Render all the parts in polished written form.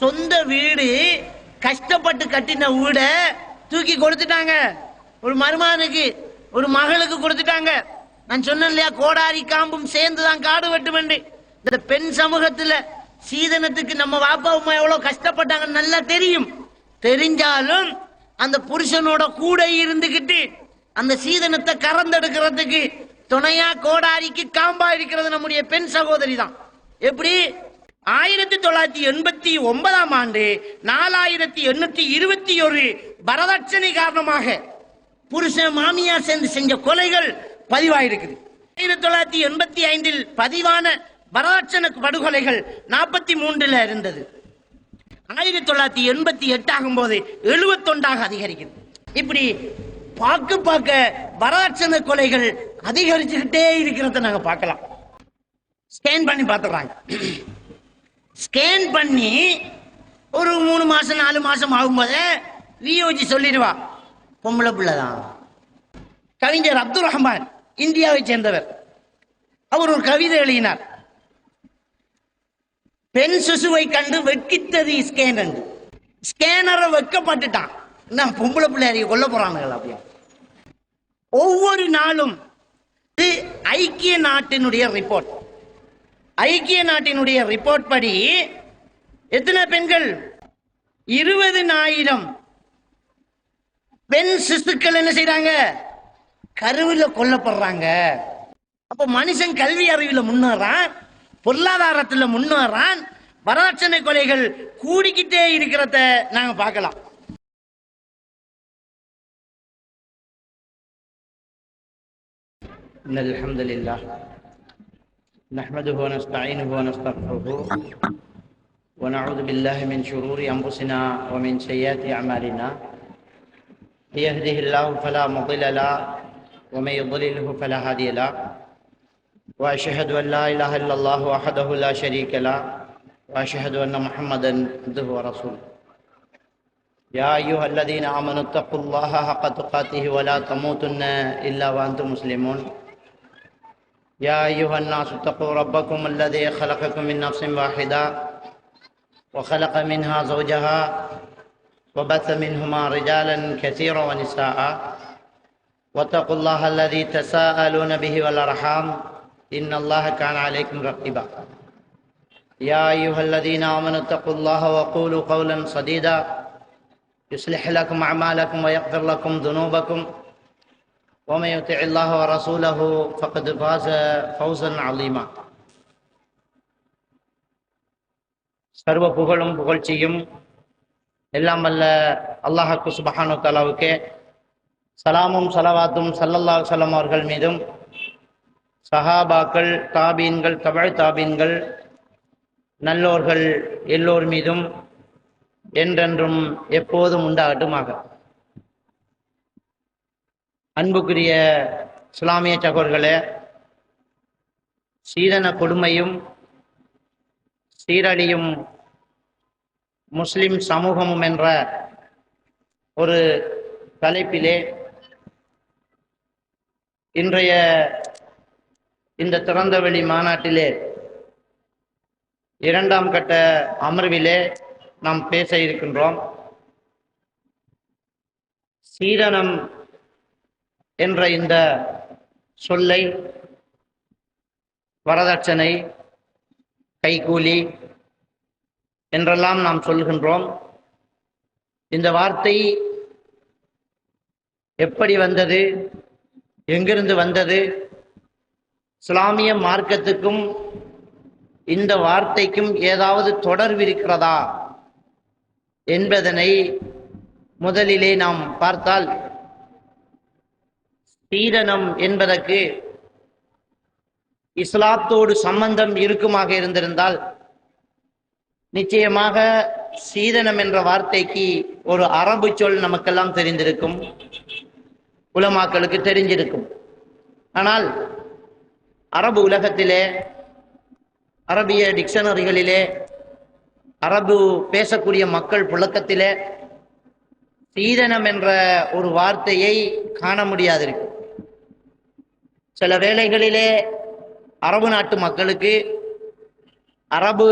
சொந்த வீடு கஷ்டப்பட்டு கட்டின வீட தூக்கி கொடுத்துட்டாங்க. ஒரு மருமகனுக்கு ஒரு மகளுக்கு கொடுத்துட்டாங்க. நான் சொன்னேன் இல்லையா, கோடாரி காம்பும் சேர்ந்துதான் காடு வெட்டும் என்று. இந்த பெண் சமூகத்துல சீதனத்துக்கு நம்ம வாப்பா அம்மா எவ்வளவு கஷ்டப்பட்டாங்கன்னு நல்லா தெரியும். தெரிஞ்சாலும் அந்த புருஷனோட கூட இருந்துகிட்டு அந்த சீதனத்தை கறந்தெடுக்கிறதுக்கு துணையா கோடாரிக்கு காம்பா இருக்கிறது நம்முடைய பெண் சகோதரி தான். எப்படி 1989ஆம் ஆண்டு 4821 வரதட்சணை காரணமாக புருஷன் மாமியார் சேர்ந்து செஞ்ச கொலைகள் பதிவாயிருக்குது. 1985 பதிவான வரதட்சணை படுகொலைகள் 43 இருந்தது. 1988 ஆகும்போது 71 அதிகரிக்குது. இப்படி பார்க்க வரதட்சணை கொலைகள் அதிகரிச்சுக்கிட்டே இருக்கிறத நாங்க பார்க்கலாம். ஸ்கேன் பண்ணி பார்த்துறாங்க. ஸ்கேன் பண்ணி ஒரு 3 மாசம் 4 மாசம் ஆகும்போது வியோஜி சொல்லிடுவா பொம்பளை பிள்ளைதான். கவிஞர் அப்துல் ரஹ்மான் இந்தியாவை சேர்ந்தவர். அவர் ஒரு கவிதை எழுதினார். பெண் சிசுவை கண்டு வெட்கித்தது ஸ்கேனர். ஸ்கேனரை வெட்கப்பட்டுட்டான். நான் பொம்பளை பிள்ளைய கொல்ல போறானுங்களா அப்படியா? ஒவ்வொரு நாளும் ஐக்கிய நாட்டினுடைய ரிப்போர்ட். ஐக்கிய நாட்டினுடைய ரிப்போர்ட் படி எத்தனை பெண்கள்? 20,000 பெண் சிசுக்கள் என்ன செய்யறாங்க? கருவில கொல்லப்படுறாங்க. அப்ப மனுஷன் கல்வி அறிவில் முன்னேறான், பொருளாதாரத்தில் முன்னேறான், வரதட்சணை கொலைகள் கூடிக்கிட்டே இருக்கிறத நாங்க பார்க்கலாம். அல்ஹம்துலில்லாஹ் நஹ்மதுஹு வ நஸ்தஈனுஹு வ நஸ்தக்ஃபிருஹு வ நஊது பில்லாஹி மின் ஷுரூரி அன்ஃபுஸினா வ மின் ஸய்யிஆத்தி அமாலினா யஹ்திஹில்லாஹு ஃபலா முضில்ல லஹு வ மை யுضللஹு ஃபலா ஹாதிய லஹு வ அஷ்ஹது அன் லா இலாஹா இல்லல்லாஹு வஹ்தஹு லா ஷரீக லஹு வ அஷ்ஹது அன்ன முஹம்மதன் அப்துஹு வ ரசூலுஹு. யா அய்யுஹல்லதீன ஆமனு தக்குல்லாஹ ஹக்க துகாத்திஹி வ லா தமூதுன்ன இல்லா வ அன்தும் முஸ்லிமூன். يا أيها الناس اتقوا ربكم الذي خلقكم من نفس واحدة وخلق منها زوجها وبث منهما رجالا كثيرا ونساء واتقوا الله الذي تساءلون به والأرحام إن الله كان عليكم رقيبا. يا أيها الذين آمنوا اتقوا الله وقولوا قولا سديدا يصلح لكم أعمالكم ويغفر لكم ذنوبكم ومن يطع الله ورسوله فقد فاز فوزا عظيما. சர்வ புகழும் புகழ்ச்சியும் எல்லாம் வல்ல அல்லாஹ் சுப்ஹானஹு வ தஆலாவுக்கே, சலாமும் ஸலவாத்தும் ஸல்லல்லாஹு அலைஹி வஸல்லம் அவர்கள் மீதும், சஹாபாக்கள், தாபீன்கள், தபஅ தாபீன்கள், நல்லோர்கள் எல்லோர் மீதும் என்றென்றும் எப்போதும் உண்டாகட்டுமாக. அன்புக்குரிய இஸ்லாமிய சகோதரர்களே, சீதன கொடுமையும் சீரழியும் முஸ்லிம் சமூகமும் என்ற ஒரு தலைப்பிலே இன்றைய இந்த திறந்தவெளி மாநாட்டிலே 2ஆம் கட்ட அமர்விலே நாம் பேச இருக்கின்றோம். சீதனம் என்ற இந்த சொல்லை வரதட்சணை, கைகூலி என்றெல்லாம் நாம் சொல்கின்றோம். இந்த வார்த்தை எப்படி வந்தது, எங்கிருந்து வந்தது, இஸ்லாமிய மார்க்கத்துக்கும் இந்த வார்த்தைக்கும் ஏதாவது தொடர்பு இருக்கிறதா என்பதனை முதலிலே நாம் பார்த்தால், சீதனம் என்பதற்கு இஸ்லாத்தோடு சம்பந்தம் இருக்குமாக இருந்திருந்தால் நிச்சயமாக சீதனம் என்ற வார்த்தைக்கு ஒரு அரபு சொல் நமக்கெல்லாம் தெரிந்திருக்கும், உலமாக்களுக்கு தெரிஞ்சிருக்கும். ஆனால் அரபு உலகத்திலே, அரபிய டிக்ஷனரிகளிலே, அரபு பேசக்கூடிய மக்கள் புழக்கத்திலே சீதனம் என்ற ஒரு வார்த்தையை காண முடியாதிருக்கு. சில வேளைகளிலே அரபு நாட்டு மக்களுக்கு, அரபு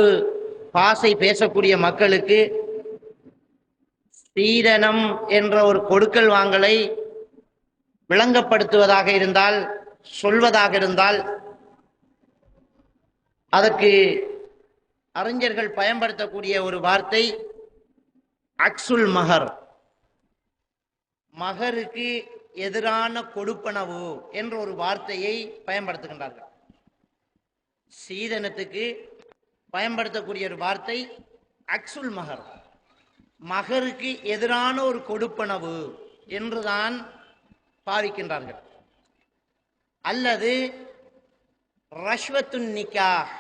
பாசை பேசக்கூடிய மக்களுக்கு சீதனம் என்ற ஒரு கொடுக்கல் வாங்கலை விளங்கப்படுத்துவதாக இருந்தால், சொல்வதாக இருந்தால், அதற்கு அறிஞர்கள் பயன்படுத்தக்கூடிய ஒரு வார்த்தை அக்சுல் மஹர். மகருக்கு எதிரான கொடுப்பனவு என்ற ஒரு வார்த்தையை பயன்படுத்துகின்றார்கள். சீதனத்துக்கு பயன்படுத்தக்கூடிய ஒரு வார்த்தை அக்சுல் மஹர், மகருக்கு எதிரான ஒரு கொடுப்பனவு என்றுதான் பாவிக்கின்றார்கள். அல்லது ரஷ்வத்துன் நிக்காஹ்,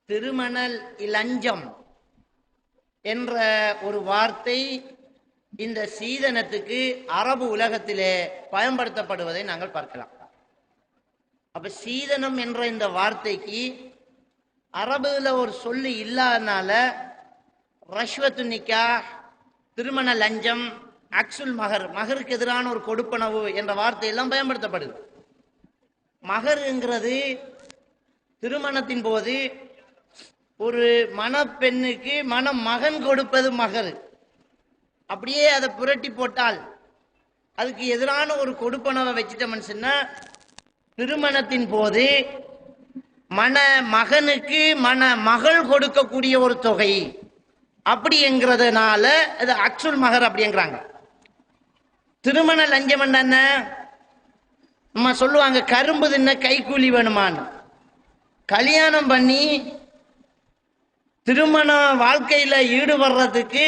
திருமண இலஞ்சம் என்ற ஒரு வார்த்தை இந்த சீதனத்துக்கு அரபு உலகத்திலே பயன்படுத்தப்படுவதை நாங்கள் பார்க்கலாம். அப்ப சீதனம் என்ற இந்த வார்த்தைக்கு அரபுல ஒரு சொல்லு இல்லாதனால ரஷ்வத்து நிக்காஹ், திருமண லஞ்சம், அக்சுல் மகர், மகருக்கு எதிரான ஒரு கொடுப்பனவு என்ற வார்த்தையெல்லாம் பயன்படுத்தப்படுது. மகருங்கிறது திருமணத்தின் போது ஒரு மணப்பெண்ணுக்கு மணமகன் கொடுப்பது மகர். அப்படியே அதை புரட்டி போட்டால் அதுக்கு எதிரான ஒரு கொடுப்பனவை வச்சுட்டோம்னு சொன்னா திருமணத்தின் போது மகனுக்கு மகள் கொடுக்கக்கூடிய ஒரு தொகை அப்படிங்கிறதுனால அது அக்சுல் மகர் அப்படிங்கிறாங்க. திருமண லஞ்சம் என்ன நம்ம சொல்லுவாங்க, கரும்பு தின்ன கைக்கூலி வேணுமான்னு. கல்யாணம் பண்ணி திருமண வாழ்க்கையில ஈடுபடுறதுக்கு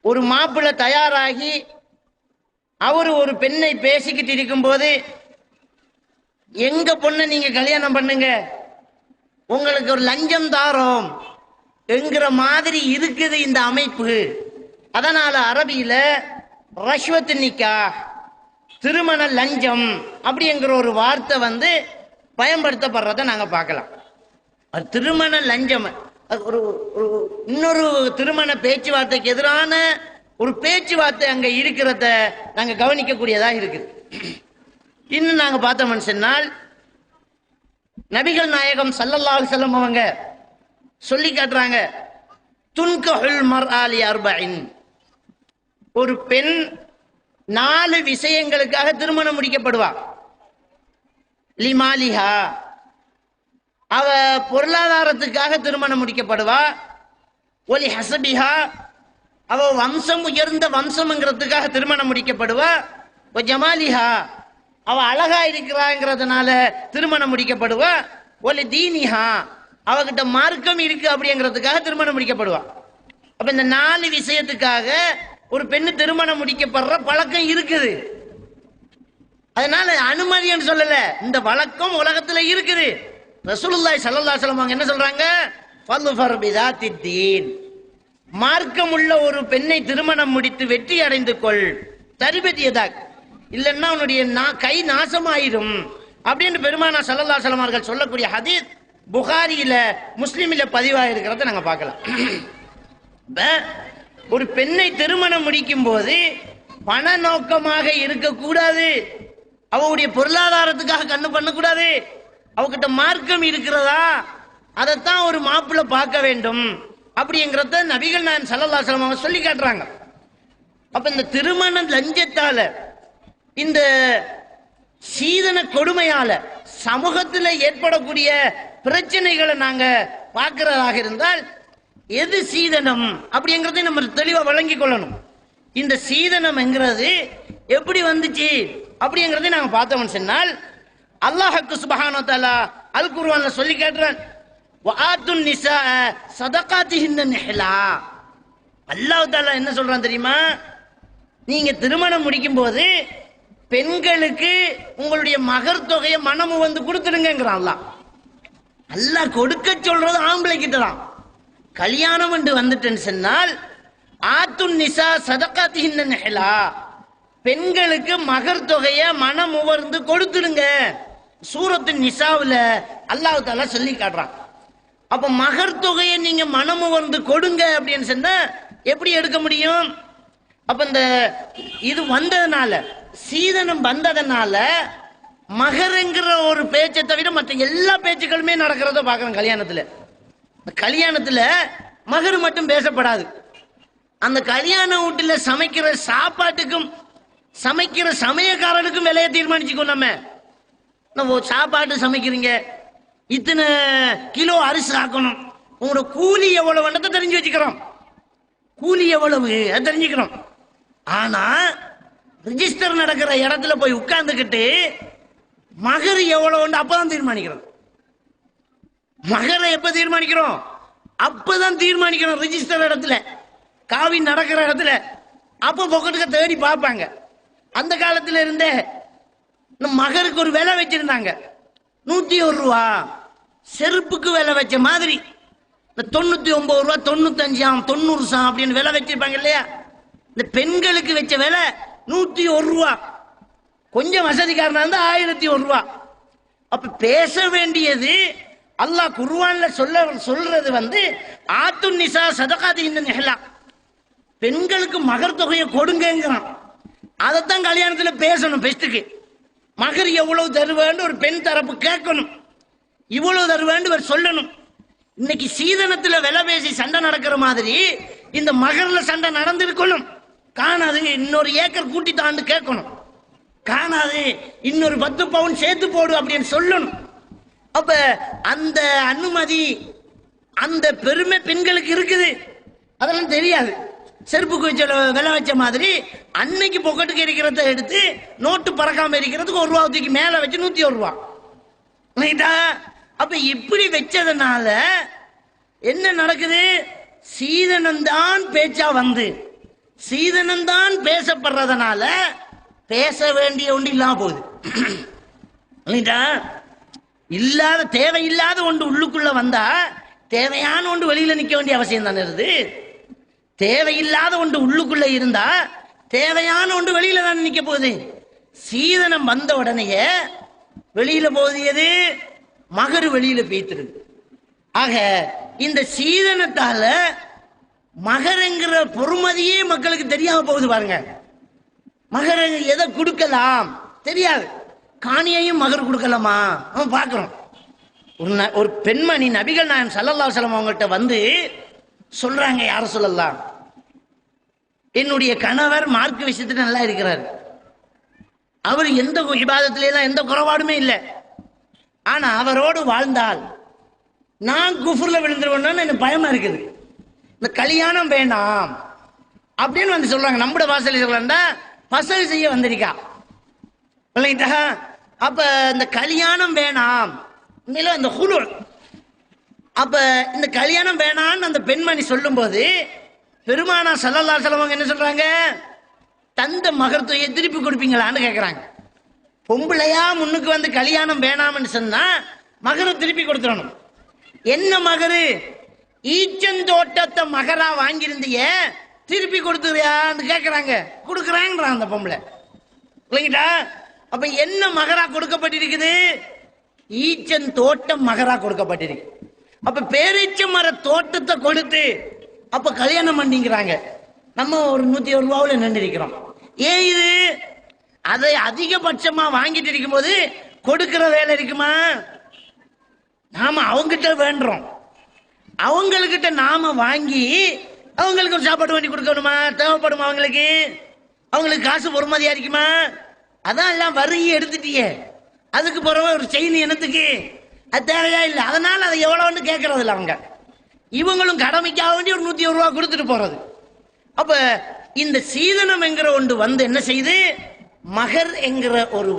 ஒரு மாப்பிள்ளை தயாராகி அவர் ஒரு பெண்ணை பேசிக்கிட்டு இருக்கும்போது, எங்க பொண்ணை நீங்க கல்யாணம் பண்ணுங்க, உங்களுக்கு ஒரு லஞ்சம் தாரோம் என்கிற மாதிரி இருக்குது இந்த அமைப்பு. அதனால அரபியில ரஷ்வத்து நிக்காஹ், திருமண லஞ்சம் அப்படிங்கிற ஒரு வார்த்தை பயன்படுத்தப்படுறத நாங்க பார்க்கலாம். திருமண லஞ்சம் ஒரு இன்னொரு திருமண பேச்சுவார்த்தைக்கு எதிரான ஒரு பேச்சுவார்த்தை அங்க இருக்கிறத நாங்க கவனிக்கக்கூடியதா இருக்குது. இன்னும் நாங்க பார்த்தோம்னு சொன்னால், நபிகள் நாயகம் ஸல்லல்லாஹு அலைஹி வஸல்லம் அவங்க சொல்லி காட்டுறாங்க, துன்கஹுல் மர்ஆ லி அர்பஇன், ஒரு பெண் 4 விஷயங்களுக்காக திருமணம் முடிக்கப்படுவா. லிமாலிஹா, அவ பொருளாதாரத்துக்காக திருமணம் முடிக்கப்படுவா. ஒலி ஹசபிஹா, அவ வம்சம் உயர்ந்த வம்சம்ங்கிறதுக்காக திருமணம் முடிக்கப்படுவா. ஜமாலிஹா, அவ அழகா இருக்கிறாங்கிறதுனால திருமணம் முடிக்கப்படுவா. ஒலி தீனிஹா, அவகிட்ட மார்க்கம் இருக்கு அப்படிங்கிறதுக்காக திருமணம் முடிக்கப்படுவா. அப்ப இந்த 4 விஷயத்துக்காக ஒரு பெண்ணு திருமணம் முடிக்கப்படுற பழக்கம் இருக்குது. அதனால அனுமதின்னு சொல்லல, இந்த வழக்கம் உலகத்துல இருக்குது. ரசூலுல்லாஹி ஸல்லல்லாஹு அலைஹி வஸல்லம் என்ன சொல்றாங்க, ஃபல்ஃபர் பிதாத்தித்தீன், மார்க்கம் உள்ள ஒரு பெண்ணை திருமணம் முடித்து வெற்றி அடைந்து கொள், தரிபதியதாக், இல்லைன்னா உன்னுடைய கை நாசமாயிரும் அப்படின்னு பெருமானா ஸல்லல்லாஹு அலைஹி வஸல்லம் அவர்கள் சொல்லக்கூடிய ஹதீஸ் புகாரியில முஸ்லிமில பதிவாக இருக்கிறத நாங்க பார்க்கலாம். ஒரு பெண்ணை திருமணம் முடிக்கும் போது பண நோக்கமாக இருக்கக்கூடாது, அவளுடைய பொருளாதாரத்துக்காக கண்ணு பண்ணக்கூடாது, அவகிட்ட மார்க்கம் இருக்கிறதா அதைத்தான் ஒரு மாப்பிள்ளை பார்க்க வேண்டும் அப்படிங்கிறத நபிகள் நாயகம் ஸல்லல்லாஹு அலைஹி வஸல்லம் அவங்க சொல்லி காட்டுறாங்க. அப்ப இந்த திருமண லஞ்சத்தால, இந்த சீதன கொடுமையால சமூகத்தில் ஏற்படக்கூடிய பிரச்சனைகளை நாங்க பார்க்கிறதாக இருந்தால், எது சீதனம் அப்படிங்கறதை நம்ம தெளிவா வழங்கி கொள்ளணும். இந்த சீதனம் என்கிறது எப்படி வந்துச்சு அப்படிங்கறதை நாங்க பார்த்தோம்னு சொன்னால், அல்லாஹ் சுப்ஹானஹு வ தஆலா அல் குர்ஆன்ல சொல்லி காட்டுறான், வஆத்துன் நிஸா ஸதகாத்திஹின்ன நிஹ்லா. அல்லாஹ் தஆலா என்ன சொல்றான் தெரியுமா, நீங்க திருமணம் முடிக்கும் போது பெண்களுக்கு உங்களுடைய மகர் தொகையை மனமு கொடுத்துடுங்கிறான். அல்லாஹ் கொடுக்க சொல்றது ஆம்பளை கிட்டதான். கல்யாணம் என்று வந்துட்டேன்னு சொன்னால், ஆத்துன் நிஸா ஸதகாத்திஹின்ன நிஹ்லா, பெண்களுக்கு மகர் தொகையை மனமுவர்ந்து கொடுத்துடுங்க. சூரத்து நிசாவுல அல்லாஹ் தஆலா சொல்லி காட்டுறான். அப்ப மகர் தொகையை நீங்க மனமுவர்ந்து கொடுங்க அப்படின்னு சொன்னா எப்படி எடுக்க முடியும்? அப்ப இந்த இது வந்ததுனால, சீதனம் வந்ததுனால, மகருங்கிற ஒரு பேச்சை தவிர மற்ற எல்லா பேச்சுக்களுமே நடக்கிறத பார்க்கறோம் கல்யாணத்துல. கல்யாணத்துல மகர் மட்டும் பேசப்படாது. அந்த கல்யாண வீட்டுல சமைக்கிற சாப்பாட்டுக்கும் சமைக்கிற சமயக்காரனுக்கும் விலையை தீர்மானிச்சுக்கோ. நம்ம சாப்பாட்டு சமைக்கிறீங்க, இத்தனை கிலோ அரிசி ஆக்கணும், உங்களோட கூலி எவ்வளவு தெரிஞ்சு வச்சுக்கிறோம். கூலி எவ்வளவு தெரிஞ்சுக்கிறோம். ஆனா ரிஜிஸ்டர் நடக்கிற இடத்துல போய் உட்கார்ந்துக்கிட்டு மகர் எவ்வளவு அப்பதான் தீர்மானிக்கிறோம். மகரை எப்ப தீர்மானிக்கிறோம்? அப்பதான் தீர்மானிக்கிறோம். ரிஜிஸ்டர் இடத்துல, காவி நடக்கிற இடத்துல. அப்ப பொக்கெட்டுக்கு தேடி பார்ப்பாங்க. அந்த காலத்துல இருந்தே மகருக்கு ஒரு விலை வச்சிருந்தாங்க, 101 ரூபா. செருப்புக்கு விலை வச்ச மாதிரி 99 ரூபா, 95 90 அப்படின்னு விலை வச்சிருப்பாங்க இல்லையா? இந்த பெண்களுக்கு வச்ச விலை 101 ரூபா. கொஞ்சம் வசதிக்காரனா இருந்தா 1001 ரூபா. அப்ப பேச வேண்டியது அல்லாஹ் குர்ஆன்ல சொல்றது ஆத்து நிசா சதகாதி இந்த நிகழா, பெண்களுக்கு மகர் தொகையை கொடுங்கிறான். அதைத்தான் கல்யாணத்துல பேசணும். பெஸ்ட்டுக்கு மகர் எவ்வளவு தருவேன்னு ஒரு பெண் தரப்பு கேட்கணும், இவ்வளவு தருவேன்னு சொல்லணும். இன்னைக்கு சீதனத்துல விலை பேசி சண்டை நடக்கிற மாதிரி இந்த மகர்ல சண்டை நடந்திருக்கணும். காணாது, இன்னொரு ஏக்கர் கூட்டி தாண்டு கேட்கணும். காணாது, இன்னொரு 10 பவுன் சேர்த்து போடு அப்படின்னு சொல்லணும். அப்ப அந்த அனுமதி, அந்த பெருமை பெண்களுக்கு இருக்குது. அதெல்லாம் தெரியாது. செருப்புக்கு வச்ச விலை வச்ச மாதிரி அன்னைக்கு பொக்கெட்டுக்கு இருக்கிறத எடுத்து நோட்டு பறக்காம இருக்கிறதுக்கு 1 ரூபாய்க்கு மேல வச்சு 101 ரூபா. அப்ப இப்படி வச்சதுனால என்ன நடக்குது? சீதனம்தான் பேச்சா சீதனம்தான் பேசப்படுறதுனால பேச வேண்டிய ஒன்று இல்லாம போகுது. இல்லாத தேவையில்லாத ஒன்று உள்ளுக்குள்ள வந்தா தேவையான ஒன்று வெளியில நிக்க வேண்டிய அவசியம் தானே இருக்குது. தேவையில்லாத ஒன்று உள்ளுக்குள்ள இருந்தா தேவையான ஒன்று வெளியில தான் நிக்க போகுது. சீதனம் வந்த உடனேயே வெளியில போகுது எது? மகர் வெளியில பேய்த்திருக்கு. ஆக இந்த சீதனத்தால மகருங்கிற பொறுமதியே மக்களுக்கு தெரியாம போகுது. பாருங்க, மகர் எதை கொடுக்கலாம் தெரியாது. காணியையும் மகர் கொடுக்கலாமா அவன் பார்க்கிறோம். ஒரு பெண்மணி நபிகள் நாயகம் ஸல்லல்லாஹு அலைஹி வஸல்லம் அவங்கள்ட்ட சொல்றாங்க, யார சொல்லலாம், என்னுடைய கணவர் மார்க்க விஷயத்துல நல்லா இருக்கிறார், அவர் எந்த இபாதத்திலாம் எந்த குறைபாடுமே இல்லை, ஆனா அவரோடு வாழ்ந்தால் நான் குஃப்ர்ல விழுந்துருவேன்னு எனக்கு பயமா இருக்குது, இந்த கல்யாணம் வேணாம் அப்படின்னு சொல்றாங்க. நம்முடைய வாசல் சொல்லா பசல் செய்ய வந்திருக்கா. அப்ப இந்த கல்யாணம் வேணாம், இந்த குழு, அப்ப இந்த கல்யாணம் வேணான்னு அந்த பெண்மணி சொல்லும் போது பெருமானா ஸல்லல்லாஹு அலைஹி வஸல்லம் என்ன சொல்றாங்க? தந்த மகர்த்துவத்தை திருப்பி கொடுப்பீங்களான்னு கேட்கிறாங்க. பொம்பளையா முன்னுக்கு கல்யாணம் வேணாம்னு சொன்னா மகரை திருப்பி கொடுத்துடணும். என்ன மகரு? ஈச்சந்தோட்டத்தை மகரா வாங்கியிருந்திய திருப்பி கொடுத்துறியான்னு கேட்கிறாங்க. கொடுக்குறாங்கன்றான் அந்த பொம்பளை. இல்லைங்கடா, அப்ப என்ன மகரா கொடுக்கப்பட்டிருக்குது? ஈச்சன் தோட்டம் மகரா கொடுக்கப்பட்டிருக்கு. அப்ப பேரீச்ச மர தோட்டத்தை கொடுத்து அப்ப கல்யாணம் பண்ணிக்கிறாங்க. நம்ம ஒரு 101 ரூபாவில் நின்றுக்கிறோம். ஏன் இது? அதை அதிகபட்சமா வாங்கிட்டு இருக்கும் போது கொடுக்கிற வேலை இருக்குமா? நாம அவங்கிட்ட வேண்டுறோம், அவங்கக்கிட்ட நாம வாங்கி அவங்களுக்கு ஒரு சாப்பாடு வாங்கி கொடுக்கணுமா? தேவைப்படுமா? அவங்களுக்கு காசு பொறுமதியா இருக்குமா? அதான் எல்லாம் வரியை எடுத்துட்டியே, அதுக்கு பிறகு ஒரு செயின் என்னத்துக்கு? அது தேவையா இல்லை. அதனால அதை எவ்வளவுன்னு கேட்கறது இல்லை. அவங்க இவங்களும் கடமைக்காக வேண்டி ஒரு 101 ரூபா கொடுத்துட்டு போறது. அப்ப இந்த சீதனம் என்கிற ஒன்று என்ன செய்யுது? மகர் என்கிற ஒரு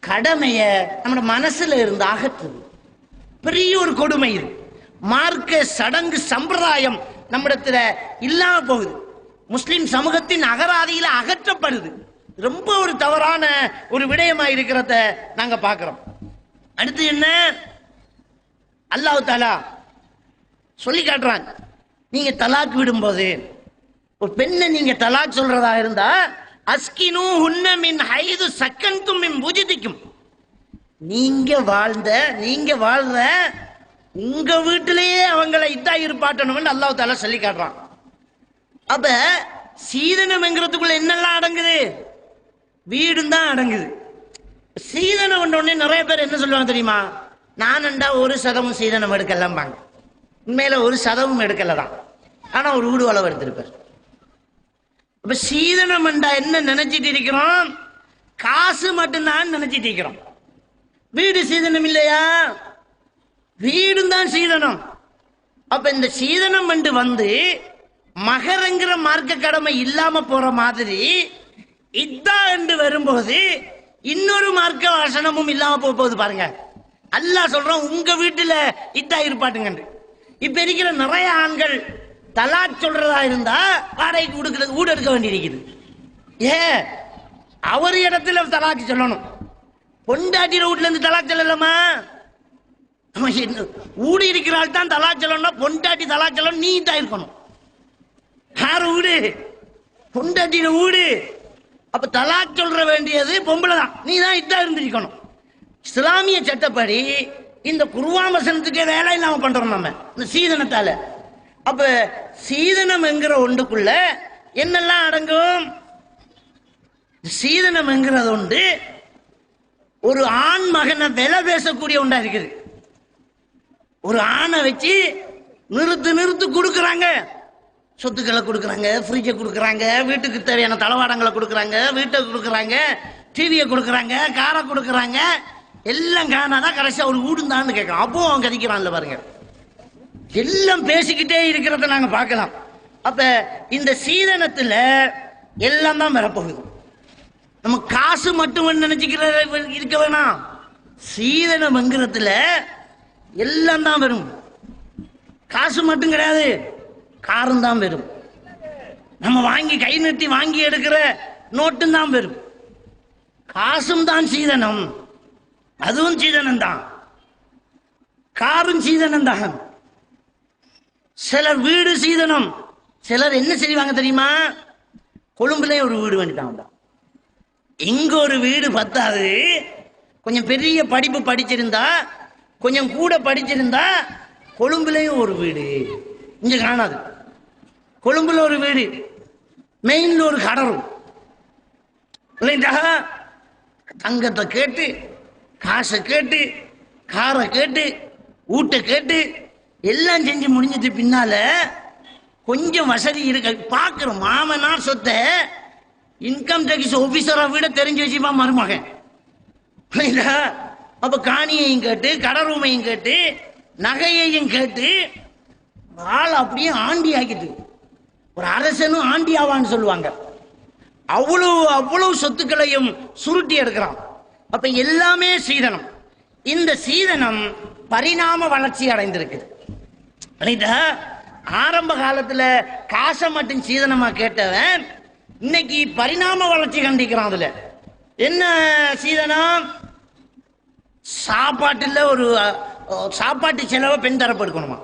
கடமைய நம்ம மனசுல இருந்து அகற்றுது. பெரிய ஒரு கொடுமை இது. மார்க்க சடங்கு சம்பிரதாயம் நம்மிடத்துல இல்லாம போகுது. முஸ்லிம் சமூகத்தின் அகராதியில அகற்றப்படுது. ரொம்ப ஒரு தவறான ஒரு விடயமா இருக்கிறத நாங்க பார்க்கிறோம். அடுத்து என்ன? அல்லாஹ் தஆலா சொல்லி காட்டுறான், நீங்க தலாக் விடும்போது ஒரு பெண்ணை நீங்க தலாக் சொல்றதா இருந்தா அஸ்கினு ஹுன்ன மின் ஹைது சக்கன்தும் மின் புஜிதிக்கும், நீங்க வாழ்ற உங்க வீட்டிலேயே அவங்களை இதா இருப்பாட்டணும்னு அல்லாஹ் தஆலா சொல்லி காட்டுறான். அப்ப சீதனம் என்கிறதுக்குள்ள என்னெல்லாம் அடங்குது? வீடும் தான் அடங்குது. சீதனம் உடனே நிறைய பேர் என்ன சொல்லுவாங்க தெரியுமா? நானண்டா 1% சீதனம் எடுக்கலாம் பாங்க. உண்மையில ஒரு சதவும் எடுக்கல தான், ஆனா ஒரு வீடு அளவு எடுத்திருப்பார். அப்ப சீதனம் என்றா என்ன நினைச்சிட்டு இருக்கிறோம்? காசு மட்டும்தான் நினைச்சிட்டு இருக்கிறோம். வீடு சீதனம் இல்லையா? வீடும் தான் சீதனம். அப்ப இந்த சீதனம் வந்து மகரங்கிற மார்க்க கடமை இல்லாம போற மாதிரி இத்தா என்று வரும்போது இன்னொரு மார்க்க வசனமும் இல்லாம போகுது பாருங்க. அல்லாஹ் சொல்றோம் உங்க வீட்டுல இத்தா இருப்பாட்டுங்க. இப்ப இருக்கிற நிறைய ஆண்கள் தலாக் சொல்றதா இருந்தா வாடகைக்கு கொடுக்கிறது வீடு எடுக்க வேண்டியிருக்குது. அவர் இடத்துல தலாக்கு சொல்லணும். பொண்டாட்டிர வீட்டுல இருந்து தலாக் சொல்லலாமா? வீடு இருக்கிறாள் தான் தலாக் சொல்லணும்னா பொண்டாட்டி தலாக் சொல்லணும், நீ தான் இருக்கணும். யாரு வீடு? பொண்டாட்டின வீடு. அப்ப தலாக் சொல்ற வேண்டியது பொம்பளை தான், நீ தான் இதான் இருந்திருக்கணும். இஸ்லாமிய சட்டப்படி இந்த குர்ஆன் வசனத்துக்கே வேலை இல்லாம பண்றோம் நம்ம இந்த சீதனத்தால. அப்ப சீதனம் என்கிற ஒன்றுக்குள்ள என்னெல்லாம் அடங்கும்? சீதனம் என்கிறது ஒன்று ஒரு ஆண் மகனை விலை பேசக்கூடிய ஒன்றா இருக்குது. ஒரு ஆணை வச்சு நிறுத்து கொடுக்கறாங்க, சொத்துக்களை கொடுக்கறாங்க, ஃப்ரிட்ஜை கொடுக்கறாங்க, வீட்டுக்கு தேவையான தளவாடங்களை கொடுக்கறாங்க, வீட்டை கொடுக்கறாங்க, டிவியை கொடுக்கறாங்க, காரை கொடுக்கறாங்க. எல்லாம் காணாதான் கடைசியா ஒரு வீடுந்தான்னு கேட்கலாம். அப்போ அவன் கதிக்கிறான்ல பாருங்க. எல்லாம் பேசிக்கிட்டே இருக்கிறத நாங்க பார்க்கலாம். அப்ப இந்த சீதனத்துல எல்லாம் தான் வரப்போகுது. நம்ம காசு மட்டும் நினைச்சுக்கிற இருக்க வேணாம். சீதனம் என்கிறதுல எல்லாம் தான் வரும். காசு மட்டும் கிடையாது, காரும் தான் வரும். நம்ம வாங்கி கை நிறுத்தி வாங்கி எடுக்கிற நோட்டும் தான் வரும். காசும் தான் சீதனம், அதுவும் சீதனம் தான், காரும் சீதனம் தான். சிலர் வீடு சீதனம். சிலர் என்ன செய்வாங்க தெரியுமா? கொழும்புல ஒரு வீடு வேண்டிட்டான், இங்க ஒரு வீடு பத்தாது, கொஞ்சம் பெரிய படிப்பு படிச்சிருந்தா, கொஞ்சம் கூட படிச்சிருந்தா கொழும்புலயும் ஒரு வீடு. இங்க காணாது. கொழும்புல ஒரு வீடு, மெயின்ல ஒரு கடரும். தங்கத்தை கேட்டு, காசை கேட்டு, காரை கேட்டு, ஊட்ட கேட்டு எல்லாம் செஞ்சு முடிஞ்சது பின்னால கொஞ்சம் வசதி இருக்கு பாக்குற மாமனார் சொத்தை இன்கம் டேக்ஸ் ஆபீசரை விட தெரிஞ்சு வச்சுப்பான் மருமகன். அப்ப காணியையும் கேட்டு, கடரூமையும் கேட்டு, நகையையும் கேட்டு ஆள் அப்படியே ஆண்டி ஆக்கிட்டு, ஒரு அரசனும் ஆண்டி ஆவான்னு சொல்லுவாங்க. அவ்வளவு சொத்துக்களையும் சுருட்டி எடுக்கிறான். அப்ப எல்லாமே சீதனம். இந்த சீதனம் பரிணாம வளர்ச்சி அடைந்திருக்கு. ஆரம்ப காலத்துல காசை மட்டும் சீதனமா கேட்டவன் இன்னைக்கு பரிணாம வளர்ச்சி கண்டிக்கிறான். அதுல என்ன சீதனம்? சாப்பாட்டுல ஒரு சாப்பாட்டு செலவை பெண் தரப்பு எடுக்கணுமா?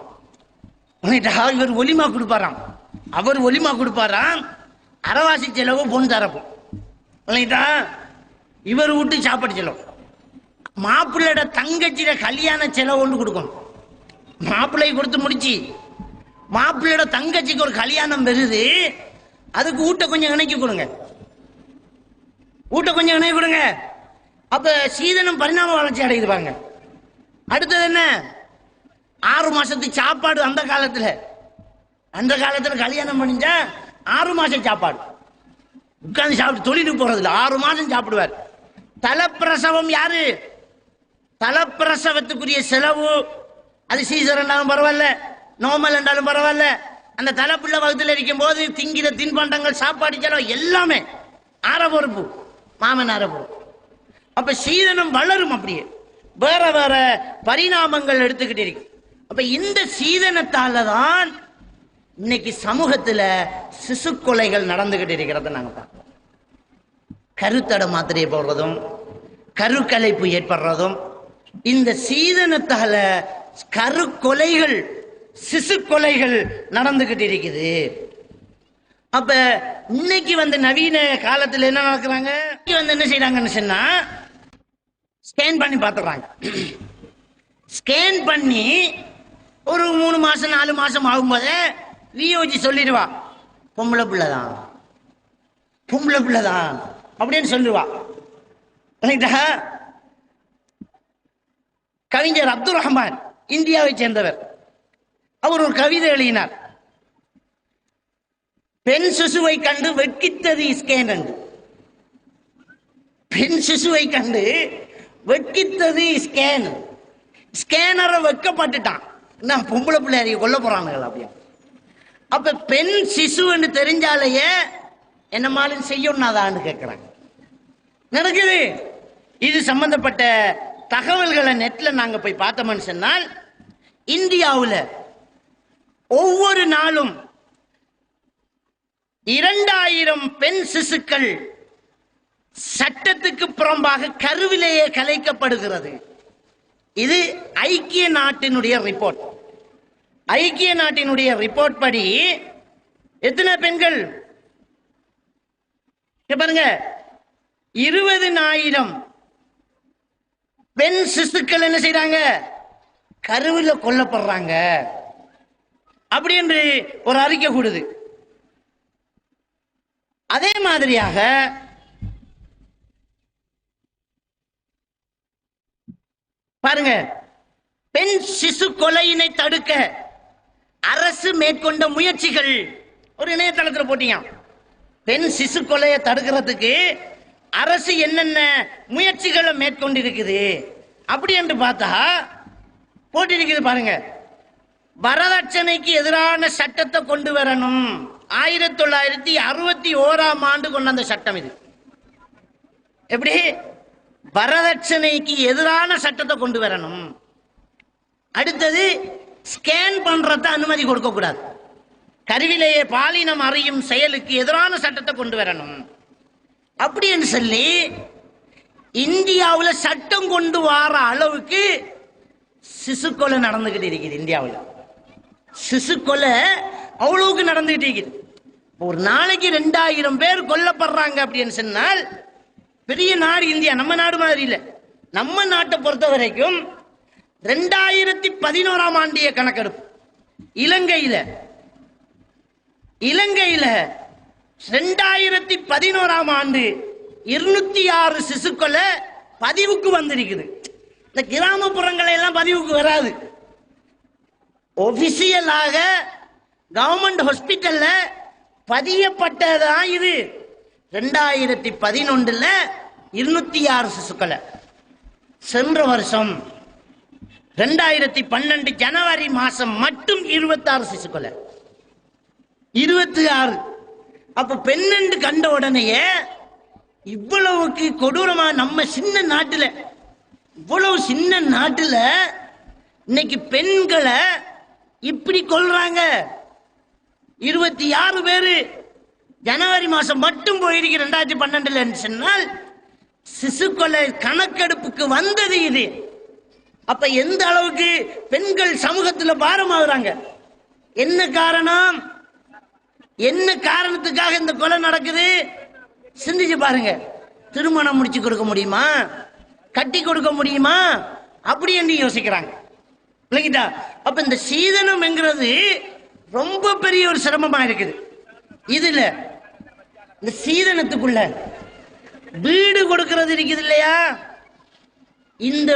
இவர் ஒலிமா கொடுப்பாராம், அவர் ஒலிமா கொடுப்பாராம், அரவாசி செலவு பொன் தரப்பு. இவர் விட்டு சாப்பாடு செலவு. மாப்பிள்ளையோட தங்கச்சியில கல்யாண செலவு ஒன்று கொடுக்கணும். மாப்பிள்ளை கொடுத்து முடிச்சு மாப்பிள்ளையோட தங்கச்சிக்கு ஒரு கல்யாணம் பெறுது, அதுக்கு ஊட்ட கொஞ்சம் இணைக்கி கொடுங்க, ஊட்ட கொஞ்சம் இணைக்கி கொடுங்க. அப்ப சீதனம் பரிணாம வளர்ச்சி அடையுது பாருங்க. அடுத்தது என்ன? 6 மாசத்துக்கு சாப்பாடு. அந்த காலத்துல கல்யாணம் பண்ணிஞ்சா 6 மாசம் சாப்பாடு உட்கார்ந்து சாப்பிட்டு தொழிலுக்கு போறது இல்லை, 6 மாசம் சாப்பிடுவார். தலப்பிரசவம் யாரு? தலப்பிரசவத்துக்குரிய செலவு அது சீசர் என்றாலும் பரவாயில்ல, நோமல் என்றாலும் பரவாயில்ல, அந்த தலைப்புள்ள வகுத்துல இருக்கும் போது திங்கிற தின்பண்டங்கள் சாப்பாடு செலவு எல்லாமே ஆற பொறுப்பு, மாமன் ஆற பொறுப்பு. அப்ப சீதனம் வளரும், அப்படியே வேற வேற பரிணாமங்கள் எடுத்துக்கிட்டு இருக்கு. அப்ப இந்த சீதனத்தால தான் இன்னைக்கு சமூகத்துல சிசு கொலைகள் நடந்துகிட்டு இருக்கிறத நாங்க பார்க்கிறோம். கருத்தடை மாத்திரையை போடுறதும், கருக்கலைப்பு ஏற்படுறதும் இந்த சீதனத்தால கரு கொலைகள், சிசு கொலைகள் நடந்துகிட்டு இருக்குது. அப்ப இன்னைக்கு நவீன காலத்துல என்ன நடக்கிறாங்க? என்ன செய்யறாங்கன்னு சொன்னா ஸ்கேன் பண்ணி பாத்துறாங்க. ஸ்கேன் பண்ணி ஒரு 3 மாசம் 4 மாசம் ஆகும்போது வியோஜி சொல்லிடுவா, பொம்பளை பிள்ளைதான், பொம்பளை பிள்ளைதான் அப்படின்னு சொல்லுவா. கவிஞர் அப்துல் ரஹ்மான் இந்தியாவை சேர்ந்தவர், அவர் ஒரு கவிதை எழுதினார். பெண் சிசுவை கண்டு வெட்கித்தது ஸ்கேன் என்று. பெண் சிசுவை கண்டு வெட்கித்தது ஸ்கேன். ஸ்கேனரை வெட்கப்பட்டுட்டான். நான் பொம்பளை பிள்ளைய கொல்ல போறானுங்களா அப்படியா? அப்ப பெண் சிசுன்னு தெரிஞ்சாலேயே என்ன மாலும் செய்யணும்னாதான்னு கேட்கிறாங்க. நடக்குது. இது சம்பந்தப்பட்ட தகவல்களை நெட்ல நாங்க போய் பார்த்தோம்னு சொன்னால், இந்தியாவில் ஒவ்வொரு நாளும் 2000 பெண் சிசுக்கள் சட்டத்துக்கு புறம்பாக கருவிலேயே கலைக்கப்படுகிறது. இது ஐக்கிய நாட்டினுடைய ரிப்போர்ட். ஐக்கிய நாட்டினுடைய ரிப்போர்ட் படி எத்தனை பெண்கள் பாருங்க, 20,000 பெண் சிசுக்கள் என்ன செய்றாங்க, கருவில் கொல்லப்படுறாங்க அப்படி என்று ஒரு அறிக்கை கூடுது. அதே மாதிரியாக பாருங்க, பெண் சிசு கொலையினை தடுக்க அரசு மேற்கொண்ட முயற்சிகள் ஒரு இணையதளத்தில் போட்டீங்க. பெண் சிசு கொலையை தடுக்கிறதுக்கு அரசு என்னென்ன முயற்சிகளை மேற்கொண்டிருக்குது அப்படி என்று பார்த்தா போட்டிருக்குது. பாருங்க, வரதட்சணைக்கு எதிரான சட்டத்தை கொண்டு வரணும். 1961ஆம் ஆண்டு கொண்ட அந்த சட்டம் இது. எப்படி வரதட்சணைக்கு எதிரான சட்டத்தை கொண்டு வரணும். அடுத்தது, ஸ்கேன் பண்றத அனுமதி கொடுக்க கூடாது. கருவிலேயே பாலினம் அறியும் செயலுக்கு எதிரான சட்டத்தை கொண்டு வரணும் அப்படின்னு சொல்லி இந்தியாவில் சட்டம் கொண்டு வர அளவுக்கு சிசு கொலை நடந்துகிட்டு இருக்குது. இந்தியாவில் சிசு கொலை அவ்வளவுக்கு நடந்துகிட்டு இருக்குது. ஒரு நாளைக்கு 2000 பேர் கொல்லப்படுறாங்க அப்படின்னு சொன்னால் பெரிய நாடு இந்தியா. நம்ம நாடு மாதிரி இல்லை. நம்ம நாட்டை பொறுத்த வரைக்கும் 2011ஆம் ஆண்டிய கணக்கெடுப்பு இலங்கையில 2011ஆம் ஆண்டு 206 சிசுக்களை பதிவுக்கு வந்திருக்குது. இந்த கிராமப்புறங்களை எல்லாம் பதிவுக்கு வராது. ஒபிஷியலாக கவர்மெண்ட் ஹாஸ்பிட்டல்ல பதியப்பட்டதான் இது. 2011 206 சிசுக்களை. சென்ற வருஷம் 2012 ஜனவரி மாசம் மட்டும் 26 சிசுக்களை. 26. அப்ப பெண்ணென்று கண்ட உடனேயே இவ்வளவுக்கு கொடூரமா நம்ம சின்ன நாட்டுல, இவ்வளவு சின்ன நாட்டுல இன்னைக்கு பெண்களை இப்படி கொல்றாங்க. 26 பேரு ஜனவரி மாசம் மட்டும் போயிருக்கு 2012 சொன்னால் சிசு கொலை கணக்கெடுப்புக்கு வந்தது இது. அப்ப எந்த அளவுக்கு பெண்கள் சமூகத்தில் பாரமாகறாங்க. என்ன காரணம்? என்ன காரணத்துக்காக இந்த கொலை நடக்குது சிந்திச்சு பாருங்க. திருமணம் முடிச்சு கொடுக்க முடியுமா, கட்டி கொடுக்க முடியுமா அப்படி என்று யோசிக்கிறாங்க. இல்லைங்களா? அப்ப இந்த சீதனம் என்கிறது ரொம்ப பெரிய ஒரு சிரமமா இருக்குது. இதுல இந்த சீதனத்துக்குள்ள வீடு கொடுக்கிறது இருக்குது இல்லையா? இந்த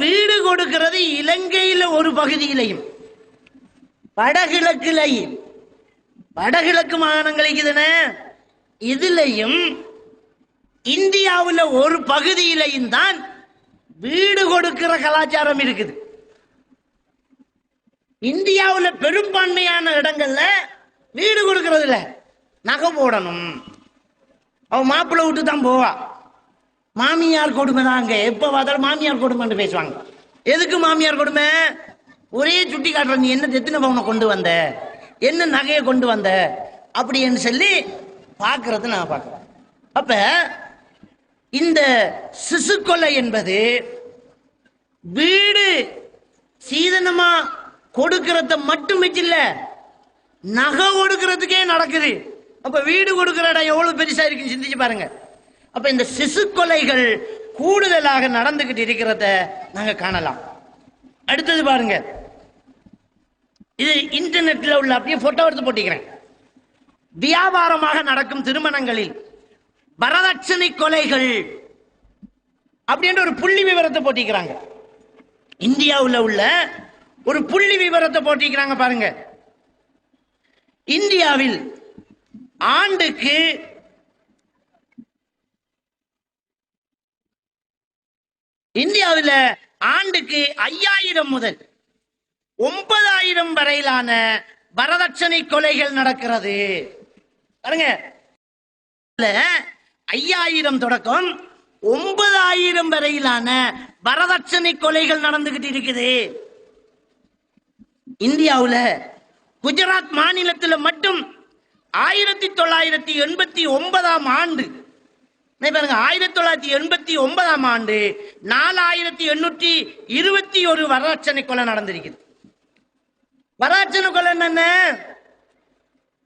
வீடு கொடுக்கிறது இலங்கையில ஒரு பகுதியிலையும் வடகிழக்கு மாகாணங்களுக்கு இதுலையும் இந்தியாவில் ஒரு பகுதியிலையும் தான் வீடு கொடுக்கிற கலாச்சாரம் இருக்குது. இந்தியாவில் பெரும்பான்மையான இடங்கள்ல வீடு கொடுக்கிறது இல்ல. நகை போடணும், அவ மாப்பிள்ளை விட்டு தான் போவா. மாமியார் கொடுமை தாங்க. எப்ப பார்த்தாலும் மாமியார் கொடுமைன்னு பேசுவாங்க. எதுக்கு மாமியார் கொடுமை? ஒரே சுட்டி காட்டுற, நீ என்ன எத்தனை பவுனை கொண்டு வந்த, என்ன நகையை கொண்டு வந்த அப்படின்னு சொல்லி பார்க்கறது நான் பார்க்கிறேன். அப்ப இந்த சிசு கொலை என்பது வீடு சீதனமா கொடுக்கறத மட்டும் இல்ல, நகை கொடுக்கறதுக்கே நடக்குது. அப்ப வீடு கொடுக்கிற இடம் எவ்வளவு பெருசா இருக்குன்னு சிந்திச்சு பாருங்க. அப்ப இந்த சிசு கொலைகள் கூடுதலாக நடந்துகிட்டு இருக்கிறத நாங்க காணலாம். அடுத்தது பாருங்க, இது இன்டர்நெட்ல உள்ள அப்படியே போட்டோ எடுத்து போட்டிக்கிறேன். வியாபாரமாக நடக்கும் திருமணங்களில் வரதட்சணை கொலைகள் அப்படின்ற ஒரு புள்ளி விவரத்தை போட்டிக்கிறாங்க. இந்தியாவில் உள்ள ஒரு புள்ளி விவரத்தை போட்டிருக்கிறாங்க பாருங்க. இந்தியாவில் ஆண்டுக்கு இந்தியாவில் ஆண்டுக்கு 5000 முதல் 9000 வரையிலான வரதட்சணை கொலைகள் நடக்கிறது. பாருங்க, 5000 தொடக்கம் 9000 வரையிலான வரதட்சணை கொலைகள் நடந்துகிட்டு இருக்குது. இந்தியாவில் குஜராத் மாநிலத்தில் மட்டும் 1989 ஆண்டு, 1989 ஆண்டு 4821 வரதட்சணை கொலை நடந்திருக்குது. வரதட்சணை கொலை என்ன?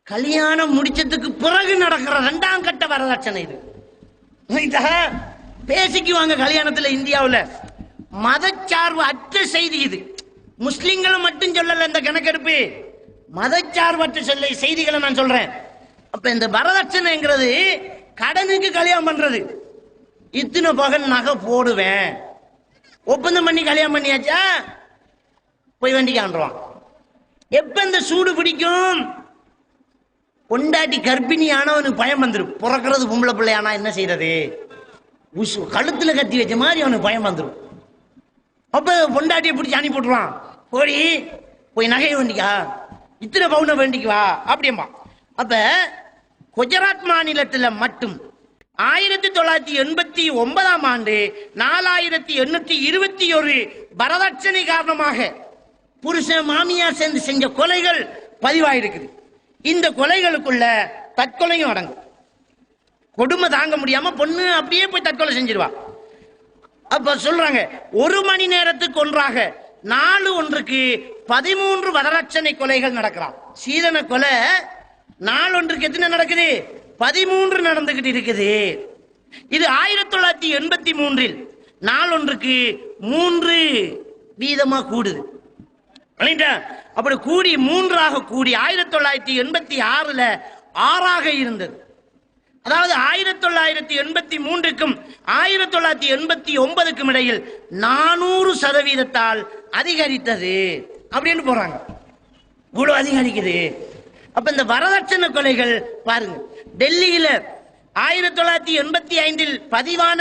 கல்யாணம் முடிச்சதுக்கு பிறகு நடக்கிற 2ஆம் கட்ட வரதட்சணை. இது பேசிக்குவாங்க கல்யாணத்துல. இந்தியாவில் மதச்சார்பு அற்ற செய்தி இது. முஸ்லிம்களை மட்டும் சொல்லல இந்த கணக்கெடுப்பு, மதச்சார்பற்ற செய்திகளை நான் சொல்றேன். அப்ப இந்த வரதட்சணைங்கிறது கடனுக்கு கல்யாணம் பண்றது. இத்தனை பகல் நகை போடுவேன், ஒப்பந்தம் பண்ணி கல்யாணம் பண்ணியாச்சா, போய் வண்டி காண்றான். எப்ப இந்த சூடு பிடிக்கும்? பொண்டாட்டி கர்ப்பிணி ஆனவனுக்கு பயம் வந்துடும். பிறக்கிறது பொம்பளை பிள்ளையானா என்ன செய்யறது? கழுத்துல கத்தி வச்ச மாதிரி அவனுக்கு பயம் வந்துடும். அப்ப பொண்டாட்டியை பிடிச்சி அனுப்பி விட்டுருவான். போய் நகையை வேண்டிக்கா, இத்தனை பவுனை வேண்டிக்குவா அப்படியம்மா. அப்ப குஜராத் மாநிலத்தில் மட்டும் 1989 ஆண்டு 4821 வரதட்சணை காரணமாக புருஷன் மாமியார் சேர்ந்து செஞ்ச கொலைகள் பதிவாயிருக்குது. இந்த கொலைகளுக்குள்ள தற்கொலையும் அடங்கும். கொடுமை தாங்க முடியாம பொண்ணு அப்படியே போய் தற்கொலை செஞ்சிருவா. அப்ப சொல்றாங்க, 1 மணி நேரத்துக்கு ஒன்றாக நாள் ஒன்றுக்கு 13 வரதட்சணை கொலைகள் நடக்கலாம். சீதன கொலை நாள் ஒன்றுக்கு எத்தனை நடக்குது? 13 நடந்துகிட்டு இருக்குது. இது 1983 நாள் ஒன்றுக்கு 3 வீதமா கூடுது. அப்படி கூடி 3ஆக கூடி 1986 6ஆக இருந்தது. அதாவது 1983க்கும் 1989க்கும் இடையில் 400% அதிகரித்தது அப்படின்னு போறாங்க. இவ்வளவு அதிகரிக்குது. அப்ப இந்த வரதட்சணை கொலைகள் பாருங்க, டெல்லியில 1985 பதிவான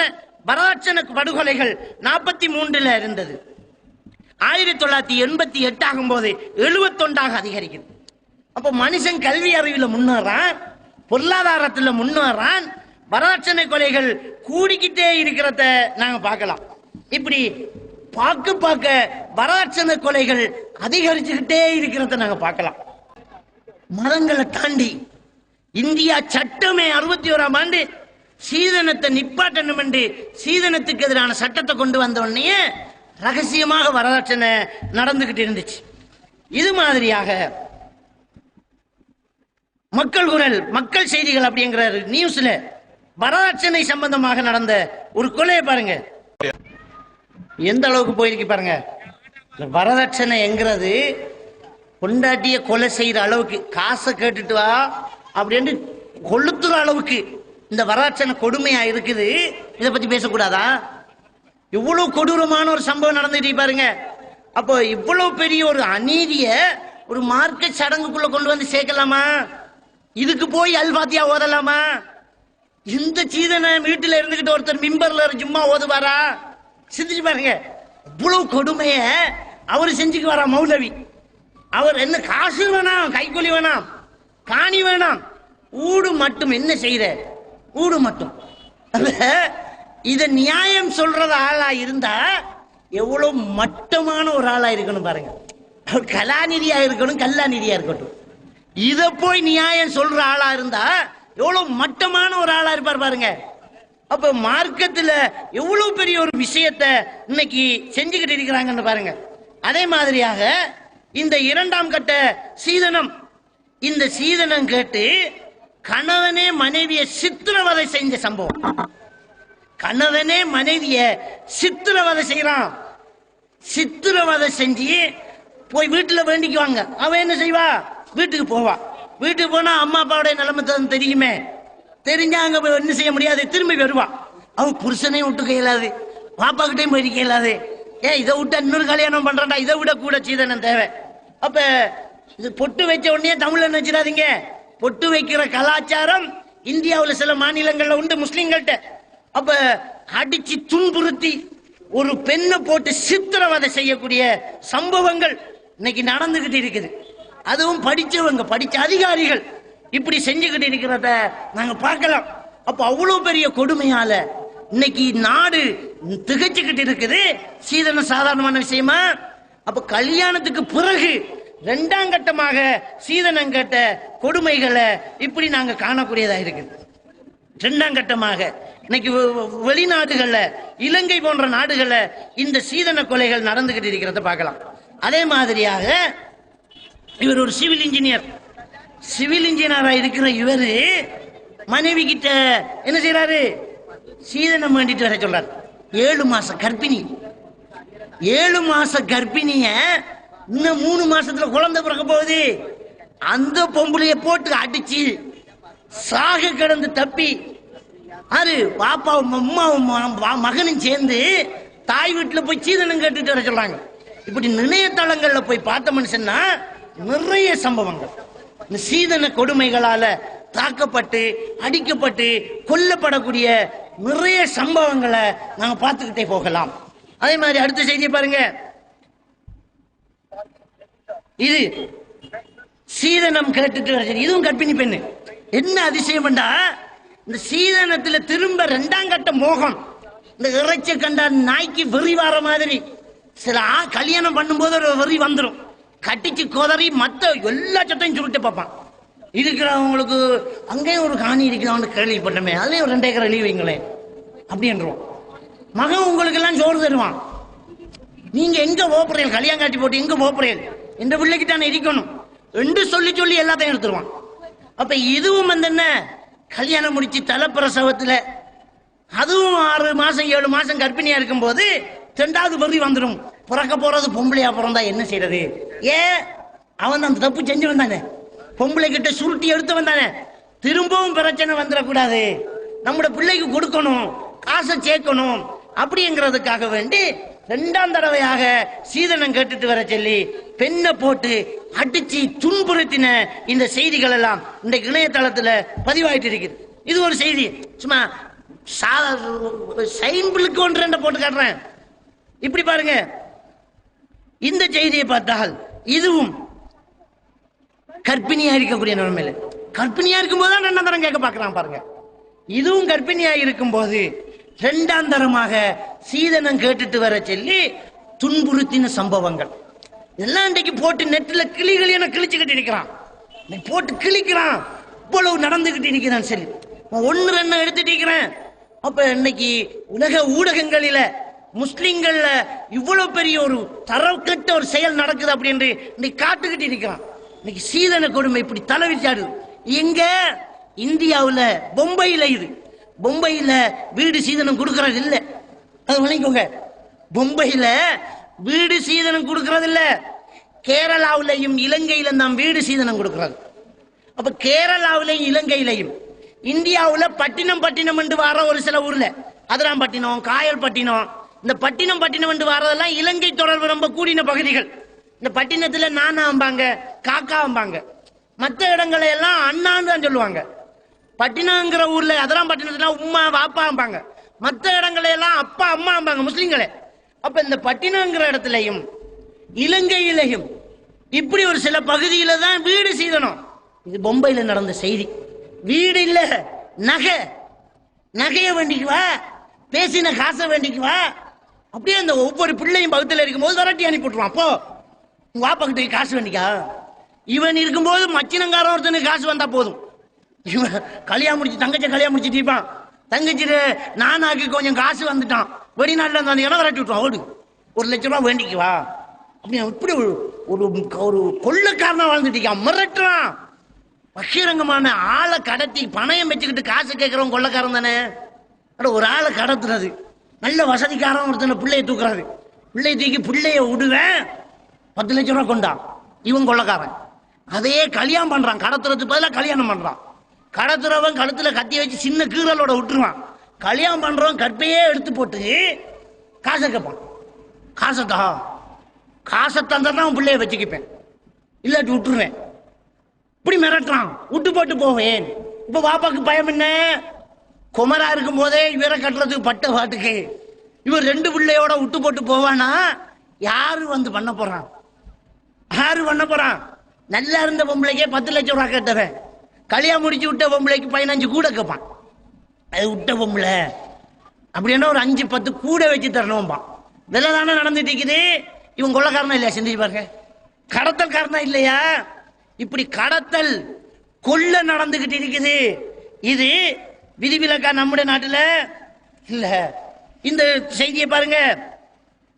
வரதட்சணை படுகொலைகள் 43 இருந்தது. 1988 ஆகும்போது 71 அதிகரிக்குது. அப்ப மனுஷன் கல்வி அறிவில் முன்னேறான், பொருளாதாரத்தில் முன்னேறான், வரதட்சணை கொலைகள் கூடிக்கிட்டே இருக்கிறத நாங்க பார்க்கலாம். இப்படி பார்க்க வரதட்சணை கொலைகள் அதிகரிச்சுக்கிட்டே இருக்கிறத நாங்க பார்க்கலாம். மதங்களை தாண்டி இந்தியா சட்டமே 61ஆம் ஆண்டு சீதனத்தை நிப்பாட்டணும் என்று சீதனத்துக்கு எதிரான சட்டத்தை கொண்டு வந்த உடனே ரகசியமாக வரதட்சணை நடந்துகிட்டு இருந்துச்சு. இது மாதிரியாக மக்கள் குரல், மக்கள் செய்திகள் அப்படிங்கிற நியூஸ்ல வரதட்சணை சம்பந்தமாக நடந்த ஒரு கொலையை பாருங்க, எந்த அளவுக்கு போயிருக்கு பாருங்க. வரதட்சணை என்கிறது பொண்டாட்டிய கொலை செய்யற அளவுக்கு, காசை கேட்டுட்டு வா அப்படின்னு கொளுத்துற அளவுக்கு இந்த வரதட்சணை கொடுமையா இருக்குது. இதை பத்தி பேசக்கூடாதா? இவ்வளவு கொடூரமான ஒரு சம்பவம் நடந்துட்டு பாருங்க. அப்போ இவ்வளவு பெரிய ஒரு அநீதிய ஒரு மார்க்க சடங்குக்குள்ள கொண்டு வந்து சேர்க்கலாமா? இதுக்கு போய் அல்பாத்தியா ஓதலாமா? இந்த சீதனை வீட்டுல இருந்துகிட்டு ஒருத்தர் மிம்பர்ல சும்மா ஓதுவாரா? சிந்திச்சு பாருங்க. இவ்வளவு கொடுமைய அவரு செஞ்சுக்கு வரா மௌலவி. அவர் என்ன காசு வேணாம், கைக்கூலி வேணாம், காணி வேணாம், ஊடு மட்டும். என்ன செய்யற? ஊடு மட்டும். இத நியாயம் சொல்றது ஆளா இருந்தா எவ்வளவு மட்டமான ஒரு ஆளா இருக்கணும் பாருங்க. கலாநிதியா இருக்கணும், கல்லாநிதியா இருக்கட்டும். இத போய் நியாயம் சொல்ற ஆளா இருந்தா எவ்வளவு மட்டமான ஒரு ஆளா இருப்பார் பாருங்க. அப்ப மார்க்கத்துல எவ்வளவு பெரிய ஒரு விஷயத்தை இன்னைக்கு செஞ்சுக்கிட்டு இருக்கிறாங்கன்னு பாருங்க. அதே மாதிரியாக இந்த 2ஆம் கட்ட சீதனம், இந்த சீதனம் கேட்டு கணவனே மனைவியை சித்திரவதை செஞ்ச சம்பவம். கணவனே மனைவிய சித்திரவதை செய்யறான். சித்திரவதை செஞ்சு போய் வீட்டுல வேண்டிக்குவாங்க. அவன் என்ன செய்வா? வீட்டுக்கு போவா. வீட்டுக்கு போனா அம்மா அப்பாவுடைய நிலைமை தெரியுமே, தெரிஞ்சா அங்க என்ன செய்ய முடியாது, திரும்பி வருவா. அவன் புருஷனையும் விட்டுக்க இயலாது, பாப்பா கிட்டையும் போயிருக்க இயலாது, இதை விட்டா இன்னொரு கல்யாணம் பண்றா, இதை விட கூட சீதனம் தேவை. அப்ப இது பொட்டு வச்ச உடனே தமிழ்ல நினைச்சிடாதீங்க. பொட்டு வைக்கிற கலாச்சாரம் இந்தியாவில் சில மாநிலங்கள்ல உண்டு முஸ்லிம்கள்ட்ட. அப்ப அடிச்சு துன்புறுத்தி ஒரு பெண்ணை போட்டு சித்திரவதை செய்யக்கூடிய சம்பவங்கள் இன்னைக்கு நடந்துகிட்டு இருக்குது. அதுவும் படிச்சவங்க, படிச்ச அதிகாரிகள் இப்படி செஞ்சுக்கிட்டு இருக்கிறத நாங்க பார்க்கலாம். அப்ப அவ்வளவு பெரிய கொடுமையால இன்னைக்கு நாடு திகைச்சுக்கிட்டு இருக்குது. சீதனம் சாதாரணமான விஷயமா? அப்ப கல்யாணத்துக்கு பிறகு இரண்டாம் கட்டமாக சீதனம் கேட்ட கொடுமைகளை இப்படி நாங்க காணக்கூடியதா இருக்குது. இரண்டாம் கட்டமாக இன்னைக்கு வெளிநாடுகள்ல, இலங்கை போன்ற நாடுகள்ல இந்த சீதன கொலைகள் நடந்துகிட்டு இருக்கிறத பார்க்கலாம். அதே மாதிரியாக இவர் ஒரு சிவில் இன்ஜினியர். சிவில் இன்ஜினியரா இருக்கிற இவரு மனைவி கிட்ட என்ன செய்யறாரு? சீதனம் வேண்டிட்டு வர சொல்றாரு. 7 மாச கர்ப்பிணி. 7 மாச கர்ப்பிணிய இன்னும் 3 மாசத்துல குழந்தை பிறக்க போகுது. அந்த பொம்பளைய போட்டு அடிச்சு சாக கிடந்து தப்பி அது பாப்பாவும் அம்மாவும் மகனும் சேர்ந்து தாய் வீட்டுல போய் சீதனம் கேட்டுட்டு வர சொல்றாங்க. இப்படி இணையதளங்கள்ல போய் பார்த்தோம்னு சொன்னா நிறைய சம்பவங்கள் இந்த சீதன கொடுமைகளால தாக்கப்பட்டு அடிக்கப்பட்டு கொல்லப்படக்கூடிய நிறைய சம்பவங்களை நாங்க பார்த்துக்கிட்டே போகலாம். அதே மாதிரி அடுத்த செய்தியை பாருங்க. இது சீதனம் கேட்டுட்டு வர, இதுவும் கர்ப்பிணி பெண்ணு. என்ன அதிசயம்டா, இந்த சீதனத்துல திரும்ப 2ஆம் கட்ட மோகம். இந்த இறைச்சி கண்டா நாய்க்கு வெறி வார மாதிரி சில கல்யாணம் பண்ணும்போது ஒரு வெறி வந்துடும். கட்டிச்சு கோதறி மத்த எல்லா சட்டையும் சுருட்டு பார்ப்பான். இருக்கிறவங்களுக்கு அங்கேயும் ஒரு காணி இருக்கிறவங்க கேள்விப்பட்டமே, அதுலயும் ஒரு 2 ஏக்கர் எழுதி வைங்களேன் அப்படின்றோம். மகன் உங்களுக்கு எல்லாம் சோறு தருவான். நீங்க எங்க போப்புறீர்கள்? கல்யாணம் காட்டி போட்டு எங்க போப்புறீர்கள்? எந்த பிள்ளைக்கிட்டான இருக்கணும் என்று சொல்லி சொல்லி எல்லாத்தையும் எடுத்துருவான். அப்ப இதுவும் என்ன, கல்யாணம் முடிச்சு தலைப்பிரசவத்துல அதுவும் 6 மாசம் 7 மாசம் கர்ப்பிணியா இருக்கும் போது 2வது வெறி வந்துடும். பிறக்க போறது பொம்பளையா பிறந்தா என்ன செய்யறது? அவன் அந்த தப்பு செஞ்சு வந்தானே, பொம்பளை கிட்ட சுருட்டி எடுத்து வந்தானே, திரும்பவும் பிரச்சனை வந்துடக்கூடாது, நம்முடைய பிள்ளைக்கு கொடுக்கணும், காசை சேர்க்கணும் அப்படிங்கிறதுக்காக வேண்டி 2ஆம் தடவையாக சீதனம் கேட்டுட்டு வர சொல்லி பெண்ணை போட்டு அடிச்சு துன்புறுத்தின இந்த செய்திகள் எல்லாம் இந்த இணையதளத்துல பதிவாயிட்டு இருக்குது. இது ஒரு செய்தி, சும்மா சைம்பிளுக்கு 1-2 போட்டு காட்டுறேன். இப்படி பாருங்க. இந்த செய்தியை பார்த்தால் இதுவும் கர்ப்பிணியா இருக்கக்கூடிய நிலைமையில, கர்ப்பிணியா இருக்கும் போது 2ஆம் தரம் கேட்க பார்க்கலாம் பாருங்க. இதுவும் கர்ப்பிணியா இருக்கும் போது 2ஆம் தரமாக சீதனம் கேட்டுட்டு வர சொல்லி துன்புறுத்தின சம்பவங்கள் இதெல்லாம் இன்றைக்கு போட்டு நெட்ல கிளிகள் என கிழிச்சுக்கிட்டு இருக்கிறான், போட்டு கிழிக்கிறான். இவ்வளவு நடந்துகிட்டு இருக்கிறான். சரி, 1-2 எடுத்துட்டு இருக்கிறேன். அப்ப இன்னைக்கு உலக ஊடகங்களில முஸ்லிம்கள்ல இவ்வளவு பெரிய ஒரு தரக்கட்ட ஒரு செயல் நடக்குது அப்படின்னு இன்னைக்கு காட்டுக்கிட்டு இருக்கிறான். இன்னைக்கு சீதன கொடுமை இப்படி தலைவிச்சாடு. எங்க? இந்தியாவுல பொம்பையில. இது பொம்பையில வீடு சீதனம் கொடுக்கறது இல்ல, அது வணங்கிக்கோங்க. பொம்பையில வீடு சீதனம் கொடுக்கறது இல்ல. கேரளாவிலையும் இலங்கையிலும் தான் வீடு சீதனம் கொடுக்கறது. அப்ப கேரளாவிலையும் இலங்கையிலையும் இந்தியாவுல பட்டினம் பட்டினம் என்று வர ஒரு சில ஊர்ல, அதிராம்பட்டினம், காயல்பட்டினம், இந்த பட்டினம் பட்டினம் என்று வரதெல்லாம் இலங்கை தொடர்பு ரொம்ப கூடின பகுதிகள். இந்த பட்டினத்துல நானாம்பாங்க, காக்காம்பாங்க. மற்ற இடங்களை எல்லாம் அண்ணான்னு தான் சொல்லுவாங்க. பட்டினங்கிற ஊர்ல அதிராம்பட்டினத்துல உம்மா வாப்பாம்பாங்க. மற்ற இடங்களை எல்லாம் அப்பா அம்மாம்பாங்க முஸ்லிம்களே. அப்ப இந்த பட்டினங்கிற இடத்துலையும் இலங்கையிலையும் இப்படி ஒரு சில பகுதியில தான் வீடு சீதனம். இது பொம்பையில நடந்த செய்தி. வீடு இல்ல, நகை. நகைய வேண்டிக்குவா, பேசின காசை வேண்டிக்குவா. அப்படியே அந்த ஒவ்வொரு பிள்ளையும் பக்கத்தில் இருக்கும்போது விரட்டி அனுப்பிட்டுருவான். அப்போ உங்க வாப்பா கிட்ட காசு வேண்டிக்கா. இவன் இருக்கும்போது மச்சினங்காரன் ஒருத்தனுக்கு காசு வந்தா போதும். இவன் கல்யாணம் முடிச்சு தங்கச்சி கல்யாணம் முடிச்சுட்டு இருப்பான். தங்கச்சிட்டு நானாக்கு கொஞ்சம் காசு வந்துட்டான், வெளிநாட்டுல இருந்தா இடம் விரட்டி விட்டுருவான். ஓடு, 1 லட்சம் ரூபாய் வேண்டிக்குவா. அப்படி இப்படி ஒரு கொள்ளக்காரனா வாழ்ந்துட்டு மிரட்டுறான். பகிரங்கமான ஆளை கடத்தி பணயம் வச்சுக்கிட்டு காசு கேட்கிறவன் கொள்ளக்காரன் தானே. ஒரு ஆளை கடத்துறது, நல்ல வசதிக்காரன் ஒருத்தனை பிள்ளைய தூக்குறாரு. பிள்ளைய தூக்கி பிள்ளைய விடுவேன் 10 லட்சம் ரூபாய் கொண்டா, இவன் கொள்ளக்காரன். அதையே கல்யாணம் பண்றான், கடத்துறதுக்கு பதிலாக கல்யாணம் பண்றான். கடத்துறவன் கழுத்துல கத்தி வச்சு சின்ன கீரலோட விட்டுருவான். கல்யாணம் பண்றவன் கற்பையே எடுத்து போட்டு காசை கேட்பான். காசத்தா தான் உன் பிள்ளைய வச்சுக்கிப்பேன், இல்லாட்டி விட்டுருவேன். இப்படி மிரட்டுறான். விட்டு போட்டு போவேன். இப்ப பாப்பாக்கு பயம் என்ன? குமரா இருக்கும் போதே இவரை கட்டுறதுக்கு பட்ட பாட்டுக்கு இவர் 2 பிள்ளையோட விட்டு போட்டு போவானா? யாரு வந்து பண்ண போறான்? யாரு பண்ண போறான்? நல்லா இருந்த பொம்பளைக்கே 10 லட்சம் ரூபாய் கேட்டவன் கல்யாணம் முடிச்சு விட்ட பொம்பளைக்கு 15 கூட கேட்பான். அது விட்ட பொம்பளை அப்படின்னா ஒரு 5-10 கூட வச்சு தரணும்பா. இதெல்லாம் தானே நடந்துட்டு இருக்குது. இவன் கொள்ளக்காரனா இல்லையா? சிந்திச்சு பாருங்க. கடத்தல் காரணா இல்லையா? இப்படி கடத்தல் கொள்ள நடந்துகிட்டு இருக்குது. இது விதிவிலக்கா நம்முடைய நாட்டுல இல்ல. இந்த செய்தியை பாருங்க.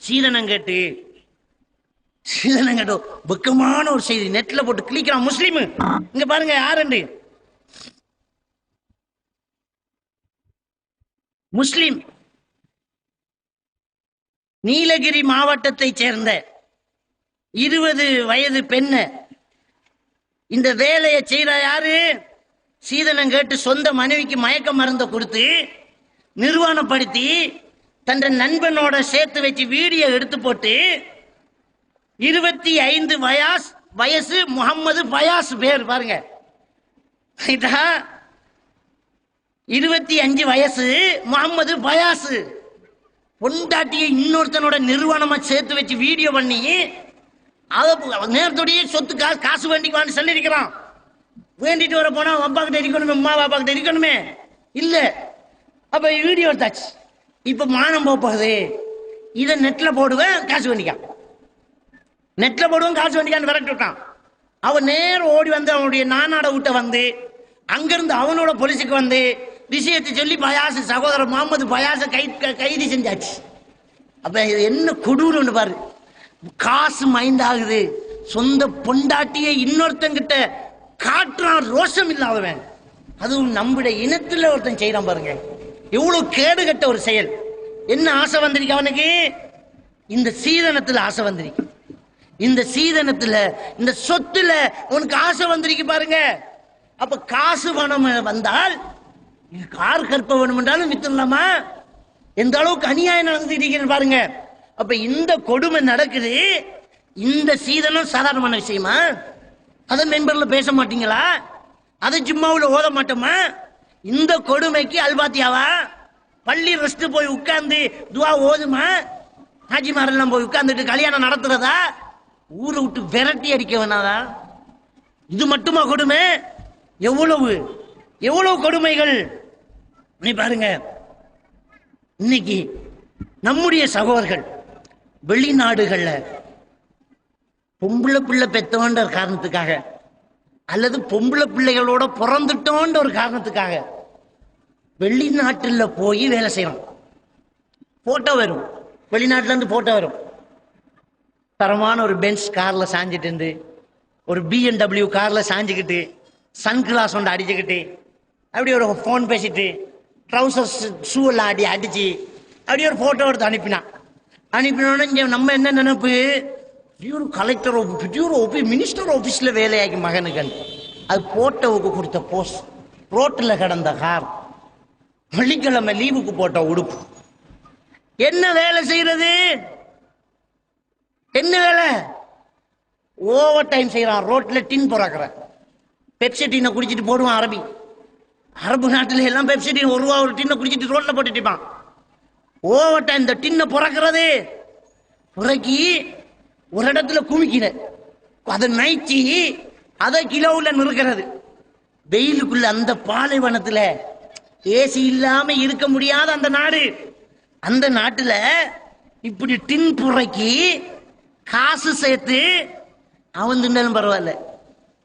சீதனங்கேட்டு வெக்கமான ஒரு செய்தி நெட்ல போட்டு கிளிக்கிறான் முஸ்லீம். இங்க பாருங்க யாருண்டு முஸ்லிம். நீலகிரி மாவட்டத்தை சேர்ந்த 20 வயது பெண்ண இந்த வேலையை செய்யற யாரு? சீதனம் கேட்டு சொந்த மனைவிக்கு மயக்க மருந்தை கொடுத்து நிர்வாணப்படுத்தி தன் நண்பனோட சேர்த்து வச்சு வீடியோ எடுத்து போட்டு 25 வயசு முகமது பயாஸ் பேர் பாருங்க. 25 வயசு முகமது பயாஸ் பொண்டாட்டியை இன்னொருத்தனோட நிர்வாணமா சேர்த்து வச்சு வீடியோ பண்ணி அதை நேரத்தோடைய சொத்து காசு வேண்டிக்குவான்னு சொல்லி இருக்கிறான். வேண்டிட்டு வர போனா அப்பா கிட்ட இருக்கணுமே, அம்மா பாப்பா கிட்ட இருக்கணுமே. இல்ல அப்ப வீடியோ எடுத்தாச்சு. இப்ப மானம் போகுது. இதை நெட்ல போடுவேன், காசு வேண்டிக்கான். நெட்ல போடுவோம், காசு வேண்டிக்கான்னு விரட்டி விட்டான். அவன் நேரம் ஓடி வந்து அவனுடைய நானாட விட்ட வந்து அங்கிருந்து அவனோட போலீஸுக்கு வந்து விஷயத்தை சொல்லி பயாசு சகோதரர் முகமது பயாச கைது செஞ்சாச்சு. அப்ப என்ன கொடூரம்னு பாரு. காசு மைண்ட் ஆகுது. சொந்த பொண்டாட்டியை இன்னொருத்தங்கிட்ட காட்டுறான். ரோஷம் இல்லாதவன். அதுவும் நம்முடைய இனத்துல ஒருத்தன் செய்யறான் பாருங்க. எவ்வளவு கேடு கட்ட ஒரு செயல். என்ன ஆசை வந்திருக்கு அவனுக்கு? இந்த சீதனத்துல ஆசை வந்திருக்கு. இந்த சீதனத்துல இந்த சொத்துல உனக்கு ஆசை வந்திருக்கு பாருங்க. அப்ப காசு பணம் வந்தால் கார் கற்ப வேணும் என்றாலும் வித்துடலாமா? எந்த அளவுக்கு அநியாயம் நடந்துட்டு பாருங்க. அப்ப இந்த கொடுமை நடக்குது. இந்த சீதனம் சாதாரணமான விஷயமா? அதை மெம்பர்ல பேச மாட்டீங்களா? அதை ஜும்மாவுல ஓத மாட்டோமா? இந்த கொடுமைக்கு அல்பாத்தியாவா? பள்ளி ரெஸ்ட் போய் உட்கார்ந்து துவா ஓதுமா? ஹாஜிமாரெல்லாம் போய் உட்கார்ந்துட்டு கல்யாணம் நடத்துறதா? ஊரை விட்டு விரட்டி அடிக்க வேணாதா? இது மட்டுமா கொடுமை? எவ்வளவு எவ்வளவு கொடுமைகள் நீ பாருங்க. இன்னைக்கு நம்முடைய சகோதரர்கள் வெளிநாடுகள்ல பொம்பளை பிள்ளை பெத்தோன்ற காரணத்துக்காக அல்லது பொம்பளை பிள்ளைகளோட பிறந்துட்டோன்ற ஒரு காரணத்துக்காக வெளிநாட்டுல போய் வேலை செய்யறோம். போட்டோ வரும், வெளிநாட்டுல இருந்து போட்டோ வரும். தரமான ஒரு பென்ஸ் கார்ல சாஞ்சிட்டு இருந்து ஒரு BMW கார்ல சாஞ்சுக்கிட்டு சன் கிளாஸ் ஒன்று அடிச்சுக்கிட்டு அப்படி ஒரு போன் பேசிட்டு ட்ரௌசர்ஸ் ஷூ எல்லாம் அடிச்சு அப்படியே ஒரு போட்டோ எடுத்து அனுப்பினோன்னு இங்க நம்ம என்ன நினைப்பு? ஒரு கலெக்டர் மினிஸ்டர் ஆபீஸ்ல வேலையாக்கி மகனுக்கு அது போட்டோவுக்கு கொடுத்த போஸ்ட். ரோட்டில் கிடந்த கார், வெள்ளிக்கிழமை லீவுக்கு போட்ட உடுப்பு. என்ன வேலை செய்யறது? என்ன வேலை? ஓவர் டைம் செய்யறான். ரோட்ல டின் பிறக்கிற பெப்சி டீனை குடிச்சிட்டு போடுவான். அரபு நாட்டில எல்லாம் பெப்சி டீன் ₹1 ஒரு டின்னை குடிச்சிட்டு ரோட்ல போட்டுட்டான். ஓவர் டைம் இந்த டின்னை பிறக்கிறது. புறக்கி ஒரு இடத்துல குமிக்கிற அதை நைச்சி அதை கிலோவுல நிறுக்கிறது. வெயிலுக்குள்ள அந்த பாலைவனத்துல ஏசி இல்லாம இருக்க முடியாத அந்த நாடு. அந்த நாட்டுல இப்படி டின் புறக்கி காசு சேர்த்து அவன் திண்டாலும் பரவாயில்ல.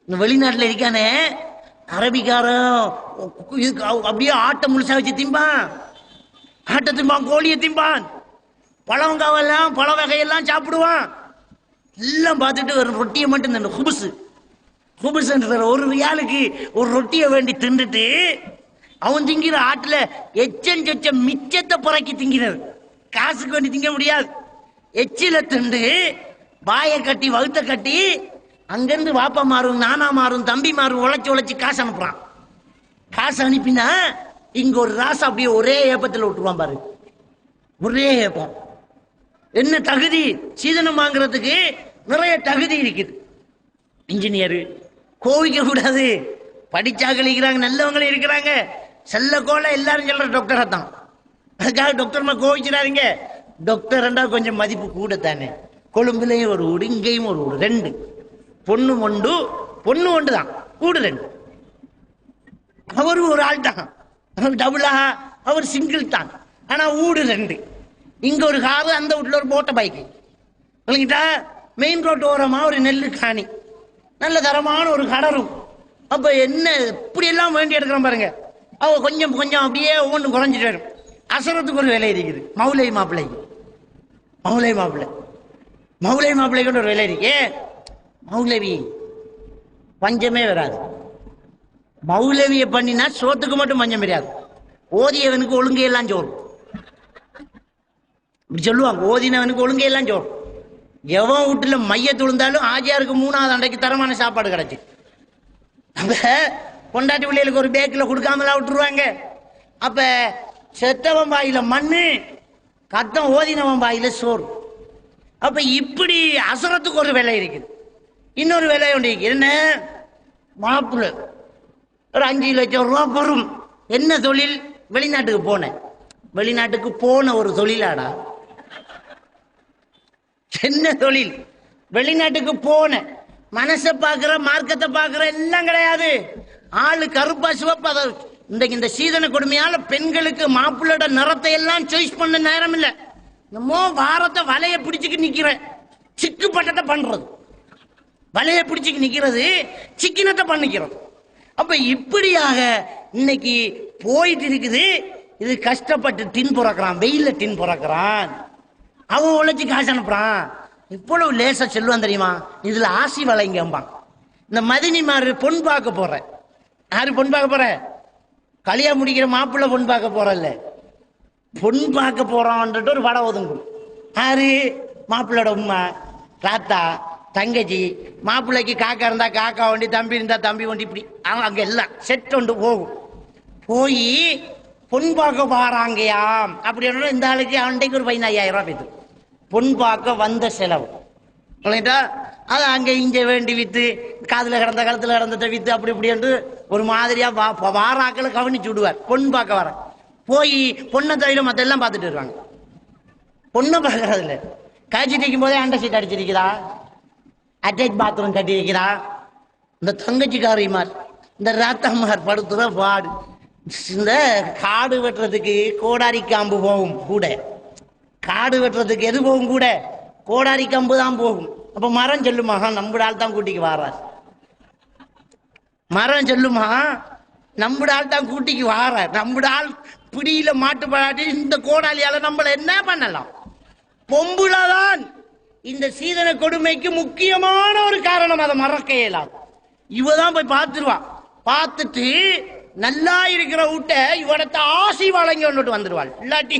இந்த வெளிநாட்டுல இருக்கானே அரபிக்காரன் அப்படியே ஆட்டை முழுசா வச்சு திம்பான். ஆட்டை திம்பான், கோழியை திம்பான், பழங்காவெல்லாம் பழ வகையெல்லாம் சாப்பிடுவான். எல்லாம் பார்த்துட்டு ஒரு ரொட்டியை மட்டும் தின்னு ஹுபுஸ் ஒரு ரியாலுக்கு ஒரு ரொட்டியை வேண்டி தின்னுட்டு அவன் திங்கிற ஆட்டுல எச்ச மிச்சத்தை புறக்கி திங்கிறது. காசுக்கு வேண்டி திங்க முடியாது. எச்சில திண்டு வாயை கட்டி வகுத்த கட்டி அங்கிருந்து வாப்பா மாறும், நானா மாறும், தம்பி மாறும் உழைச்சி காசு அனுப்புறான். காசு அனுப்பினா இங்க ஒரு ராசா அப்படியே ஒரே ஏப்பத்தில் விட்டுருவான் பாரு. ஒரே ஏப்பம். என்ன தகுதி? சீதனம் வாங்குறதுக்கு நிறைய தகுதி இருக்குது. இன்ஜினியரு கோவிக்க கூடாது, படிச்சாக்கள் இருக்கிறாங்க, நல்லவங்களும் இருக்கிறாங்க. செல்ல கோல எல்லாரும் சொல்ற டாக்டரா தான். அதுக்காக டாக்டர்மா கோவிக்கிறாருங்க. டாக்டர்ண்டா கொஞ்சம் மதிப்பு கூட தானே. கொழும்புலையும் ஒரு வீடு, இங்கேயும் ஒரு வீடு, 2 பொண்ணு ஒன்று தான், வீடு 2. அவரு ஒரு ஆள் தான், டபுளா, அவர் சிங்கிள் தான். ஆனா வீடு 2. இங்க ஒரு காரு, அந்த வீட்டுல ஒரு போட்ட பைக்கு. மெயின் ரோட் ஓரமா ஒரு நெல்லு காணி, நல்ல தரமான ஒரு கடரும். அப்ப என்ன இப்படி எல்லாம் வேண்டி எடுக்கிறோம் பாருங்க. அவ கொஞ்சம் கொஞ்சம் அப்படியே ஒவ்வொன்று குறைஞ்சிட்டு வரும். அசரத்துக்கு ஒரு வேலை இருக்குது. மௌலை மாப்பிள்ளைக்கு ஒரு வேலை இருக்கு. மௌலவி பஞ்சமே வராது. மௌலவிய பண்ணினா சோத்துக்கு மட்டும் பஞ்சம் வராது. ஓதியவனுக்கு ஒழுங்கு எல்லாம் சோறு இப்படி சொல்லுவாங்க. ஓதினவனுக்கு ஒழுங்கு எல்லாம் சோறு. எவன் வீட்டுல மையத்து விழுந்தாலும் ஆஜியாருக்கு 3வது அண்டைக்கு தரமான சாப்பாடு கிடைச்சு. அப்ப பொண்டாட்டி பிள்ளைகளுக்கு ஒரு பேக்கில் கொடுக்காமலாம் விட்டுருவாங்க. அப்ப செத்தவன் வாயில மண்ணு, கத்தம் ஓதினவன் வாயில சோறு. அப்ப இப்படி அசரத்துக்கு ஒரு வேலை இருக்குது. இன்னொரு வேலை ஒன்று என்ன, மாப்பிள்ளை ஒரு 5 லட்சம் ரூபா பெறும். என்ன தொழில்? வெளிநாட்டுக்கு போன ஒரு தொழிலாடா. என்ன தொழில்? வெளிநாட்டுக்கு போன, மனசை பார்க்கிற, மார்க்கத்தை பார்க்கிற எல்லாம் கிடையாது. ஆளு கருப்பா சிவப்பா. இன்றைக்கு இந்த சீதன கொடுமையால பெண்களுக்கு மாப்பிள்ளோட நிறத்தை எல்லாம் சாய்ஸ் பண்ண நேரம் இல்லை. என்னமோ வாரத்தை வலைய பிடிச்சுக்கு நிக்கிற சிக்கு பட்டத்தை பண்றது, வலைய பிடிச்சுக்கு நிக்கிறது, சிக்கினத்தை பண்ணிக்கிறது. அப்ப இப்படியாக இன்னைக்கு போயிட்டு இருக்குது. இது கஷ்டப்பட்டு டின் புறக்கிறான், வெயில டின் புறக்கிறான், அவன் உழைச்சி காசு அனுப்புறான். இவ்வளவு லேசா சொல்லுவான் தெரியுமா? இதுல ஆசி வளைங்கம்பான். இந்த மதினிமாரு பொன் பார்க்க போற, யாரு பொன் பார்க்க போற? கல்யாணம் முடிக்கிற மாப்பிள்ளை பொன் பார்க்க போறல்ல, பொன் பார்க்க போறான்ட்டு ஒரு வடை ஒதுங்கும். யாரு? மாப்பிள்ளோட உம்மா, தாத்தா, தங்கச்சி. மாப்பிள்ளைக்கு காக்கா இருந்தா காக்கா வண்டி, தம்பி இருந்தா தம்பி வண்டி, இப்படி அவன் அங்க எல்லாம் செட் ஒன்று போகும். போய் பொன் பார்க்க பாறாங்கயாம் அப்படின்னு இந்த ஆளுக்கு அவன்டைக்கு ஒரு 15,000 ரூபாய் போய்த்து பொன் பார்க்க வந்த செலவு. அது அங்கே இங்கே வேண்டி வித்து, காதில் கிடந்த கழுத்தில் கிடந்ததை வித்து, அப்படி இப்படி என்று ஒரு மாதிரியா வாராக்களை கவனிச்சு விடுவார். பொன் பார்க்க வர போய் பொண்ணை தவிர மற்ற எல்லாம் பார்த்துட்டு வருவாங்க. பொண்ணை பார்க்கறதுல காய்ச்சிட்டு இருக்கும் போதே அண்டை சீட் அடிச்சிருக்கிறா, அட்டாச் பாத்ரூம் கட்டி வைக்கிறா. இந்த தங்கச்சிக்காரிமார், இந்த ராத்தம்மார் படுத்துற பாடு. இந்த காடு வெட்டுறதுக்கு கோடாரி காம்பு போகும் கூட, காடு வெட்டுறதுக்கு எது போகும் கூட? கோடாரி கம்பு தான் போகும். அப்ப மரம் சொல்லுமா, நம்மடால் தான் கூட்டிக்கு வாரார். மரம் சொல்லுமா, நம்மடால் தான் கூட்டிக்கு வாரார். நம்மடால் பிடியில மாட்டு படாட்டி இந்த கோடாலியால நம்மள என்ன பண்ணலாம்? பொம்புலதான் இந்த சீதன கொடுமைக்கு முக்கியமான ஒரு காரணம். அதை மறக்க இயலாது. இவதான் போய் பார்த்துருவான். பார்த்துட்டு நல்லா இருக்கிற வீட்ட இவடத்தை ஆசி வழங்கி ஒன்றுட்டு வந்துடுவாள். இல்லாட்டி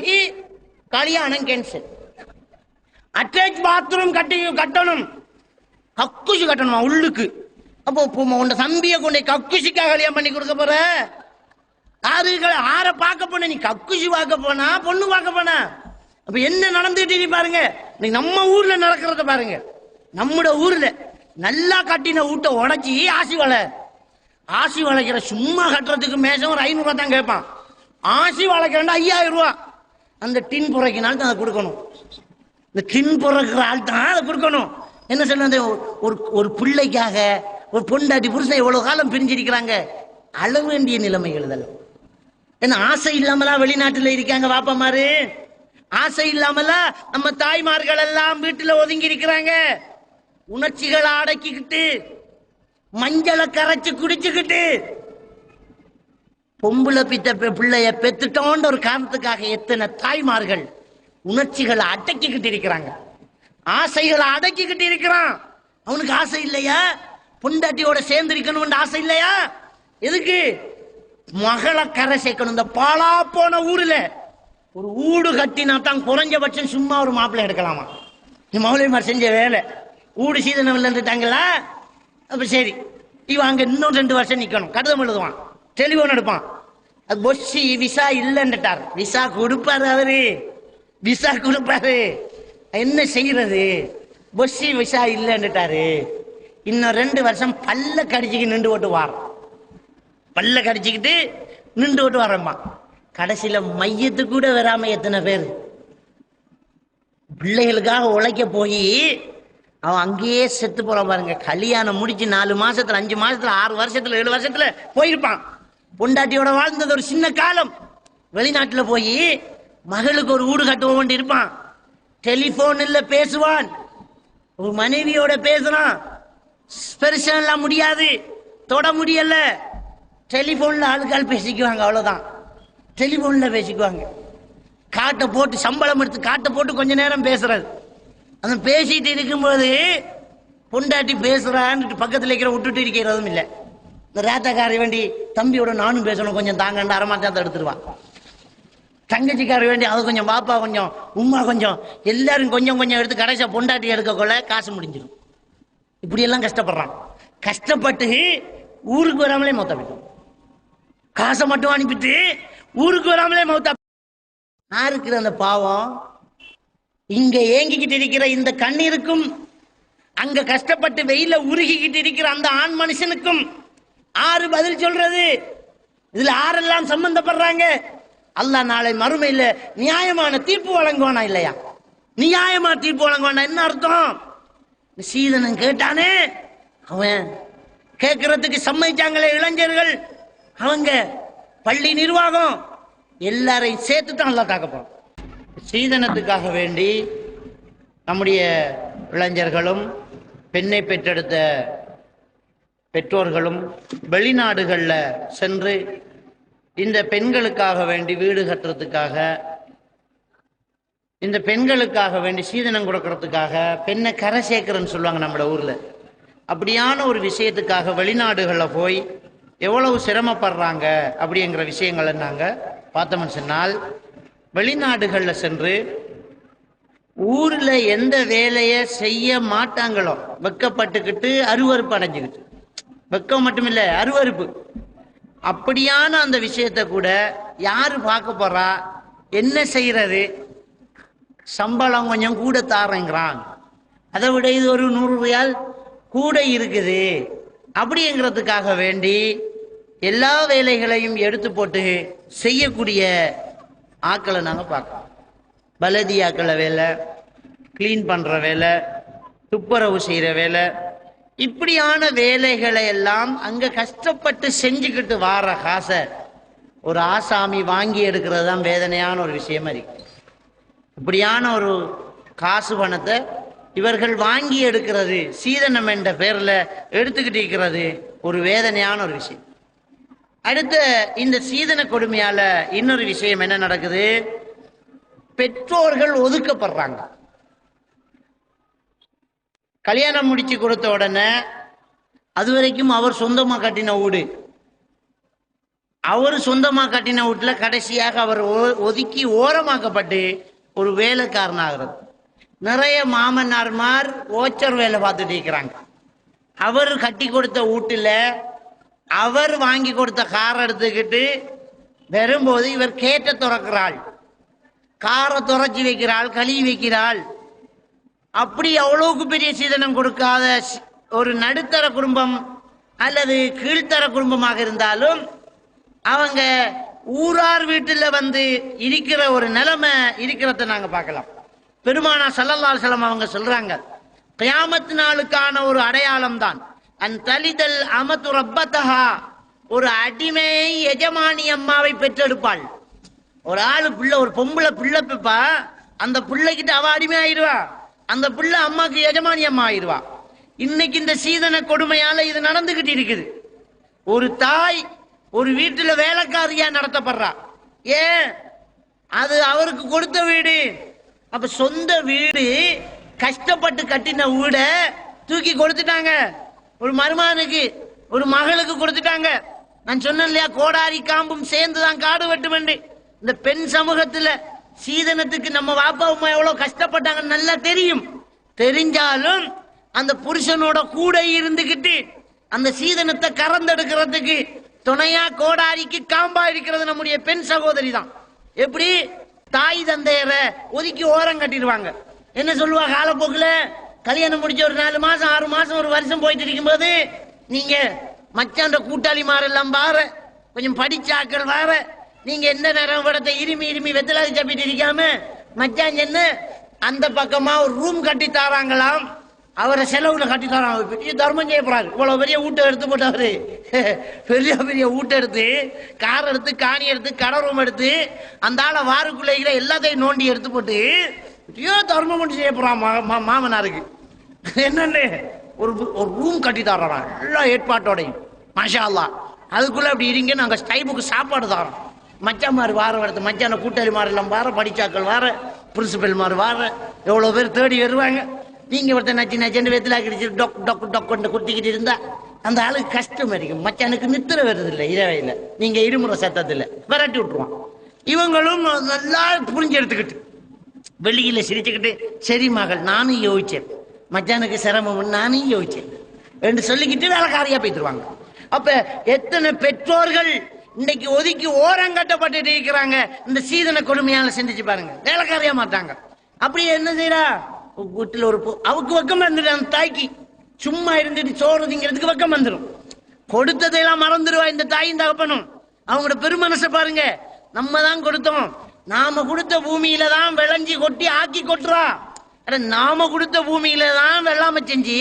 கல்யாணம் கேன்சல். அட்டாச் பாத்ரூம் கட்டணும், கக்குசி கட்டணுமா உள்ளுக்கு. அப்போ உன்னை தம்பியை கொண்டு கக்குசிக்காக கல்யாணம் பண்ணி கொடுக்க போற? ஆற பார்க்க போன? நீ கக்குசி பார்க்க போனா, பொண்ணு பார்க்க போனா? அப்ப என்ன நடந்துட்டு பாருங்க. நம்ம ஊர்ல நடக்கிறத பாருங்க. நம்முடைய ஊர்ல நல்லா கட்டின வீட்டை உடைச்சி ஆசி வளைக்கிற. சும்மா கட்டுறதுக்கு மேசம் ஒரு 500 ரூபா தான் கேட்பான். ஆசி வளைக்கிறா 5000 ரூபா. அந்த டின் புறக்கினாலும் அதை கொடுக்கணும். இந்த டின் புறக்கிற ஆள் தான் அதை கொடுக்கணும். என்ன சொல்ல, ஒரு பிள்ளைக்காக ஒரு பொண்டாட்டி புருஷன் எவ்வளவு காலம் பிரிஞ்சிருக்கிறாங்க. அழ வேண்டிய நிலைமைகள் இதெல்லாம். என்ன ஆசை இல்லாமலா வெளிநாட்டுல இருக்காங்க வாப்பமாரு? ஆசை இல்லாமலா நம்ம தாய்மார்கள் எல்லாம் வீட்டுல ஒதுங்கி இருக்கிறாங்க. உணர்ச்சிகளை அடக்கிக்கிட்டு, மஞ்சளை கரைச்சு குடிச்சுக்கிட்டு, பொம்புல பிள்ளைய பெத்துட்டோன்ற ஒரு காரணத்துக்காக எத்தனை தாய்மார்கள் உணர்ச்சிகளை அடக்கிக்கிட்டு இருக்கிறாங்க, ஆசைகளை அடக்கிக்கிட்டு இருக்கிறான். அவனுக்கு ஆசை இல்லையா? பொண்டாட்டியோட சேர்ந்து இருக்கணும்னு ஆசை இல்லையா? எதுக்கு? மகளை கரை சேர்க்கணும். இந்த பாலா போன ஊர்ல ஒரு ஊடு கட்டினா தான் குறைஞ்சபட்சம் சும்மா ஒரு மாப்பிள்ளை எடுக்கலாமா? மௌலிமார் செஞ்ச வேலை. ஊடு சீதனம் இல்லைன்னுட்டாங்களா? அப்ப சரி, இவன் அங்க இன்னும் 2 வருஷம் நிக்கணும். கடிதம் எழுதுவான், டெலிபோன் எடுப்பான். அது பொஸ்ஸி விசா இல்லைன்னுட்டார். விசா கொடுப்பாரு அவரு, விசா கொடுப்பாரு. என்ன செய்யறது, பொஸ்ஸி விஷா இல்லைன்னுட்டாரு. இன்னும் 2 வருஷம் பல்ல கடிச்சிக்கிட்டு நின்று ஓட்டு வாரம், பல்ல கடிச்சுக்கிட்டு நின்று ஓட்டு வரம்மா. கடைசியில மையத்து கூட வராம எத்தனை பேர் பிள்ளைகளுக்காக உழைக்க போய் அவன் அங்கேயே செத்து போறான் பாருங்க. கல்யாணம் முடிச்சு 4 மாசத்துல 5 மாசத்துல 6 வருஷத்துல 7 வருஷத்துல போயிருப்பான். பொண்டாட்டியோட வாழ்ந்தது ஒரு சின்ன காலம். வெளிநாட்டுல போய் மகளுக்கு ஒரு வீடு கட்டுவ வேண்டி இருப்பான். டெலிபோன்ல பேசுவான், ஒரு மனைவியோட பேசுறான். பெருசெல்லாம் முடியாது, தொட முடியல. டெலிபோன்ல ஆளுக்கால் பேசிக்குவாங்க, அவ்வளவுதான். டெலிபோன்ல பேசிக்குவாங்க. காட்டை போட்டு சம்பளம் எடுத்து காட்டை போட்டு கொஞ்ச நேரம் பேசுறது. அந்த பேசிட்டு இருக்கும்போது பொண்டாட்டி பேசுறான்னு பக்கத்துல இருக்கிற விட்டுட்டு இருக்கிறதும் இல்லை. இந்த ரேத்தக்காரி வேண்டி தம்பியோட நானும் பேசணும், கொஞ்சம் தாங்கண்டு அரமாச்சாத்த எடுத்துருவான். தங்கச்சிக்கார வேண்டி அது கொஞ்சம், பாப்பா கொஞ்சம், உமா கொஞ்சம், எல்லாரும் கொஞ்சம் கொஞ்சம் எடுத்து கடைசியா பொண்டாட்டி எடுக்கக்குள்ள காசு முடிஞ்சிடும். இப்படி எல்லாம் கஷ்டப்படுறான். கஷ்டப்பட்டு ஊருக்கு வராமலே மௌத்தா போயிடும். காசை மட்டும் அனுப்பிட்டு ஊருக்கு வராமலே மௌத்தா. யாருக்கு அந்த பாவம்? இங்க ஏங்கிக்கிட்டு இருக்கிற இந்த கண்ணீருக்கும், அங்க கஷ்டப்பட்டு வெயில உருகிக்கிட்டு இருக்கிற அந்த ஆண் மனுஷனுக்கும் ஆறு பதில் சொல்றது? இதுல ஆரெல்லாம் சம்பந்தப்படுறாங்க? அல்லாஹ் நாளை மறுமையில நியாயமான தீர்ப்பு வழங்குவானா இல்லையா? நியாயமா தீர்ப்பு வழங்குவானா என்ன அர்த்தம்? சீதனம் கேட்டானே, அவன் கேட்கறதுக்கு சம்மதிச்சாங்களே இளைஞர்கள், அவங்க பள்ளி நிர்வாகம் எல்லாரையும் சேர்த்து தான் அல்லாஹ் காக்க போறான். சீதனத்துக்காக வேண்டி நம்முடைய இளைஞர்களும் பெண்ணை பெற்றெடுத்த பெற்றோர்களும் வெளிநாடுகள்ல சென்று இந்த பெண்களுக்காக வேண்டி வீடு கட்டுறதுக்காக, இந்த பெண்களுக்காக வேண்டி சீதனம் கொடுக்கறதுக்காக, பெண்ணை கரை சேர்க்கிறன்னு சொல்லுவாங்க நம்மள ஊர்ல. அப்படியான ஒரு விஷயத்துக்காக வெளிநாடுகளில் போய் எவ்வளவு சிரமப்படுறாங்க அப்படிங்கிற விஷயங்களை நாங்கள் பார்த்தோம்னு சொன்னால், வெளிநாடுகளில் சென்று ஊரில் எந்த வேலையை செய்ய மாட்டாங்களோ வெக்கப்பட்டுக்கிட்டு அருவறுப்பு அடைஞ்சுக்கிட்டு, வெக்கம் மட்டுமில்லை அருவறுப்பு, அப்படியான அந்த விஷயத்தை கூட யாரு பார்க்க போறா? என்ன செய்யறது? சம்பளம் கொஞ்சம் கூட தாரங்கிறான், அதை விட இது ஒரு 100 ரியால் கூட இருக்குது அப்படிங்கிறதுக்காக வேண்டி எல்லா வேலைகளையும் எடுத்து போட்டு செய்யக்கூடிய ஆக்களை நாங்கள் பார்க்கலாம். பலதியாக்களை வேலை, கிளீன் பண்ற வேலை, துப்புரவு செய்யற வேலை, இப்படியான வேலைகளை எல்லாம் அங்க கஷ்டப்பட்டு செஞ்சுக்கிட்டு வார காசை ஒரு ஆசாமி வாங்கி எடுக்கிறது தான் வேதனையான ஒரு விஷயமா இருக்கு. இப்படியான ஒரு காசு பணத்தை இவர்கள் வாங்கி எடுக்கிறது, சீதனம் என்ற பேர்ல எடுத்துக்கிட்டு இருக்கிறது ஒரு வேதனையான ஒரு விஷயம். அடுத்த இந்த சீதன கொடுமையால இன்னொரு விஷயம் என்ன நடக்குது? பெற்றோர்கள் ஒதுக்கப்படுறாங்க. கல்யாணம் முடிச்சு கொடுத்த உடனே அது வரைக்கும் அவர் சொந்தமா கட்டின வீடு, அவர் சொந்தமா கட்டின வீட்டுல கடைசியாக அவர் ஒதுக்கி ஓரமாக்கப்பட்டு ஒரு வேலைக்காரனாகிறது. நிறைய மாமன்னார்மார் ஓச்சர் வேலை பார்த்துட்டு இருக்கிறாங்க. அவர் கட்டி கொடுத்த வீட்டுல அவர் வாங்கி கொடுத்த காரை எடுத்துக்கிட்டு வரும்போது இவர் கேட்ட துறக்கிறாள், காரை துறைச்சி வைக்கிறாள், கழுவி வைக்கிறாள். அப்படி அவ்வளவுக்கு பெரிய சீதனம் கொடுக்காத ஒரு நடுத்தர குடும்பம் அல்லது கீழ்த்தர குடும்பமாக இருந்தாலும் அவங்க ஊரார் வீட்டுல வந்து இருக்கிற ஒரு நிலைமை இருக்கிறத நாங்க பார்க்கலாம். பெருமானா ஸல்லல்லாஹு அலைஹி வஸல்லம் அவங்க சொல்றாங்க, கியாமத் நாளுக்கான ஒரு அடையாளம் தான் அன் தலிதல் அமது ரப்பதஹா, ஒரு அடிமை எஜமானி அம்மாவை பெற்றெடுப்பாள். ஒரு ஆளு பிள்ளை, ஒரு பொம்பளை பிள்ளை பெப்பா, அந்த பிள்ளைகிட்ட அவ அடிமை ஆயிடுவா, அந்த பிள்ளை அம்மாக்கு எஜமானி அம்மா ஆயிடுவா. இன்னைக்கு இந்த சீதன கொடுமையால இது நடந்துகிட்டு இருக்குது. ஒரு தாய் ஒரு வீட்டுல வேலைக்காரியா நடத்தப்படுறா. ஏன்? அது அவருக்கு கொடுத்த வீடு. அப்ப சொந்த வீடு, கஷ்டப்பட்டு கட்டின வீட தூக்கி கொடுத்துட்டாங்க. ஒரு மருமகனுக்கு, ஒரு மகளுக்கு கொடுத்துட்டாங்க. நான் சொன்னேன் இல்லையா, கோடாரி காம்பும் சேர்ந்துதான் காடு வெட்டும் என்று. இந்த பெண் சமூகத்துல சீதனத்துக்கு நம்ம வாப்பா அம்மா எவ்வளவு கஷ்டப்பட்டாங்கன்னு நல்லா தெரியும். தெரிஞ்சாலும் அந்த புருஷனோட கூட இருந்துகிட்டு அந்த சீதனத்தை கறந்தெடுக்கிறதுக்கு துணையா கோடாரிக்கு காம்பா இருக்கிறது நம்முடைய பெண் சகோதரி தான். எப்படி? தாய் தந்தையரை ஒதுக்கி ஓரம் கட்டிடுவாங்க. என்ன சொல்லுவா? காலப்போக்கில் கல்யாணம் முடிச்ச ஒரு 4 மாசம் 6 மாசம் ஒரு வருஷம் போயிட்டு இருக்கும்போது நீங்க மச்சான்ற கூட்டாளி மாரெல்லாம் பாரு, கொஞ்சம் படிச்சாக்கள் வார, நீங்க எந்த நேரம் படத்தை இருமி வெத்தலாதி சாப்பிட்டு இருக்காம மச்சான் என்ன அந்த பக்கமா ஒரு ரூம் கட்டி தாராங்களாம். அவரை செலவுல கட்டி தராங்க. பெரிய தர்மம் செய்யப்படுறாரு. இவ்வளவு பெரிய ஊட்ட எடுத்து போட்டாரு. பெரிய ஊட்ட எடுத்து, கார் எடுத்து, காணி எடுத்து, கடை ரூம் எடுத்து, அந்த ஆளை வாருக்குள்ள எல்லாத்தையும் நோண்டி எடுத்து போட்டு பெரிய தர்மம் பண்ணி செய்யப்படுறான் மாமனாருக்கு. என்னன்னு ஒரு ரூம் கட்டி தர்றான் எல்லா ஏற்பாட்டோடையும். மாஷா அல்லாஹ். அதுக்குள்ள அப்படி இருங்க, நாங்க டைமுக்கு சாப்பாடு தரோம். மச்சாமாரு வார வரது, மச்சான கூட்டாளி மாறு எல்லாம் வார, படிச்சாக்கள் வார, பிரின்சிபல் மாறு வார, எவ்வளவு பேர் தேடி வருவாங்க. நீங்க ஒருத்தர் நச்சு வெத்திலா கிடிச்சு டொக் டொக் டொக்கு குத்திக்கிட்டு இருந்தா அந்த ஆளுக்கு கஷ்டம் இருக்கும். மச்சானுக்கு நித்திர வருது இல்லை இரவையில், நீங்க இருமுறை சத்தத்தில் விரட்டி விட்டுருவான். இவங்களும் நல்லா புரிஞ்சு எடுத்துக்கிட்டு வெளியில சிரிச்சுக்கிட்டு, சரி மகள் நானும் யோசிச்சேன், மச்சானுக்கு சிரமம் நானும் யோசிச்சேன் என்று சொல்லிக்கிட்டு வேலைக்காரியா போய்த்துருவாங்க. அப்ப எத்தனை பெற்றோர்கள் இன்னைக்கு ஒதுக்கி ஓரங்கட்டப்பட்டு இருக்கிறாங்க. இந்த சீதன கொடுமையால சிந்திச்சு பாருங்க. வேலைக்காரியா மாட்டாங்க. அப்படியே என்ன செய்யறா? வீட்டுல ஒரு அவக்கு வெக்கம் வந்துடும். அந்த தாய்க்கு சும்மா இருந்துட்டு சோறு திங்கிறதுக்கு வெக்கம் வந்துடும். கொடுத்ததையெல்லாம் மறந்துடுவா இந்த தாயும் தகப்பனும். அவங்களோட பெருமனசை பாருங்க. நம்ம தான் கொடுத்தோம், நாம கொடுத்த பூமியில தான் விளைஞ்சி கொட்டி ஆக்கி கொட்டுறா. நாம கொடுத்த பூமியில தான் வெள்ளாம செஞ்சு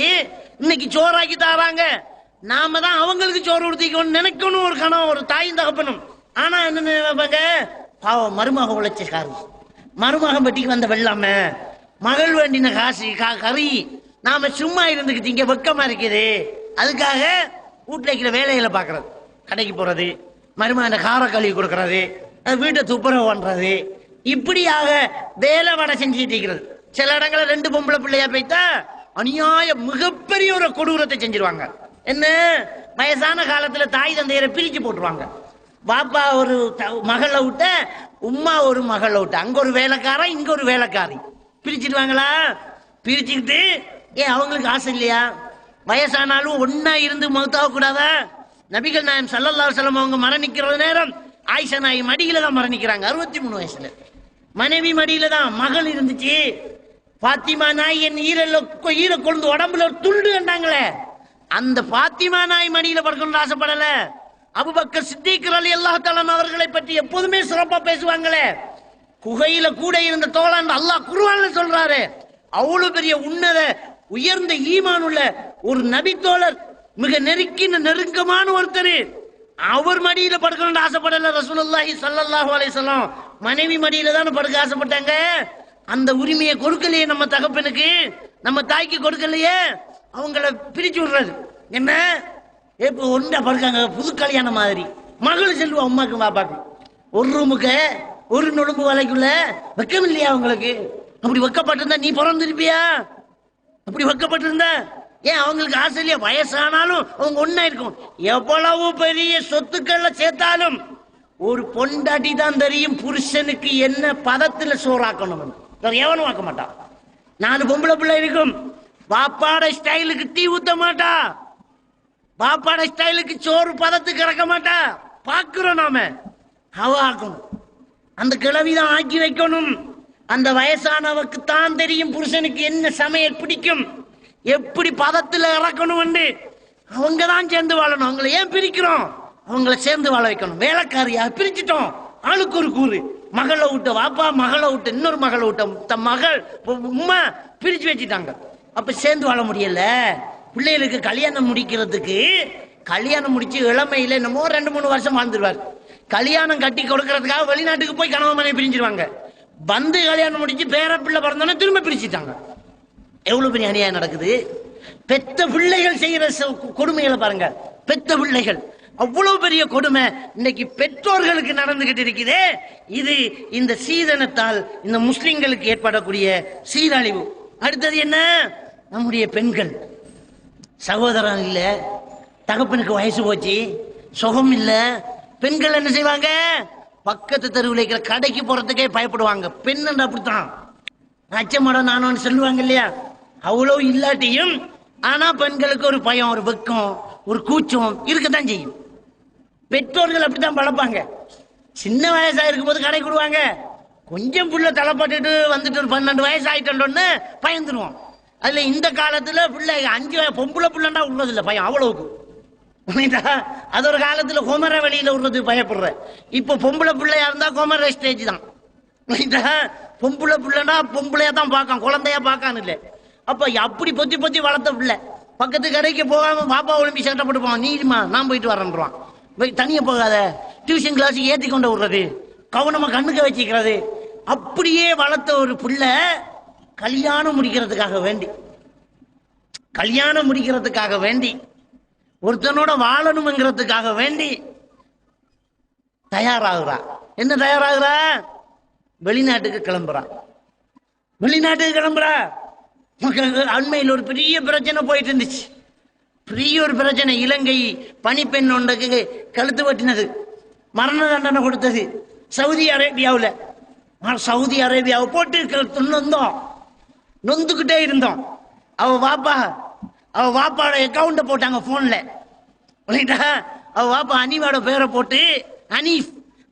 இன்னைக்கு சோறாக்கி தாராங்க. நாம தான் அவங்களுக்கு சோறு கொடுத்திக்கணும் நினைக்கணும் ஒரு கணவன், ஒரு தாயும் தகப்பனும். ஆனா என்ன நினைப்பாங்க? பாவம் மருமக உழைச்சக்காரு, மருமகன் பட்டிக்கு வந்த வெள்ளாம, மகள் வேண்டின காசு கறி, நாம சும்மா இருந்துக்கிட்டு இங்க வெக்கமா இருக்குது. அதுக்காக வீட்டுல இருக்கிற வேலைகளை பாக்குறது, கடைக்கு போறது, மருமகன் கார கழுவி கொடுக்கறது, வீட்டை துப்புரவு பண்றது, இப்படியாக வேலை வடை செஞ்சுட்டு இருக்கிறது. சில இடங்களில் 2 பொம்பளை பிள்ளையா போய்த்தா அநியாய மிகப்பெரிய ஒரு கொடூரத்தை செஞ்சிருவாங்க. என்ன, வயசான காலத்துல தாய் தந்தையரை பிரிச்சு போட்டுருவாங்க. பாப்பா ஒரு மகளை விட்ட, உம்மா ஒரு மகளை விட்ட, அங்க ஒரு வேலைக்காரன் இங்க ஒரு வேலைக்காரி பிரிச்சுடுவாங்களா? பிரிச்சுக்கிட்டு ஏன் அவங்களுக்கு ஆசை இல்லையா? வயசானாலும் ஒன்னா இருந்து மௌத்தாக கூடாதா? நபிகள் நாயகம் ஸல்லல்லாஹு அலைஹி வஸல்லம் அவங்க மரணிக்கிற நேரம் ஆயிஷா நாயகி மடியில தான் மரணிக்கிறாங்க. 63 வயசுல மனைவி மடியில தான். மகள் இருந்துச்சு பாத்திமா நாய், என் ஈர கொழுந்து உடம்புல ஒரு துண்டு கண்டாங்களே, அந்த பாத்திமா நாய் மடியில படுக்கணும்னு ஆசைப்படல. அபூபக்கர் சித்திக் ரலியல்லாஹு தஆலா அவர்களை பற்றி எப்போதுமே சிறப்பா பேசுவாங்களே. குகையில கூட இருந்த தோழன் அல்லாஹ் குர்ஆன்ல சொல்றாரு. அவ்வளவு பெரிய உன்னத உயர்ந்த ஈமான் உள்ள ஒரு நபி தோழர், மிக நெருக்கமான ஒருத்தர், அவர் மடியில படுக்கணும்னு ஆசைப்படல ரசூலுல்லாஹி ஸல்லல்லாஹு அலைஹி வஸல்லம். மனைவி மடியில தான் படுக்க ஆசைப்பட்டாங்க. அந்த உரிமையை கொடுக்கலையே நம்ம தகப்பனுக்கு, நம்ம தாய்க்கு கொடுக்கலையே, அவங்கள பிரிச்சு விடுறது. என்ன இப்ப ஒன்றா படுக்காங்க, புது கல்யாணம் மாதிரி. மகள் செல்வா அம்மாக்கு பாப்பாக்கு ஒரு ரூமுக்கு ஒரு நொடும்பு வலைக்குள்ள வெக்கம் இல்லையா அவங்களுக்கு? அப்படி வெக்கப்பட்டிருந்தா நீ பிறந்திருப்பியா? அப்படி வெக்கப்பட்டிருந்தா ஏன் அவங்களுக்கு ஆசை இல்லையா? வயசானாலும் அவங்க ஒன்னா இருக்கும். எவ்வளவு பெரிய சொத்துக்கள்ல சேர்த்தாலும் ஒரு பொண்டாட்டி தான் தெரியும் புருஷனுக்கு என்ன பதத்துல சோறாக்கணும். எவனும் வாக்க மாட்டான். 4 பொம்பளை பிள்ளை இருக்கும், பாப்பாட ஸ்டைலுக்கு டீ ஊத்த மாட்டா, பாப்பாட ஸ்டைலுக்கு சோறு பதத்துக்கு இறக்க மாட்டா. பாக்குறோம் நாம, அவ ஆக்கணும், அந்த கிழவிதான் ஆக்கி வைக்கணும். அந்த வயசானவருக்கு தான் தெரியும் புருஷனுக்கு என்ன சமையல் பிடிக்கும், எப்படி பதத்துல இறக்கணும். அவங்க தான் சேர்ந்து வாழணும். அவங்களை ஏன் பிரிக்கிறோம்? அவங்கள சேர்ந்து வாழ வைக்கணும். வேலைக்காரியா பிரிச்சுட்டோம், ஆளுக்கு ஒரு கூறு. மகளை விட்ட வாப்பா, மகளை விட்ட இன்னொரு மகளை விட்ட மகள் உம்மா பிரிச்சு வச்சுட்டாங்க. அப்ப சேர்ந்து வாழ முடியல. பிள்ளைகளுக்கு கல்யாணம் முடிக்கிறதுக்கு, கல்யாணம் முடிச்சு இளமையில என்னமோ 2-3 வருஷம் வாழ்ந்துருவார். கல்யாணம் கட்டி கொடுக்கறதுக்காக வெளிநாட்டுக்கு போய் கணவன் மனைவி பிரிஞ்சிருவாங்க. வந்து கல்யாணம் முடிச்சு பேர பிள்ளை பிறந்தோன்னா திரும்ப பிரிச்சுட்டாங்க. எவ்வளவு பெரிய அநியாயம் நடக்குது. பெத்த பிள்ளைகள் செய்யற கொடுமைகளை பாருங்க. பெத்த பிள்ளைகள் அவ்வளவு பெரிய கொடுமை இன்னைக்கு பெற்றோர்களுக்கு நடந்துகிட்டு இருக்குதே. இது இந்த சீதனத்தால் இந்த முஸ்லிம்களுக்கு ஏற்படக்கூடிய சீரழிவு. அடுத்தது என்ன? நம்முடைய பெண்கள், சகோதரன் இல்ல, தகப்பனுக்கு வயசு போச்சு, சுகம் இல்ல, பெண்கள் என்ன செய்வாங்க? பக்கத்து தெருவில் இருக்கிற கடைக்கு போறதுக்கே பயப்படுவாங்க. பெண் அப்படித்தான், அச்சமடம் நானும் சொல்லுவாங்க இல்லையா? அவ்வளவு இல்லாட்டியும் ஆனா பெண்களுக்கு ஒரு பயம், ஒரு வெக்கம், ஒரு கூச்சம் இருக்கத்தான் செய்யும். பெற்றோர்கள் அப்படித்தான் பழப்பாங்க. சின்ன வயசா இருக்கும் போது கடை கொடுவாங்க, கொஞ்சம் புள்ள தலைப்பட்டுட்டு வந்துட்டு ஒரு 12 வயசு ஆயிட்டோன்னு பயந்துருவோம். அதுல இந்த காலத்துல பிள்ளை 5 பொம்பளை பிள்ளைண்டா உள்ளதில்ல பயம் அவ்வளவுக்கு. அது ஒரு காலத்துல குமர வெளியில விடுறது பயப்படுற. இப்ப பொம்பளை பிள்ளையா இருந்தா குமர ஸ்டேஜ் தான். பொம்பளை பிள்ளைனா பொம்பளையா தான் பார்க்கான், குழந்தையா பார்க்கான்னு இல்லை. அப்ப அப்படி பொத்தி பொத்தி வளர்த்த பிள்ளை பக்கத்து கடைக்கு போகாம பாப்பா ஒலிம்பி சட்டப்பட்டு போவான். நீமா நான் போயிட்டு வரேன்றான். தனியா போகாத, டியூஷன் கிளாஸுக்கு ஏற்றி கொண்டு விடுறது, கவனமா கண்ணுக்க வச்சுக்கிறது. அப்படியே வளர்த்த ஒரு பிள்ளை கல்யாணம் முடிக்கிறதுக்காக வேண்டி ஒருத்தனோட வாழணும்ங்கிறதுக்காக வேண்டி தயாராகுறா. என்ன தயாராகுறா? வெளிநாட்டுக்கு கிளம்புறா. அண்மையில் ஒரு பெரிய பிரச்சனை போயிட்டு இருந்துச்சு. பெரிய ஒரு பிரச்சனை. இலங்கை பணிப்பெண் ஒன்றுக்கு கழுத்து வெட்டினது, மரண தண்டனை கொடுத்தது சவுதி அரேபியாவில். சவுதி அரேபியாவை போட்டு நொந்துக்கிட்டே இருந்தோம். அவ வாப்பாவோட அக்கௌண்ட போட்டாங்க போன்ல. அவ வாப்பா அனீஃபோட பேரை போட்டு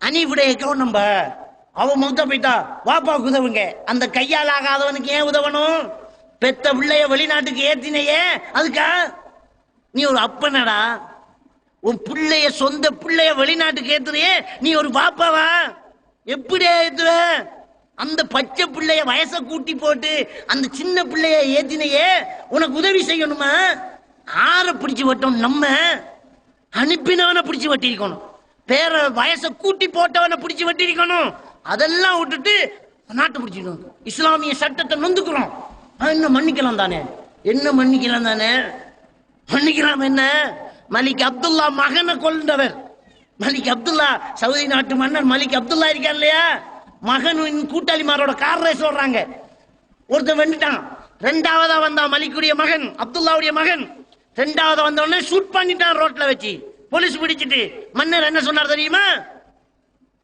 அனீஃபுடைய அக்கௌண்ட் நம்பர். அவ முத்த போயிட்டா. வாப்பாவுக்கு உதவுங்க. அந்த கையால் ஆகாதவனுக்கு ஏன் உதவணும்? பெத்த பிள்ளைய வெளிநாட்டுக்கு ஏத்தினையே அதுக்கா? நீ ஒரு அப்பனடா, உன் பிள்ளைய சொந்த பிள்ளைய வெளிநாட்டுக்கு ஏத்துறியே, நீ ஒரு பாப்பாவா? எப்படி ஏத்துவ? அந்த பச்சை பிள்ளைய வயசை கூட்டி போட்டு அந்த சின்ன பிள்ளைய ஏத்தினையே, உனக்கு உதவி செய்யணுமா? ஆற பிடிச்சு வட்டோம். நம்ம அனுப்பினவனை பிடிச்சு வட்டிருக்கணும், பேர வயசை கூட்டி போட்டவனை பிடிச்சு வட்டிருக்கணும். அதெல்லாம் விட்டுட்டு நாட்டை பிடிச்சிக்கணும். இஸ்லாமிய சட்டத்தை நொந்துக்கிறோம். என்ன மன்னிக்கலாம் தானே? மன்னிக்கலாம் என்ன? மலிக் அப்துல்லா மகனை கொண்டவர். மலிக் அப்துல்லா, சவுதி நாட்டு மன்னர் மலிக் அப்துல்லா இருக்கார் இல்லையா, மகன் கூட்டாளிமாரோட காரை சொல்றாங்க. ஒருத்தன் வந்துட்டான். 2வதா வந்தான் மலிக்குடைய மகன், அப்துல்லாவுடைய மகன். 2வதா வந்த உடனே ஷூட் பண்ணிட்டான் ரோட்ல வச்சு. போலீஸ் பிடிச்சிட்டு மன்னர் என்ன சொன்னார் தெரியுமா?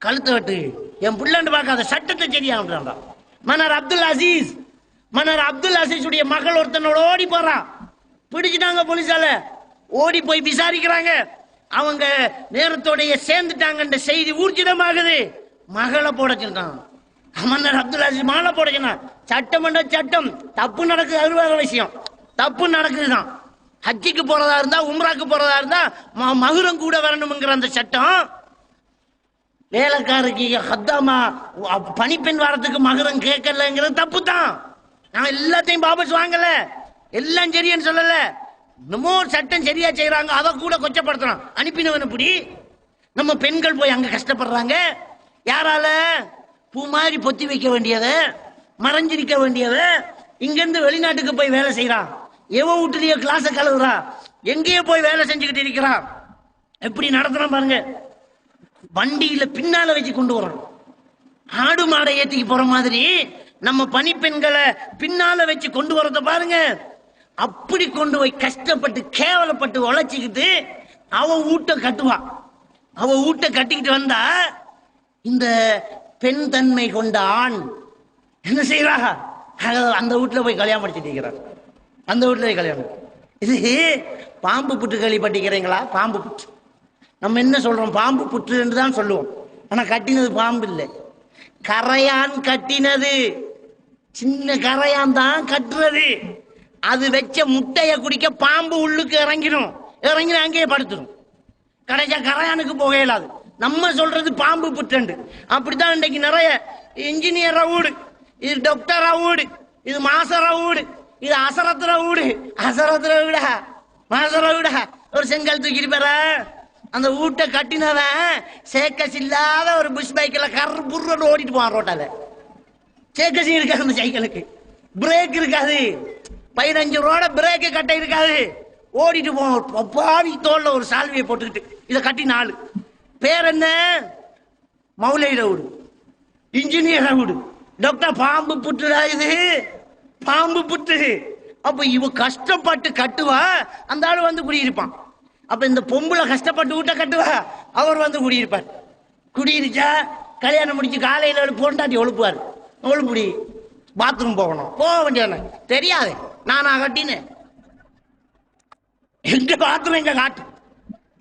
கழுத்தை வெட்டு, என் புள்ளன்னு பார்க்காத, சட்டத்தை சரியா. மன்னர் அப்துல் அசீஸ் உடைய மகள் ஒருத்தனோட ஓடி போறான். பிடிச்சிட்டாங்க போலீஸால. ஓடி போய் விசாரிக்கிறாங்க. அவங்க நேரத்தோடைய சேர்ந்துட்டாங்க செய்தி ஊர்ஜிதமாகுது. மகளை போட சொல்றான் மன்னர் அப்துல் அசீஸ். மகளை போட சொன்னான். சட்டம் தப்பு நடக்குது, அது வேற விஷயம். தப்பு நடக்குதுதான். ஹஜ்ஜிக்கு போறதா இருந்தா, உம்ராக்கு போறதா இருந்தா மகுரம் கூட வரணும்ங்கிற அந்த சட்டம். வேலைக்காரருக்கு ஹத்தாமா பணிப்பெண் வரத்துக்கு மகரம் கேட்கலங்கிறது தப்பு தான். நான் எல்லாத்தையும் வாபஸ் வாங்கல, எல்லாம் சரின்னு சொல்லல. இன்னமோ சட்டம் சரியா செய்யறாங்க, அதை கூட கொச்சப்படுத்துறான். அனுப்பினவன் இப்படி. நம்ம பெண்கள் போய் அங்க கஷ்டப்படுறாங்க. யாரால? பூ மாதிரி பொத்தி வைக்க வேண்டியத, மறைஞ்சிருக்க வேண்டியத, இங்க இருந்து வெளிநாட்டுக்கு போய் வேலை செய்யறான். எவன் வீட்டுலயோ கிளாஸ கழுவுறா, எங்கேயோ போய் வேலை செஞ்சுக்கிட்டு இருக்கிறான். எப்படி நடத்துறான் பாருங்க. வண்டியில பின்னால வச்சு கொண்டு வரணும். ஆடு மாடை ஏத்திக்கு போற மாதிரி நம்ம பணிப்பெண்களை பின்னால வச்சு கொண்டு வரத பாருங்க. அப்படி கொண்டு போய் கஷ்டப்பட்டு கேவலப்பட்டு உழைச்சிக்கிட்டு அவ வீட்டை கட்டுவா. அவ வீட்டை கட்டிக்கிட்டு வந்தா இந்த பெண் தன்மை கொண்ட ஆண் என்ன செய்யறா? அந்த வீட்டுல போய் கல்யாணம் படிச்சுட்டு இருக்கிறார். அந்த வீட்டுல போய் கல்யாணம். இது பாம்பு புற்று கேள்விப்பட்டிருக்கிறீங்களா? பாம்பு புற்று. நம்ம என்ன சொல்றோம்? பாம்பு புற்று என்று தான் சொல்லுவோம். ஆனா கட்டினது பாம்பு இல்லை, கரையான் கட்டினது. சின்ன கரையான் தான் கட்டுறது. அது வச்ச முட்டைய குடிக்க பாம்பு உள்ளுக்கு இறங்கிடும். அங்கேயே படுத்துடும். கடைசியா கரையானுக்கு போக இயலாது. நம்ம சொல்றது பாம்பு புற்றண்டு. அப்படித்தான் இன்றைக்கு நிறைய இன்ஜினியரா வீடு, இது டாக்டரா வீடு, இது மாசரா வீடு, இது அசரத்துல வீடு. அசரத்துல வீடா மாசரா வீடா? ஒரு செங்கல் தூக்கிட்டு போற அந்த வீட்டை கட்டினவன் சேக்கஸ் இல்லாத ஒரு புஷ் பைக்கில் கர்புர்ன்னு ஓடிட்டு போவான் ரோட்டால. சேக்கஸ் இருக்காது அந்த சைக்கிளுக்கு, பிரேக் இருக்காது, 15 ரூபா பிரேக்கு கட்ட இருக்காது. ஓடிட்டு போவோம். பாவி தோல்ல ஒரு சால்வியை போட்டுக்கிட்டு. இதை கட்டி 4 பேர் என்ன? மௌலையில வீடு, இன்ஜினியர் வீடு, டாக்டர். பாம்பு புற்றுடா இது, பாம்பு புற்று. அப்ப இவ கஷ்டப்பட்டு கட்டுவா, அந்த ஆளு வந்து குடியிருப்பான். அப்ப இந்த பொம்பளை கஷ்டப்பட்டு வீட்டை கட்டுவா, அவர் வந்து குடியிருப்பார். குடியிருச்சா கல்யாணம் முடிச்சு காலையில பொண்டாட்டி ஒழுப்புவார். ஒழுப்புடி பாத்ரூம் போகணும், போக வேண்டியது தெரியாது. நானா கட்டினேன்? எங்க பாத்ரூம் எங்க காட்டு.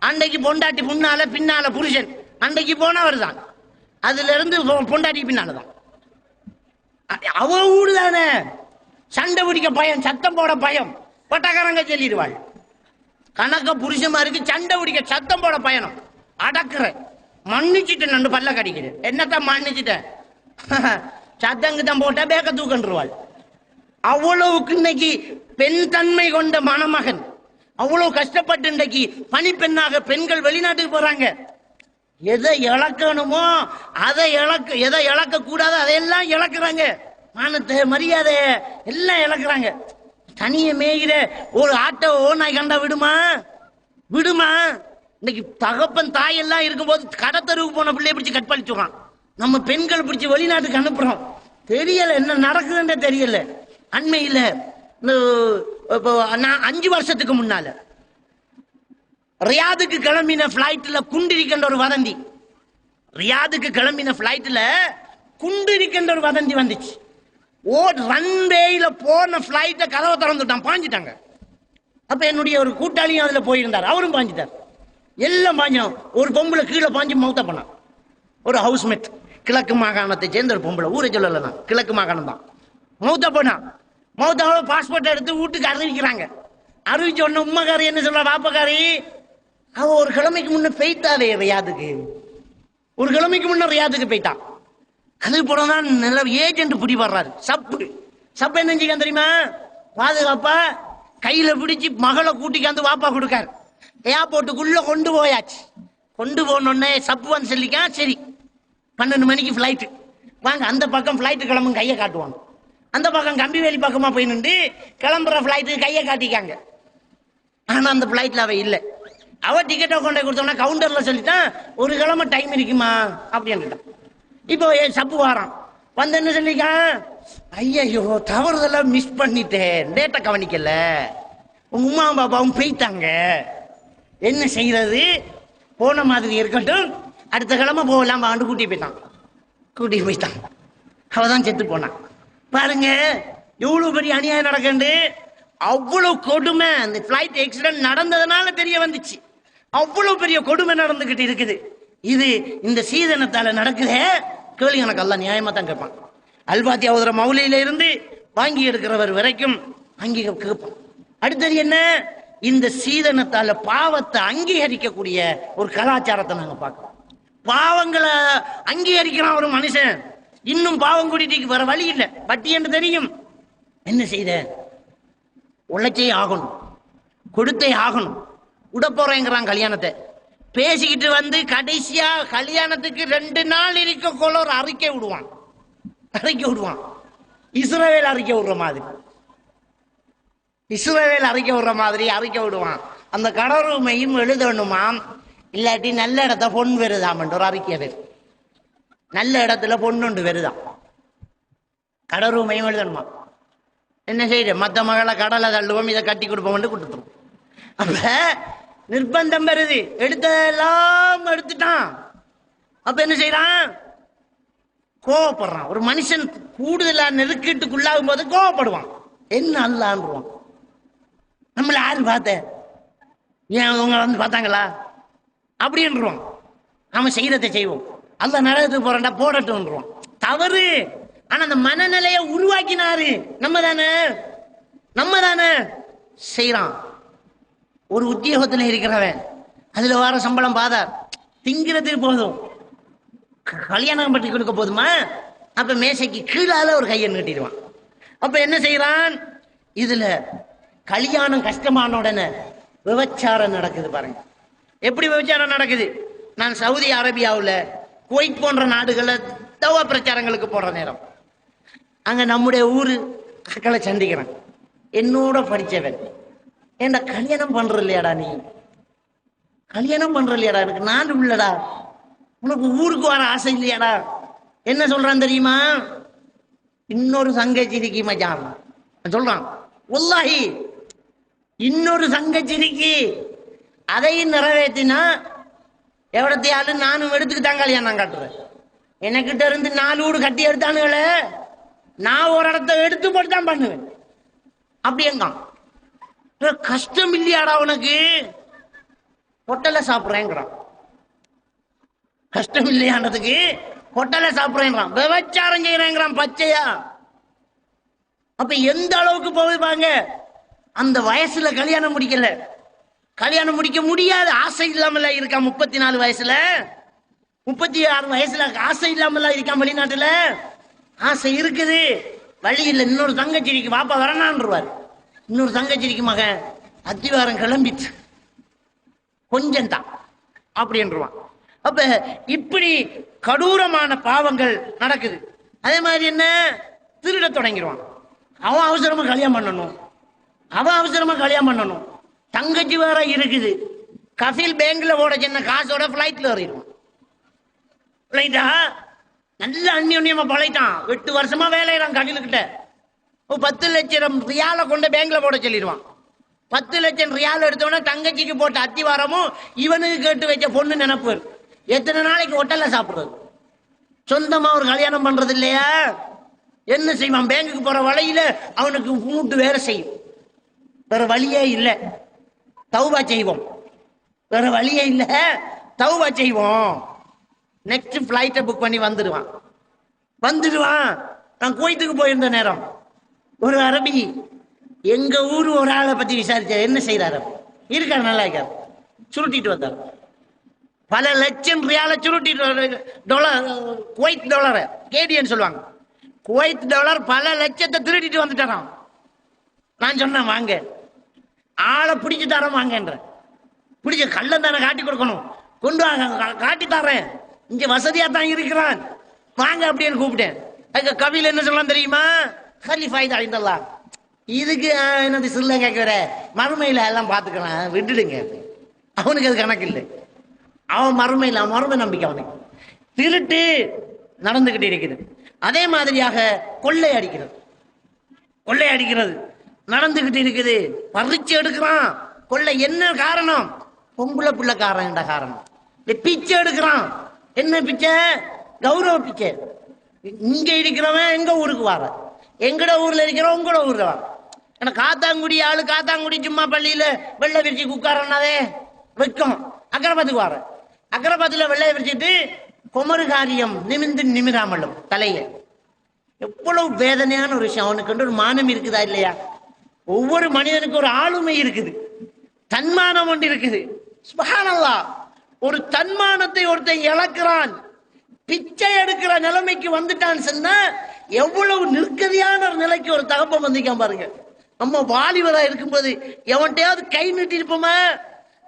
அன்றைக்கு பொண்டாட்டி முன்னால பின்னால புருஷன், அன்றைக்கு போனவர் தான். அதுல இருந்து பொண்டாட்டி பின்னாலதான். அவ ஊடு தானே, சண்டை பிடிக்க பயம், சத்தம் போட பயம், பட்டக்காரங்க சொல்லிடுவாள். கணக்க புருஷமாருக்கு சண்டை பிடிக்க சத்தம் போட பயணம். அடக்குற மன்னிச்சுட்டேன், நண்டு பல்ல கடிக்கிறேன், என்னத்தான் மன்னிச்சுட்டேன், சத்தங்கு தான் போட்டா பேக்க தூக்கன்றுவாள். அவ்வளவுக்கு இன்னைக்கு பெண் தன்மை கொண்ட மணமகன், அவ்வளவு கஷ்டப்பட்டு இன்றைக்கு பணிப்பெண்ணாக பெண்கள் வெளிநாட்டுக்கு போறாங்க. எதை இழக்கணுமோ அதை எதை இழக்க கூடாது அதையெல்லாம் இழக்கிறாங்க. மானத்தை மரியாதை எல்லாம் இழக்கிறாங்க. தனிய மேய்கிற ஒரு ஆட்டோ ஓனாய் கண்டா விடுமா? இன்னைக்கு தகப்பன் தாய் எல்லாம் இருக்கும்போது கடத்தருவுக்கு போன பிள்ளைய பிடிச்சி கற்பழிச்சுறான். நம்ம பெண்கள் பிடிச்சி வெளிநாட்டுக்கு அனுப்புறோம். தெரியல என்ன நடக்குதுன்னு தெரியல. அண்மையில நான் 5 வருஷத்துக்கு முன்னால ரியாதுக்கு கிளம்பின பிளைட்ல குண்டிருக்கின்ற ஒரு வதந்தி. ரியாதுக்கு கிளம்பின பிளைட்ல குண்டிருக்கின்ற ஒரு வதந்தி வந்துச்சு. ரன்வேயில போன பிளைட்ட கதவை திறந்துட்டான், பாஞ்சிட்டாங்க. அப்ப என்னுடைய ஒரு கூட்டாளியும் அதுல போயிருந்தார், அவரும் பாஞ்சிட்டார். எல்லாம் பாஞ்சோம். ஒரு பொம்பளை கீழே பாஞ்சு மௌத்த பண்ணான். ஒரு ஹவுஸ்மேட், கிழக்கு மாகாணத்தை சேர்ந்த ஒரு பொம்பளை, ஊரை சொல்லலாம், கிழக்கு மாகாணம் தான். மௌத்த பண்ணான். மௌத்தாவோட பாஸ்போர்ட் எடுத்து வீட்டுக்கு அறிவிக்கிறாங்க. அறிவிச்ச உடனே உம்மக்காரி என்ன சொல்ற, வாப்பக்காரி அவ ஒரு கிழமைக்கு முன்ன போய்த்தாவே ரியாதுக்கு, ஒரு கிழமைக்கு முன்ன ரியாதுக்கு போய்ட்டான். அதுக்கு போனதான் நல்ல ஏஜென்ட் பிடி வர்றாரு. சப்பு என்ன செஞ்சுக்கான் தெரியுமா? பாதுகாப்பா கையில பிடிச்சி மகளை கூட்டிக்காந்து வாப்பா கொடுக்காரு. ஏர்போர்ட்டுக்குள்ள கொண்டு போயாச்சு. கொண்டு போனோடனே சப்பு வந்து சொல்லிக்கான், சரி 12 மணிக்கு ஃபிளைட்டு வாங்க, அந்த பக்கம் ஃபிளைட்டு கிளம்பும், கையை காட்டுவாங்க. அந்த பக்கம் கம்பிவேலி பக்கமா போய் நின்று கிளம்புற ஃபிளைட்டுக்கு கையை காட்டிக்காங்க. ஆனா அந்த ஃபிளைட்ல அவ இல்லை. அவ டிக்கெட்டை கொண்டு கொடுத்தோம்னா கவுண்டர்ல சொல்லிட்டான், ஒரு கிழமை டைம் இருக்குமா அப்படின்ட்டான். இப்போ சப்பு வாரான் வந்து என்ன சொல்லிக்கான், ஐயோ தவறுதெல்லாம் மிஸ் பண்ணிட்டேன், டேட்டை கவனிக்கல, உங்க உமா பாப்பாவும் போயிட்டாங்க, என்ன செய்யறது, போன மாதிரி இருக்கட்டும், அடுத்த கிழமை போகலாம் வாண்டு கூட்டி போயிட்டான். அவதான் செத்து போனான். பாருங்க எவ்வளவு பெரிய அநியாயம் நடக்குது. அவ்வளவு கொடுமை அந்த பிளைட் ஆக்சிடென்ட் நடந்ததுனால தெரிய வந்துச்சு. அவ்வளவு பெரிய கொடுமை நடந்துகிட்டு இருக்குது. இது இந்த சீதனத்தால நடக்குதே, கேள்வி எனக்கு எல்லாம் நியாயமா தான் கேட்பான். அல்பாத்தி அவதர மௌலியில இருந்து வாங்கி எடுக்கிறவர் வரைக்கும் அங்கீ கேட்பான். அடுத்தது என்ன, இந்த சீதனத்தால பாவத்தை அங்கீகரிக்கக்கூடிய ஒரு கலாச்சாரத்தை நாங்க பார்க்கிறோம். பாவங்களை அங்கீகரிக்கிறான் ஒரு மனுஷன், இன்னும் பாவம் கூட்டிட்டு வர வழி இல்லை, பட்டி என்று தெரியும். என்ன செய்த, உழைச்சே ஆகணும், கொடுத்தே ஆகணும், விட போறேங்கிறான் கல்யாணத்தை. பேசிக்கிட்டு வந்து கடைசியா கல்யாணத்துக்கு 2 நாள் இருக்கக்குள்ள ஒரு அறிக்கை விடுவான். இஸ்ரவேல் அறிக்கை விடுற மாதிரி அறிக்கை விடுவான். அந்த கடவுமையும் எழுதணுமாம், இல்லாட்டி நல்ல இடத்த பொன் வருதாம் ஒரு அறிக்கை வருது. நல்ல இடத்துல பொண்ணுண்டு வருதான், கடவுமையும் எழுதணுமா. என்ன செய்ய, மத்த மகளை கடலை தள்ளுவோம், இதை கட்டி கொடுப்போம் கொடுத்துரும். அப்ப நிர்பந்தம் வருது, எடுத்தெல்லாம் எடுத்துட்டான். அப்ப என்ன செய்யறான், கோவப்படுறான். ஒரு மனுஷன் கூடுதலா நெருக்கீட்டுக்குள்ளாகும் போது கோவப்படுவான். என்ன அல்லான்றான், நம்மள யாரு பார்த்த, ஏன் அவங்க வந்து பார்த்தாங்களா அப்படின்றான். நாம செய்யறதை செய்வோம், அல்ல நரகத்துக்கு போறா போடட்டும் தவறு. ஆனா அந்த மனநிலையை உருவாக்கினாரு நம்ம தானே செய்யறான். ஒரு உத்தியோகத்தில் இருக்கிறவன், அதுல வர சம்பளம் பாதார், திங்கிறதுக்கு போதும், கல்யாணம் பற்றி கொடுக்க போதுமா? அப்ப மேசைக்கு கீழால ஒரு கையை நீட்டிடுவான். அப்ப என்ன செய்யறான், இதுல கல்யாணம் கஷ்டமான உடனே விபச்சாரம் நடக்குது. பாருங்க எப்படி விபச்சாரம் நடக்குது. நான் சவுதி அரேபியாவில் குவைத் போன்ற நாடுகளில் தவ பிரச்சாரங்களுக்கு போற நேரம், அங்க நம்முடைய ஊரு மக்களை சந்திக்கிறேன். என்னோட படிச்சவன், ஏண்டா கல்யாணம் பண்ற இல்லையாடா, நீ கல்யாணம் பண்ற இல்லையாடா, எனக்கு நான் உள்ளடா, உனக்கு ஊருக்கு வர ஆசை இல்லையாடா? என்ன சொல்றான் தெரியுமா, இன்னொரு சங்கச்சிரிக்கி மச்சான் சொல்றான். வல்லாஹி இன்னொரு சங்கச்சிரிக்கி, அதையும் நிறைவேற்றினா எவ்வளத்தையாலும் நானும் எடுத்துக்கிட்டாங்க கல்யாணம் காட்டுறேன். எனக்கிட்ட இருந்து 4 வீடு கட்டி எடுத்தானுங்களே, நான் ஒரு இடத்த எடுத்து போட்டு தான் பண்ணுவேன். அப்படி எங்க கஷ்டம் இல்லையாடா உனக்கு, பொட்டலை சாப்பிட்றேங்கிறான். கஷ்டம் இல்லையானதுக்கு பொட்டலை சாப்பிட்றேங்கிறான், விபச்சாரம் செய்யறேங்கிறான். பச்சையா அப்ப எந்த அளவுக்கு போவாங்க? அந்த வயசுல கல்யாணம் முடிக்கல, கல்யாணம் முடிக்க முடியாது, ஆசை இல்லாமல இருக்கா. 34 வயசுல 36 வயசுல ஆசை இல்லாமல இருக்கான். வெளிநாட்டுல ஆசை இருக்குது, வழி இல்லை. இன்னொரு தங்கச்சிக்கு பாப்பா வரனான்ருவார். இன்னொரு தங்கச்சிக்கு மகன் அத்திவாரம் கிளம்பிட்டு கொஞ்சம் தான் அப்படின்றான். அப்ப இப்படி கடூரமான பாவங்கள் நடக்குது. அதே மாதிரி என்ன, திருட தொடங்கிடுவான். அவன் அவசரமா கல்யாணம் பண்ணணும், அவன் அவசரமா கல்யாணம் பண்ணணும். தங்கச்சி வேற இருக்குது, கஃபில் பேங்க்ல ஓட சின்ன காசோட பிளைட்ல ஏறிடுவான். பிளைட்டா நல்ல அந்நியமா பழைட்டான். 8 வருஷமா வேலையிறான் கஃபிலுக்கிட்ட. 10 லட்சம் ரியால கொண்டு பேங்க்ல போட சொல்லிடுவான். 10 லட்சம் ரியால் எடுத்தோன்னா தங்கச்சிக்கு போட்ட அத்திவாரமும் இவனுக்கு கேட்டு வச்ச பொண்ணு நினைப்பு. எத்தனை நாளைக்கு ஹோட்டல்ல சாப்பிடுறது? சொந்தமா ஒரு கல்யாணம் பண்றது இல்லையா? என்ன செய்வான்? பேங்குக்கு போற வழியில அவனுக்கு மூட்டு வேற செய்யும். வேற வழியே இல்லை, தௌபா செய்வோம். வேற வழியே இல்லை, தௌபா செய்வோம். நெக்ஸ்ட் பிளைட்டை புக் பண்ணி வந்துடுவான். நான் குவைத்துக்கு போயிருந்த நேரம் ஒரு அரபி எங்க ஊர் ஒரு ஆளை பத்தி விசாரிச்சார். என்ன செய்யறாரு? இருக்காரு, நல்லா இருக்காரு. சுருட்டிட்டு வந்தார். பல லட்சம் ரியால சுருட்டிட்டு, டாலர், குவைத் டாலர், கேடியன்னு சொல்லுவாங்க. குவைத் டாலர் பல லட்சத்தை திருடிட்டு வந்துட்டாராம். நான் சொன்னேன் வாங்க, ஆளை பிடிச்சு தரேன் வாங்கன்ற. பிடிச்ச கள்ளம் தானே காட்டி கொடுக்கணும், கொண்டு வாங்க காட்டி தரேன், இங்க வசதியா தான் இருக்கிறான் வாங்க அப்படின்னு கூப்பிட்டேன். அதுக்கு கவியில் என்ன சொல்லலாம் தெரியுமா? ஹலிஃபாய் அழிந்தல்லா, இதுக்கு என்னது சொல்ல கேட்கிற, மறுமையில எல்லாம் பார்த்துக்கலாம் விட்டுடுங்க. அவனுக்கு அது கணக்கு இல்லை. அவன் மறுமையில் மறுமை நம்பிக்கை அவனுக்கு. திருட்டு நடந்துகிட்டு இருக்குது. அதே மாதிரியாக கொள்ளை அடிக்கிறது நடந்துகிட்டு இருக்குது. பறிச்சு எடுக்கிறான். கொள்ளை என்ன காரணம்? பொம்பளை பிள்ளைக்காரன் என்ற காரணம். பிச்சை எடுக்கிறான். என்ன பிச்சை? கௌரவ பிச்சை. இங்க இருக்கிறவன் எங்க ஊருக்கு வர, எங்கட ஊர்ல இருக்கிறவன் உங்களோட ஊர்ல வர. ஏன்னா காத்தாங்குடி ஆளு, காத்தாங்குடி சும்மா பள்ளியில வெள்ளை விரிச்சு குக்காரனாவே வைக்கும். அக்கரபாத்துக்கு வர, அக்கரபாத்துல வெள்ளையை விரிச்சிட்டு குமரு காரியம் நிமிராமலும் தலைய. எவ்வளவு வேதனையான ஒரு விஷயம். அவனுக்கு ஒரு மானம் இருக்குதா இல்லையா? ஒவ்வொரு மனிதனுக்கு ஒரு ஆளுமை இருக்குது, தன்மானம் ஒன்று இருக்குது. சுப்ஹானல்லாஹ், ஒரு தன்மானத்தை ஒருத்தன் இழக்கிறான், பிச்சை எடுக்கிற நிலைமைக்கு வந்துட்டான்னு சொன்னா எவ்வளவு நிற்கதியான ஒரு நிலைக்கு ஒரு தகப்பம் வந்திருக்கான் பாருங்க. நம்ம வாலிபரா இருக்கும்போது எவன்கிட்டயாவது கை நீட்டி இருப்போமா?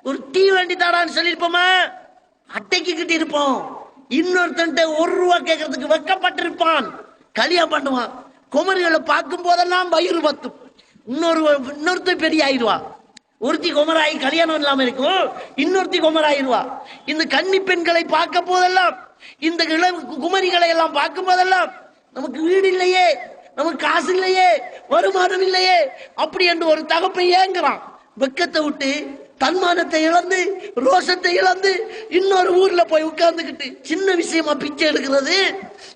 ஒரு டீ வண்டி தாடான்னு சொல்லியிருப்போமா? அட்டைக்கு கிட்டி இருப்போம். இன்னொருத்தன் 1 ரூபா கேட்கறதுக்கு வெக்கப்பட்டிருப்பான். கல்யாணம் பண்ணுவான். குமரிகளை பார்க்கும் போதெல்லாம் வயிறு பத்தும். இன்னொருத்த பெரிய ஆயிடுவா. ஒருத்தி குமராயி கல்யாணம் இல்லாம இருக்கும், இன்னொருத்தி குமராயிருவா. இந்த கன்னி பெண்களை பார்க்க போதெல்லாம், இந்த குமரிகளை எல்லாம் பார்க்கும் போதெல்லாம் நமக்கு வீடு இல்லையே, நமக்கு காசு இல்லையே, வருமானம் இல்லையே அப்படி என்று ஒரு தகப்பை ஏங்குறான். வெக்கத்தை விட்டு, தன்மானத்தை இழந்து, ரோஷத்தை இழந்து இன்னொரு ஊர்ல போய் உட்கார்ந்துக்கிட்டு, சின்ன விஷயமா பிச்சை எடுக்கிறது,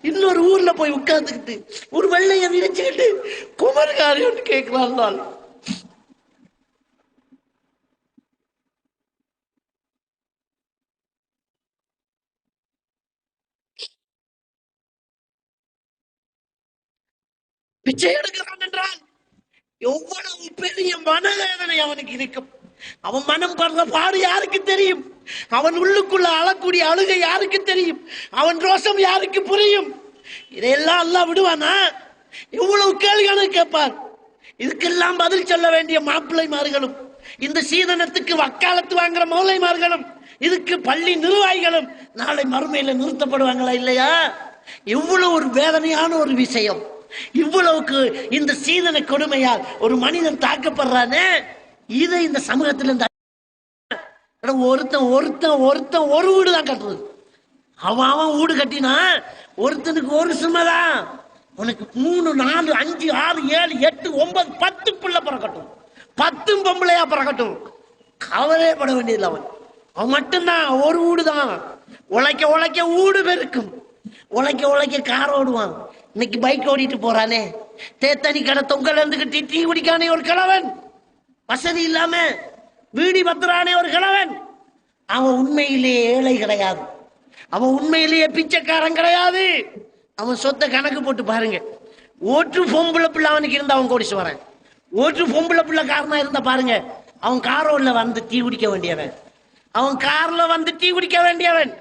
இன்னொரு ஊர்ல போய் உட்கார்ந்துக்கிட்டு ஒரு வெள்ளைய விரிச்சுக்கிட்டு குமர்காரின்னு கேட்கிறான். பிச்சை எடுக்கிறான் என்றால் எவ்வளவு பெரிய மனவேதனை அவனுக்கு இருக்கும். அவன் மனம் படுற பாடு யாருக்கு தெரியும்? அவன் உள்ளுக்குள்ள அழக்கூடிய அழுகை யாருக்கு தெரியும்? அவன் ரோஷம் யாருக்கு புரியும்? இதையெல்லாம் அல்லாஹ் விடுவானா? எவ்வளவு கேள்விகளும் கேட்பார். இதுக்கெல்லாம் பதில் சொல்ல வேண்டிய மாப்பிள்ளைமார்களும், இந்த சீதனத்துக்கு வக்காலத்து வாங்குற மௌலைமார்களும், இதுக்கு பள்ளி நிர்வாகிகளும் நாளை மறுமையில நிறுத்தப்படுவாங்களா இல்லையா? இவ்வளவு ஒரு வேதனையான ஒரு விஷயம். இவ்வளவுக்கு இந்த சீதன கொடுமையால் ஒரு மனிதன் தாக்கப்படுறானே, இதை இந்த சமூகத்தில் ஒருத்தன் ஒருத்தன் ஒருத்தன் ஒரு வீடு தான் கட்டுறது. அவன் வீடு கட்டினா ஒருத்தனுக்கு ஒரு சுமைதான். உனக்கு 3, 4, 5, 6, 7, 8, 9, 10 பிள்ளை பிறக்கட்டும், 10 பொம்பளையா பிறக்கட்டும், கவலையே பட வேண்டியதில்லை. அவன் மட்டும்தான் ஒரு வீடு தான். உழைக்க உழைக்க வீடு பெருக்கும், உழைக்க உழைக்க கார் ஓடுவான். இன்னைக்கு பைக் ஓடிட்டு போறானே, தேத்தனி கடை தொங்கல் இருந்துகிட்டு டீ குடிக்கானே ஒரு கிழவன், வசதி இல்லாம வீடி பத்துறானே ஒரு கிழவன், அவன் உண்மையிலேயே ஏழை கிடையாது, அவன் உண்மையிலேயே பிச்சைக்காரன் கிடையாது. அவன் சொத்தை கணக்கு போட்டு பாருங்க. ஒரு பொம்பளை பிள்ளை அவனுக்கு இருந்தா அவன் கோடீஸ்வரன். ஒரு பொம்பளை பிள்ளை காரணம் இருந்தா பாருங்க, அவன் காரோல வந்து டீ குடிக்க வேண்டியவன், அவன் கார்ல வந்து டீ குடிக்க வேண்டியவன்.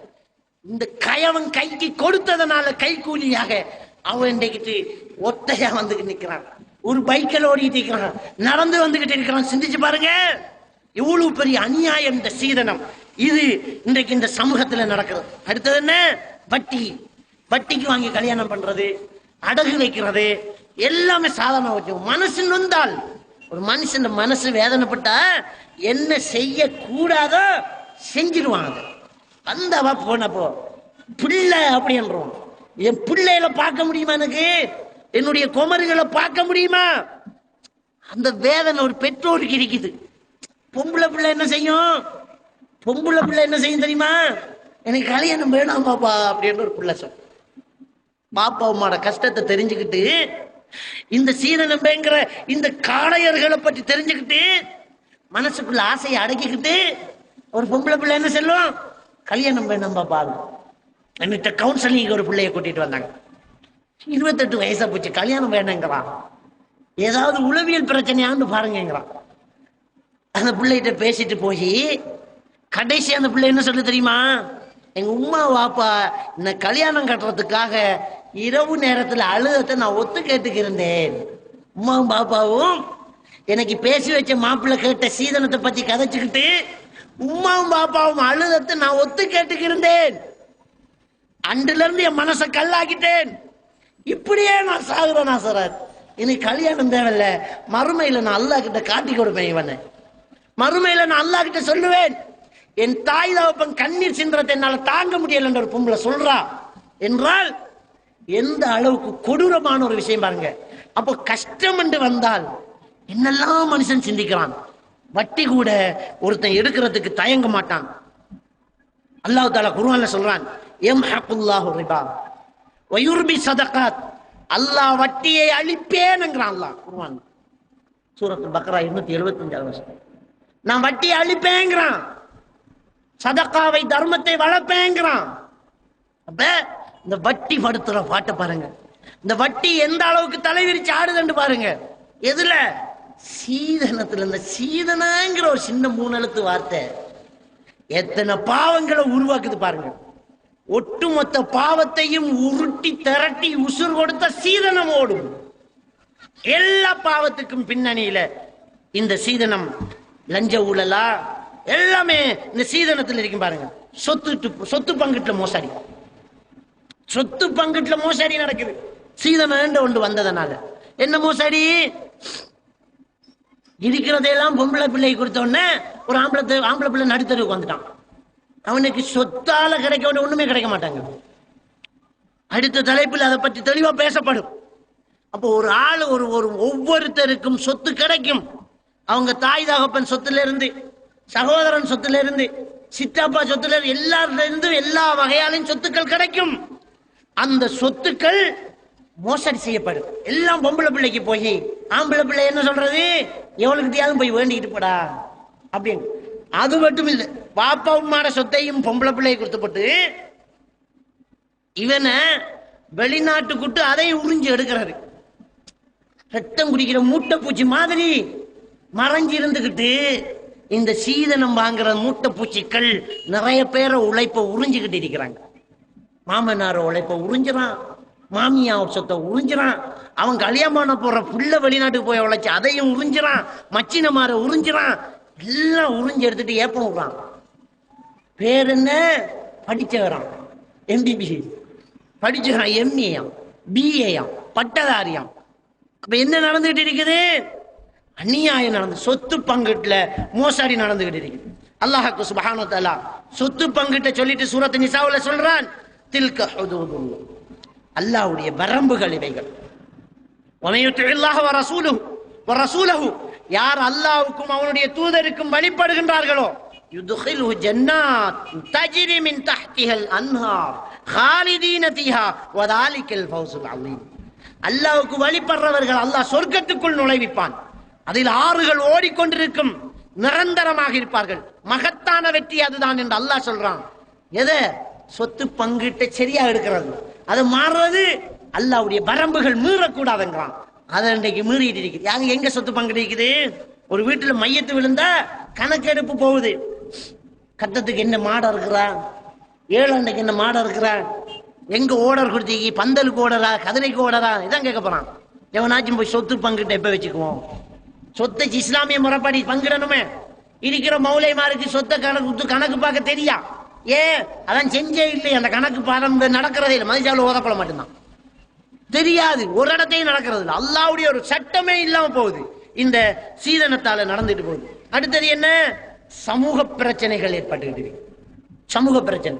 இந்த கயவன் கைக்கு கொடுத்ததுனால கைக்கூலியாக அவன் இன்றைக்கிட்டு ஒத்தையா வந்துட்டு நிக்கிறான், ஒரு பைக்கில் ஓடிட்டு இருக்கிறான், நடந்து வந்துகிட்டு இருக்கிறான். சிந்திச்சு பாருங்க, இவ்வளவு பெரிய அநியாயம் இந்த சீதனம். இது இன்றைக்கு இந்த சமூகத்துல நடக்கிறது. அடுத்தது என்ன? வட்டி. வட்டிக்கு வாங்கி கல்யாணம் பண்றது, அடகு வைக்கிறது, எல்லாமே சாதாரண வச்சு. மனசு நொந்தால், ஒரு மனுஷன் மனசு வேதனைப்பட்டா என்ன செய்ய கூடாதோ செஞ்சிருவாங்க. வந்தவா போனப்போ பிள்ளை அப்படின்றோம். என் பிள்ளைகளை பார்க்க முடியுமா? எனக்கு என்னுடைய குமரிகளை பார்க்க முடியுமா? அந்த வேதனை ஒரு பெற்றோருக்கு இருக்குது. பொம்பளை பிள்ளை என்ன செய்யும்? பொம்பளை பிள்ளை என்ன செய்யும் தெரியுமா? எனக்கு கல்யாணம் வேணாம் பாப்பா அப்படின்னு ஒரு பிள்ளை சொல். பாப்பா அம்மாட கஷ்டத்தை தெரிஞ்சுக்கிட்டு, இந்த சீதனம் பயங்கர இந்த காளையர்களை பற்றி தெரிஞ்சுக்கிட்டு, மனசுக்குள்ள ஆசையை அடக்கிக்கிட்டு ஒரு பொம்பளை பிள்ளை என்ன சொல்லும்? கல்யாணம் வேணாம் பாப்பா. என்கிட்ட கவுன்சிலிங் ஒரு பிள்ளைய கூட்டிட்டு வந்தாங்க. 28 வயசா போச்சு, கல்யாணம் வேணுங்கிறான். ஏதாவது உளவியல் பிரச்சனையான்னு பாருங்கிறான். அந்த பிள்ளைகிட்ட பேசிட்டு போய் கடைசி அந்த பிள்ளை என்ன சொல்லு தெரியுமா? எங்க உமா வாப்பா இந்த கல்யாணம் கட்டுறதுக்காக இரவு நேரத்துல அழுதத்தை நான் ஒத்து கேட்டுக்கிருந்தேன். உமாவும் பாப்பாவும் எனக்கு பேசி வச்ச மாப்பிள்ளை கேட்ட சீதனத்தை பத்தி கதைச்சுக்கிட்டு உமாவும் பாப்பாவும் அழுதத்தை நான் ஒத்து கேட்டுக்கிருந்தேன். அன்றுல இருந்து என் மனசை கல்லாக்கிட்டேன். இப்படியே நான் சாகுறேன் சார். எனக்கு கல்யாணம் தேவையில்ல, மறுமையில நான் அல்லா கிட்ட காட்டி கொடுப்பேன். இவனை மறுமையில நான் அல்லா கிட்ட சொல்லுவேன், என் தாய் தகப்பன் கண்ணீர் சிந்தறதை என்னால தாங்க முடியல என்ற ஒரு பொம்பளை சொல்றா என்றால் எந்த அளவுக்கு கொடூரமான ஒரு விஷயம் பாருங்க. அப்போ கஷ்டம் என்று வந்தால் என்னெல்லாம் மனுஷன் சிந்திக்கிறான். வட்டி கூட ஒருத்தன் எடுக்கிறதுக்கு தயங்க மாட்டான். அல்லாஹ் தஆலா குர்ஆன்ல சொல்றான், யம்ஹகுல்லாஹு ரிபா வ யுர்பி ஸதகாத். அல்லாஹ் வட்டியை அழிப்பேன்ங்கறான். அல்லாஹ் குர்ஆன் சூரத்துல் பக்ரா 275 வசனம். நான் வட்டியை அழிப்பேன்ங்கறான், சதகாவை தர்மத்தை வளர்ப்பேங்கிறான். அப்ப இந்த வட்டி படுத்துற பாட்டை பாருங்க. இந்த வட்டி எந்த அளவுக்கு தலைவிரிச்சு ஆடுதுன்னு பாருங்க. எதுல? சீதனத்துல. இந்த சீதனங்கிற ஒரு சின்ன 3 எழுத்து வார்த்தை எத்தனை பாவங்களை உருவாக்குது பாருங்க. ஒட்டுமொத்த பாவத்தையும் உருட்டி திரட்டி உசுர் கொடுத்த சீதனம் ஓடும். எல்லா பாவத்துக்கும் பின்னணியில இந்த சீதனம், லஞ்ச ஊழலா எல்லாமே இந்த சீதனத்தில் இருக்கும் பாருங்க. சொத்து பங்குல மோசடி, சொத்து பங்குல மோசடி நடக்குது. சீதனம் ஒன்று வந்ததனால என்ன மோசடி? இருக்கிறதையெல்லாம் பொம்பளை பிள்ளை கொடுத்தோடனே ஒரு ஆம்பளை பிள்ளை நடுத்தருக்கு வந்துட்டான். அவனுக்கு சொத்தால கிடைக்க ஒண்ணுமே கிடைக்க மாட்டாங்க. அடுத்த தலைப்பில் அதை பற்றி தெளிவா பேசப்படும். அப்போ ஒரு ஆள் ஒரு ஒவ்வொருத்தருக்கும் சொத்து கிடைக்கும். அவங்க தாய் தகப்பன் சொத்துல இருந்து, சகோதரன் சொத்துல இருந்து, சித்தப்பா சொத்துல இருந்து, எல்லாருல இருந்து எல்லா வகையாலையும் சொத்துக்கள் கிடைக்கும். அந்த சொத்துக்கள் மோசடி செய்யப்படும். எல்லாம் பொம்பளை பிள்ளைக்கு போய் ஆம்பளை பிள்ளை என்ன சொல்றது? எவனுக்கிட்டையாவது போய் வேண்டிக்கிட்டு போடா அப்படின்னு. அது மட்டும் இல்லை, பாப்பா உம்மாட சொத்தையும் பொம்பளை பிள்ளையை கொடுத்துப்பட்டு இவனை வெளிநாட்டுக்குட்டு அதை உறிஞ்சி எடுக்கிறாரு. ரத்தம் குடிக்கிற மூட்டை பூச்சி மாதிரி மறைஞ்சு இருந்துகிட்டு இந்த சீதனம் வாங்குற மூட்டை பூச்சிகள் நிறைய பேரை உழைப்ப உறிஞ்சுக்கிட்டு இருக்கிறாங்க. மாமனார உழைப்ப உறிஞ்சிறான், மாமியா சொத்தை உறிஞ்சிறான், அவன் கல்யாணம் போற புள்ள வெளிநாட்டுக்கு போய் உழைச்சு அதையும் உறிஞ்சிறான், மச்சினமார உறிஞ்சிறான், எல்லாம் உறிஞ்சி எடுத்துட்டு ஏப்பம் விடுறான். பேர் என்ன? படிச்சவரான், MBBS படிச்சுறான், MA-யாம், BA-யாம், பட்டதாரியாம். அப்ப என்ன நடந்துகிட்டு இருக்குது? அநியாயம் நடந்து, சொத்து பங்குல மோசடி நடந்துகிட்டு இருக்கு. அல்லாஹ் சுப்ஹானஹு வ தஆலா சொத்து பங்கிட்ட சொல்லிட்டு சூரத் நிசாவுல சொல்றான், தில்க ஹுதூதுல்லாஹ், அல்லாஹ்வுடைய வரம்புகள் இவைகள். வமன் யுத்தில்லாஹ வ ரசூலஹு, யார் அல்லாஹ்வுக்கும் அவனுடைய தூதருக்கும் வழிபடுகின்றார்களோ, யுத்கிலுஹு ஜன்னாத் தஜ்ரி மின் தஹ்திஹல் அன்ஹார் காலிதீன ஃபீஹா வ தாலிகல் ஃபௌஸுல் அஸீம். அல்லாஹ்வுக்கு வழிபடுறவர்கள் அல்லாஹ் சொர்க்கத்துக்குள் நுழைவிப்பான், அதில் ஆறுகள் ஓடிக்கொண்டிருக்கும், நிரந்தரமாக இருப்பார்கள். மகத்தான வெற்றி அதுதான் என்று அல்லாஹ் சொல்றான். எதை? சொத்து பங்கிட்ட சரியா எடுக்கிறது, அது மாறுறது அல்லாஹ்வுடைய வரம்புகள் மீறக்கூடாதுங்கிறான். அதை இன்றைக்கு மீறிட்டு இருக்குது. யாங்க எங்க சொத்து பங்கு இருக்குது? ஒரு வீட்டுல மையத்து விழுந்தா கணக்கெடுப்பு போகுது. கட்டத்துக்கு என்ன மாடம் இருக்கிறா, ஏழண்டைக்கு என்ன மாடம் இருக்கிறா, எங்க ஓடர் கொடுத்தீங்க, பந்தலுக்கு ஓடரா, கதிரைக்கு ஓடரா, இதான் கேட்க போறான். எவனாச்சும் போய் சொத்து பங்கிட்ட எப்ப வச்சுக்குவோம்? சொத்தை இஸ்லாமிய முறைப்படி பங்கிடணுமே. இருக்கிற மௌலைமாருக்கு சொத்தை கணக்கு பார்க்க தெரியா? ஏன் அதான் செஞ்சே இல்லை. அந்த கணக்கு பாடம் நடக்கிறதே இல்லை. மதிச்சாவில் ஓதப்பட மட்டும்தான் தெரியாது. ஒரு இடத்தையும் நடக்கிறது இல்லை. அல்லாஹ்வுடைய ஒரு சட்டமே இல்லாம போகுது. இந்த சீதனத்தால நடந்துட்டு போகுது. அடுத்தது என்ன? சமூக பிரச்சனைகள் ஏற்பட்டுக்கிட்டு இருக்கு. சமூக பிரச்சனை.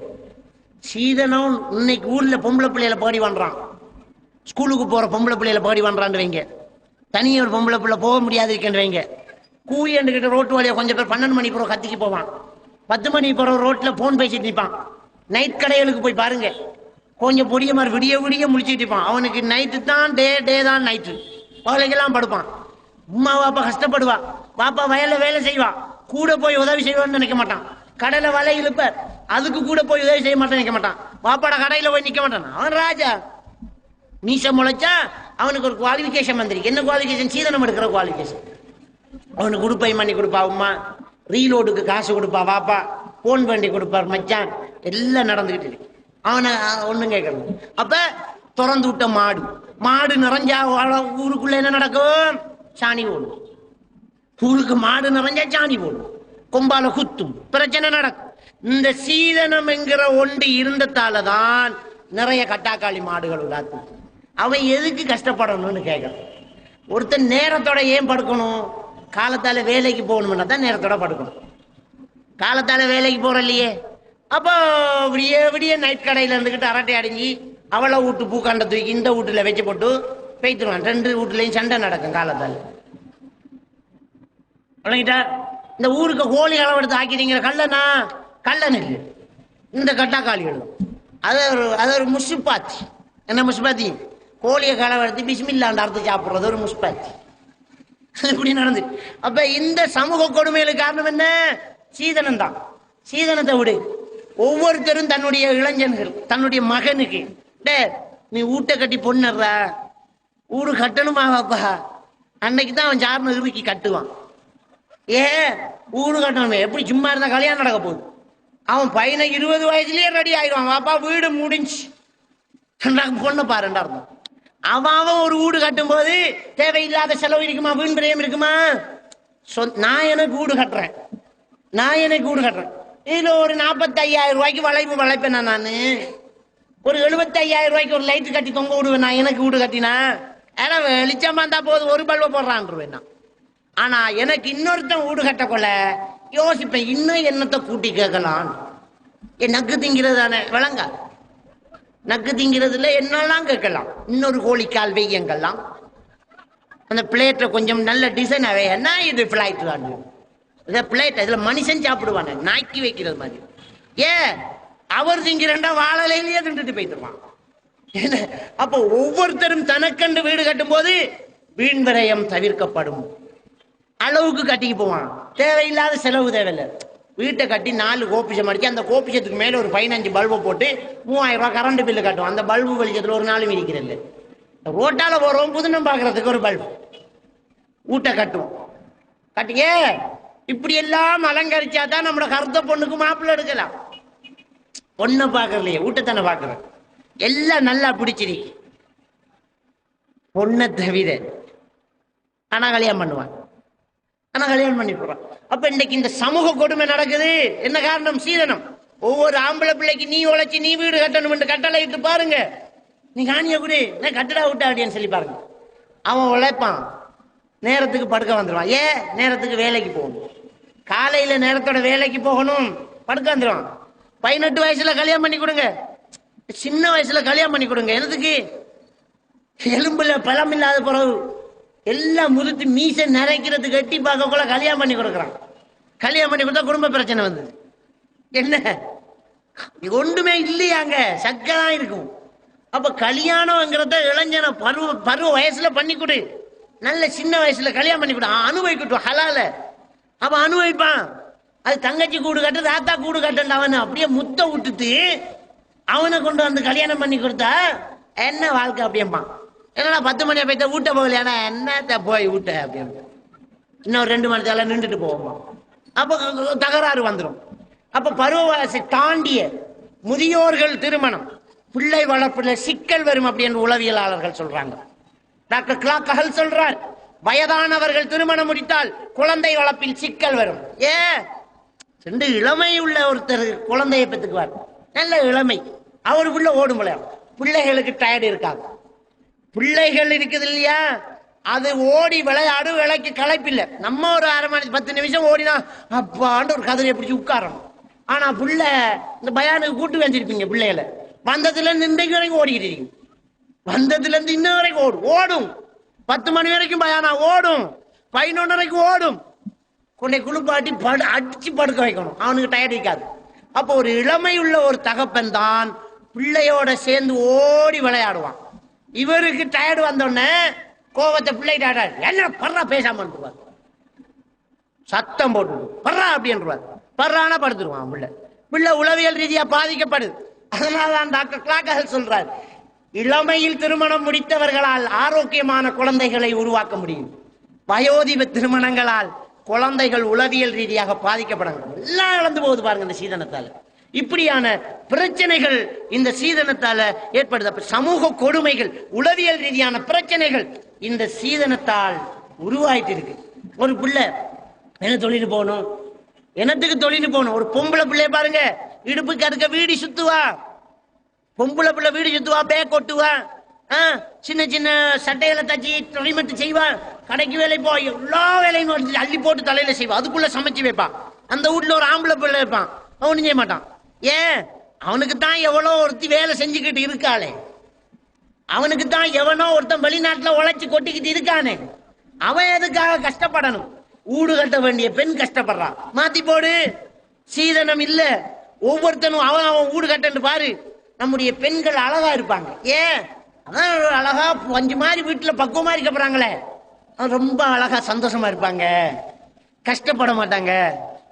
சீதனம் இன்னைக்கு ஊர்ல பொம்பளை பிள்ளைகளை பாடி பண்றான். ஸ்கூலுக்கு போற பொம்பளை பிள்ளைகளை பாடி பண்றான்னு வைங்க. தனியாக ஒரு பொம்பளை பிள்ளை போக முடியாது இருக்கேன்னு வைங்க. கூயண்டுகிட்ட ரோட்டு வழியா கொஞ்சம் பேர் 12 மணி போற கத்திக்கு போவான். 10 மணி போற ரோட்ல போன் பேசிட்டு நிற்பான். நைட் கடைகளுக்கு போய் பாருங்க, கொஞ்சம் பொடிய மாதிரி விடிய விடிய முடிச்சுட்டு இருப்பான். அவனுக்கு நைட்டு தான் டே தான் நைட்டு. பகலைக்கெல்லாம் படுப்பான். அம்மா பாப்பா கஷ்டப்படுவா, பாப்பா வயல்ல வேலை செய்வா, கூட போய் உதவி செய்வான்னு நினைக்க மாட்டான். கடையில வலை இழுப்ப, அதுக்கு கூட போய் உதவி செய்ய மாட்டேன்னு நினைக்க மாட்டான். பாப்பாட கடையில போய் நிக்க மாட்டான். அவன் ராஜா. மீசம் முளைச்சா அவனுக்கு ஒரு குவாலிபிகேஷன் வந்திருக்கு. என்ன குவாலிபிகேஷன்? சீதனம் எடுக்கிற குவாலிபிகேஷன். அவனுக்கு உடுப்பை பண்ணி கொடுப்பா உம்மா, ரீலோடுக்கு காசு கொடுப்பா வாப்பா, போன் பண்ணி கொடுப்பார் மச்சான், எல்லாம் நடந்துகிட்டு இருக்கு. அவனை ஒண்ணும் கேட்கறது. அப்ப திறந்து விட்ட மாடு நிறைஞ்சா ஊருக்குள்ள என்ன நடக்கும்? சாணி போடும். ஊருக்கு மாடு நிறைஞ்சா சாணி போடும், கொம்பால குத்தும், பிரச்சனை நடக்கும். இந்த சீதனம் என்கிற ஒன்று இருந்ததாலதான் நிறைய கட்டாக்காளி மாடுகள் உலாத்து. அவன் எதுக்கு கஷ்டப்படணும்னு கேட்கறான். ஒருத்தன் நேரத்தோட ஏன் படுக்கணும்? காலத்தால வேலைக்கு போகணும்னா தான் நேரத்தோட படுக்கணும். காலத்தால வேலைக்கு போற இல்லையே. அப்போ விடிய விடிய நைட் கடையில இருந்துக்கிட்டு அரட்டை அடைஞ்சி அவளை வீட்டு பூக்காண்ட தூக்கி இந்த வீட்டுல வச்சு போட்டு பேய்த்துருவான். 2 வீட்டுலையும் சண்டை நடக்கும் காலத்தால. இந்த ஊருக்கு கோழி அளவெடுத்து ஆக்கிட்டீங்கிற கல்லன் இல்லை, இந்த கட்டாக்காளி எழுதும். அது ஒரு முசுப்பாத்தி. என்ன முசுப்பாத்தி? கோழியை களவெடுத்து பிஸ்மில்லாண்ட அறுத்து சாப்பிடுறது ஒரு முசுப்பாத்தி. இப்படி நடந்து. அப்ப இந்த சமூக கொடுமைகளுக்கு காரணம் என்ன? சீதனம் தான். சீதனத்தை விடு. ஒவ்வொருத்தரும் தன்னுடைய இளைஞர்கள் தன்னுடைய மகனுக்கு, நீ ஊட்ட கட்டி பொண்ணுறா, ஊரு கட்டணுமா பாப்பா, அன்னைக்கு தான் அவன் சார்ந்த இறுக்கி கட்டுவான். ஊரு கட்டணுமே. எப்படி சும்மா இருந்தா கல்யாணம் நடக்க போகுது? அவன் பையனை 20 வயசுலயே ரெடி ஆயிடுவான். வாப்பா வீடு முடிஞ்சு பொண்ணை பாருண்டா இருக்கும். அவன் ஒரு வீடு கட்டும் போது தேவையில்லாத செலவு இருக்குமா? வீண் பிரியம் இருக்குமா? நான் எனக்கு வீடு கட்டுறேன், இதுல ஒரு 45,000 ரூபாய்க்கு வளைப்பேன் நான். ஒரு 75,000 ரூபாய்க்கு ஒரு லைட் கட்டி தொங்க விடுவேன் நான். எனக்கு வீடு கட்டினா ஏன்னா வெளிச்சமா இருந்தா போது, ஒரு பல்வ போடுறான். ஆனா எனக்கு இன்னொருத்தன் வீடு கட்டக்கொள்ள யோசிப்பேன், இன்னும் என்னத்தை கூட்டி கேட்கலாம். நக்கு திங்கிறது தானே விளங்க. நக்கு திங்கிறதுல என்னெல்லாம் கேட்கலாம். இன்னொரு கோழிக்கால் வெய்யங்கள்லாம், அந்த பிளேட்ல கொஞ்சம் நல்ல டிசைன் என்ன இது பிளைட் தான். இதை பிளேட் இதுல மனுஷன் சாப்பிடுவானே, நாய்க்கு வைக்கிறது மாதிரி. அவர் திங்கிறண்டா வாழலையிலேயே தின்றுட்டு போய்த்துருவான். அப்போ ஒவ்வொருத்தரும் தனக்கண்டு வீடு கட்டும் போது வீண் விரயம் தவிர்க்கப்படும். அளவுக்கு கட்டிக்கு போவான். தேவையில்லாத செலவு தேவையில்லை. வீட்டை கட்டி 4 கோபிஷம் அடிச்சு அந்த கோபிஷத்துக்கு மேல ஒரு 15 பல்பை போட்டு 3000 ரூபாய் கரண்ட் பில்லு கட்டுவோம். அந்த பல்பு வெளிச்சத்துல ஒரு நாளும் இருக்கிறது. ரோட்டால போறோம் புதுனம் பாக்குறதுக்கு ஒரு பல்பு வீட்டை கட்டுவோம். கட்டியே இப்படி எல்லாம் அலங்கரிச்சாதான் நம்மளோட கருத்த பொண்ணுக்கு மாப்பிள்ளை எடுக்கலாம். பொண்ணை பாக்குறலையே, வீட்டைத்தானே பாக்குறேன். எல்லாம் நல்லா பிடிச்சிருக்கு பொண்ணை தவிர. ஆனா கல்யாணம் பண்ணுவான், கல்யாணம் பண்ணி போறான். அப்ப இன்னைக்கு இந்த சமூக கொடுமை நடக்குது. என்ன காரணம்? சீதனம். ஒவ்வொரு ஆம்பளை பிள்ளைக்கு நீ உழைச்சி நீ வீடு கட்டணும் என்று கட்டளை இட்டு பாருங்க. நீ காணிய குடி, நான் கட்டடா விட்டா அப்படின்னு சொல்லி பாருங்க. அவன் உழைப்பான், நேரத்துக்கு படுக்க வந்துடுவான். நேரத்துக்கு வேலைக்கு போகணும். காலையில நேரத்தோட வேலைக்கு போகணும், படுக்க வந்துடுவான். 18 வயசுல கல்யாணம் பண்ணி கொடுங்க, சின்ன வயசுல கல்யாணம் பண்ணி கொடுங்க. எதுக்கு? எலும்புல பழம் இல்லாத பிறகு எல்லாம் முறுத்து மீசை நிறைக்கிறது கட்டி பார்க்கக்குள்ள கல்யாணம் பண்ணி கொடுக்குறான். கல்யாணம் பண்ணி கொடுத்தா குடும்ப பிரச்சனை வந்து என்ன ஒன்றுமே இல்லையாங்க, சக்கதான் இருக்கும். அப்ப கல்யாணம்ங்கிறத இளைஞன பருவ வயசுல பண்ணி கொடு. நல்ல சின்ன வயசுல கல்யாணம் பண்ணி கொடு, அனுபவிக்கட்டும் ஹலால. அவன் அனுபவிப்பான். அது தங்கச்சி கூடு கட்டு தாத்தா கூடு கட்டு அவனை அப்படியே முத்த விட்டுட்டு அவனை கொண்டு வந்து கல்யாணம் பண்ணி கொடுத்தா என்ன வாழ்க்கை அப்படியம்மா, என்னடா 10 மணி போய்த்த ஊட்ட போகலையானா என்னத்த போய் ஊட்ட அப்படியே, இன்னும் 2 மணி நேரம் நின்றுட்டு போவோமா. அப்போ தகராறு வந்துடும். அப்ப பருவவாசி தாண்டிய முதியோர்கள் திருமணம், பிள்ளை வளர்ப்புல சிக்கல் வரும் அப்படின்னு உளவியலாளர்கள் சொல்றாங்க. டாக்டர் கிளாக்கஹல் சொல்றார், வயதானவர்கள் திருமணம் முடித்தால் குழந்தை வளர்ப்பில் சிக்கல் வரும். ரெண்டு இளமை உள்ள ஒருத்தர் குழந்தைய பெற்றுக்குவார், நல்ல இளமை, அவர் உள்ள ஓடும் விளையாடும், பிள்ளைகளுக்கு டயர்டு இருக்காது. பிள்ளைகள் இருக்குது இல்லையா, அது ஓடி விளையாடு, விலைக்கு களைப்பில்லை. நம்ம ஒரு அரை மணி 10 நிமிஷம் ஓடினா அப்பாண்டு ஒரு கதிரையை பிடிச்சி உட்காரணும். ஆனா பிள்ளை இந்த பயானுக்கு கூட்டு வச்சிருப்பீங்க, பிள்ளைகளை வந்ததுல இருந்து இன்றைக்கு வரைக்கும் ஓடிக்கிட்டு இருக்கீங்க, வந்ததுல இருந்து இன்ன வரைக்கும் ஓடும் 10 மணி வரைக்கும் பயானா ஓடும், 11 வரைக்கும் ஓடும். கொண்டை குளிப்பாட்டி அடிச்சு படுக்க வைக்கணும், அவனுக்கு டயர்ட் இருக்காது. அப்போ ஒரு இளமை உள்ள ஒரு தகப்பன் தான் பிள்ளையோட சேர்ந்து ஓடி விளையாடுவான். இவருக்கு டயர்டு வந்தோடனே கோவத்தை பிள்ளைகிட்ட, என்ன பர்றா பேசாம சத்தம் போட்டு பர்றா அப்படின்றார். பர்றானா படுத்துருவான் பிள்ளை. பிள்ளை உளவியல் ரீதியா பாதிக்கப்படுது. அதனால்தான் டாக்டர் கிளாக்கஹல் சொல்றார், இளமையில் திருமணம் முடித்தவர்களால் ஆரோக்கியமான குழந்தைகளை உருவாக்க முடியும், வயோதிப திருமணங்களால் குழந்தைகள் உளவியல் ரீதியாக பாதிக்கப்படுறாங்க. எல்லாம் இழந்து போகுது பாருங்க இந்த சீதனத்தால. இப்படியான பிரச்சனைகள் இந்த சீதனத்தால ஏற்படுது. சமூக கொடுமைகள், உளவியல் ரீதியான பிரச்சனைகள் இந்த சீதனத்தால் உருவாயிட்டு இருக்கு. ஒரு பிள்ளை என்ன தொழில் போகணும், என்னத்துக்கு தொழில் போகணும். ஒரு பொம்பளை பிள்ளைய பாருங்க, இடுப்புக்கு அடுக்க வீடு சுத்துவா, பொம்பளை பிள்ளை வீடு சுத்துவா, பேக் கொட்டுவா, சின்ன சின்ன சட்டைகளை தச்சு தொழில்மட்டு செய்வா, கடைக்கு வேலை போ, எல்லா வேலையும் அள்ளி போட்டு தலையில செய்வா, அதுக்குள்ள சமைச்சு வைப்பான். அந்த வீட்டுல ஒரு ஆம்பளை பிள்ளை வைப்பான், அவனு செய்ய மாட்டான். ஏன்? அவனுக்கு தான் எவ்வளோ ஒருத்தி வேலை செஞ்சுக்கிட்டு இருக்காளே, அவனுக்கு தான் எவனோ ஒருத்தன் வெளிநாட்டுல உழைச்சு கொட்டிக்கிட்டு இருக்கானே, அவன் எதுக்காக கஷ்டப்படணும்? ஊடு கட்ட வேண்டிய பெண் கஷ்டப்படுறான், மாத்தி போடு. சீதனம் இல்ல, ஒவ்வொருத்தனும் அவன் அவன் ஊடு கட்டன்னு பாரு. நம்முடைய பெண்கள் அழகா இருப்பாங்க. ஏன்? அதான் அழகா 5 மாதிரி வீட்டுல பக்குவமா இருக்கப்படுறாங்களே, ரொம்ப அழகா சந்தோஷமா இருப்பாங்க, கஷ்டப்பட மாட்டாங்க.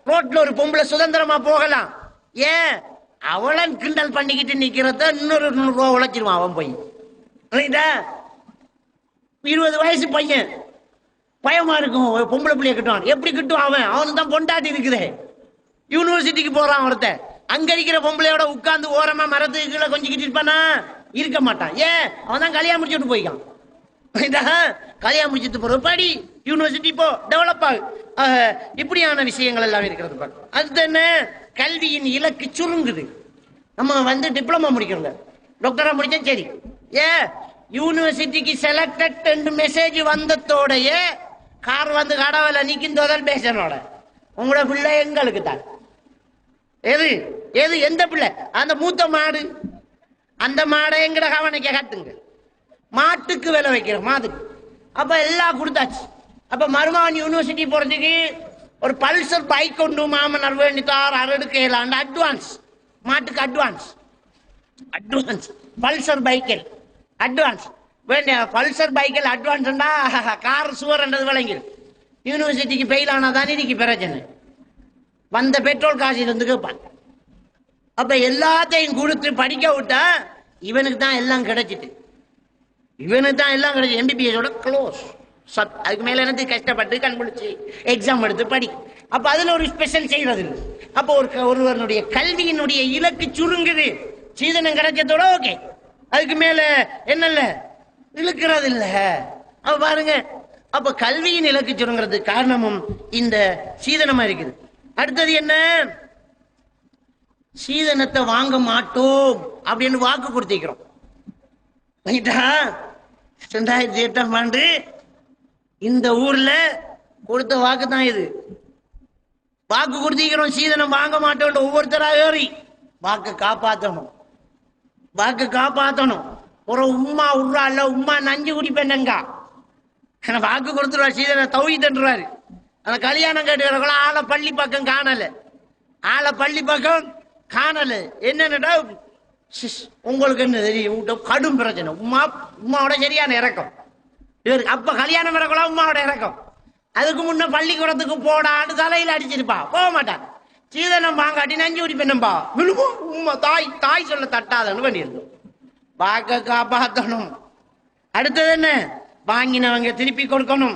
ரோட்ல ஒரு பொம்பளை சுதந்திரமா போகலாம். ஏன்? அவளை கிண்டல் பண்ணிக்கிட்டு நிக்கிறத இன்னொரு 100 ரூபா உழைச்சிருவான் அவன் போய். 20 வயசு பையன், பயமா இருக்கும், பொம்பளை பிள்ளைய கிட்டுவான். எப்படி கிட்டுவான்? அவனுக்கு தான் பொண்டாட்டி இருக்குது. யூனிவர்சிட்டிக்கு போறான் ஒருத்தன், அங்க இருக்கிற பொம்பளையோட உட்கார்ந்து ஓரமா மரத்துக்கு கீழே கொஞ்சிக்கிட்டு இருப்பானா? இருக்க மாட்டான். ஏன்? அவன் தான் கல்யாணம் முடிச்சுட்டு போய்க்கான். கல்யாணம் முடிச்சுட்டு போற படி, யூனிவர்சிட்டி போ, டெவலப் ஆகு. இப்படியான விஷயங்கள் எல்லாம் இருக்கிறது. அது என்ன? கல்வியின் இலக்கு சுருங்குது. நம்ம டிப்ளமா முடிக்கிறோம், டாக்டரா முடிச்சா சரி. யூனிவர்சிட்டிக்கு செலக்டட் மெசேஜ் வந்ததோடைய கார் கடவுள நிற்கின்றதால் பேசனோட உங்களோட பிள்ளை எங்களுக்கு தான். எது எது எந்த பிள்ளை? அந்த மூத்த மாடு, அந்த மாடை எங்கட கவனிக்க கட்டுங்க, மாட்டுக்கு விலை வைக்கிற மாதுக்கு. அப்ப எல்லாம் கொடுத்தாச்சு. அப்ப மருமகன் யூனிவர்சிட்டி போறதுக்கு ஒரு பல்சர் பைக் கொண்டு மாமனார் வேண்டித்தார், அரெடுக்கலாண்டு அட்வான்ஸ், மாட்டுக்கு அட்வான்ஸ், அட்வான்ஸ் பல்சர் பைக்கில் அட்வான்ஸ் வேண்டிய. பல்சர் பைக்கில் அட்வான்ஸ்டா கார் சுவர்ன்றது விளங்கி. யூனிவர்சிட்டிக்கு பெயில் ஆனாதான் இன்னைக்கு பிரச்சனை. வந்த பெட்ரோல் காசு இருந்து கேட்பான். அப்ப எல்லாத்தையும் கொடுத்து படிக்க விட்டா இவனுக்கு தான் எல்லாம் கிடைச்சிட்டு, இவனுக்கு தான் எல்லாம் கிடைச்சி. எம்பிபிஎஸோட க்ளோஸ். அதுக்கு மேல எனக்கு கஷ்டப்பட்டு கண்பிடிச்சு எக்ஸாம் எடுத்து படி. அப்ப அதுல ஒரு ஸ்பெஷல் செய்யறது இல்லை. அப்போ ஒருவனுடைய கல்வியினுடைய இலக்கு சுருங்குது. சீதனம் கிடைச்சதோட ஓகே, அதுக்கு மேல என்னல்ல இழுக்கிறது இல்ல. அப்ப பாருங்க, அப்ப கல்வியின் இலக்கு சுருங்கிறது காரணமும் இந்த சீதனமா இருக்குது. அடுத்தது என்ன? சீதனத்தை வாங்க மாட்டோம் அப்படின்னு வாக்கு கொடுத்திருக்கிறோம். 2008ஆம் ஆண்டு இந்த ஊர்ல கொடுத்த வாக்கு தான் இது. வாக்கு கொடுத்திருக்கிறோம், சீதனம் வாங்க மாட்டோம். ஒவ்வொருத்தரா ஏறி வாக்கு காப்பாற்றணும், வாக்கு காப்பாற்றணும். ஒரு உம்மா உர்றா இல்ல, உம்மா நஞ்சு குடிப்பேன்னுங்க வாக்கு கொடுத்துருவாரு, சீதனை தவித்துறாரு. அந்த கல்யாணம் கேட்டுக்கிறவங்கள ஆளை பள்ளி பக்கம் காணல, ஆளை பள்ளி பக்கம் காணல. என்னன்னுடா உங்களுக்கு என்ன தெரியும்? கடும் பிரச்சனை. உமாவோட சரியான இறக்கம் இவருக்கு. அப்ப கல்யாணம் இறக்கலாம், உமாவோட இறக்கம். அதுக்கு முன்ன பள்ளிக்கூடத்துக்கு போடான்னு தலையில அடிச்சிருப்பா, போக மாட்டான். சீதனம் வாங்காட்டி நஞ்சு குடி பெண்ணும்பா விழுவோம். உமா தாய் தாய் சொல்ல தட்டாதன்னு பண்ணியிருந்தோம். வாக்க காப்பாற்றணும். அடுத்தது என்ன? வாங்கினவங்க திருப்பி கொடுக்கணும்.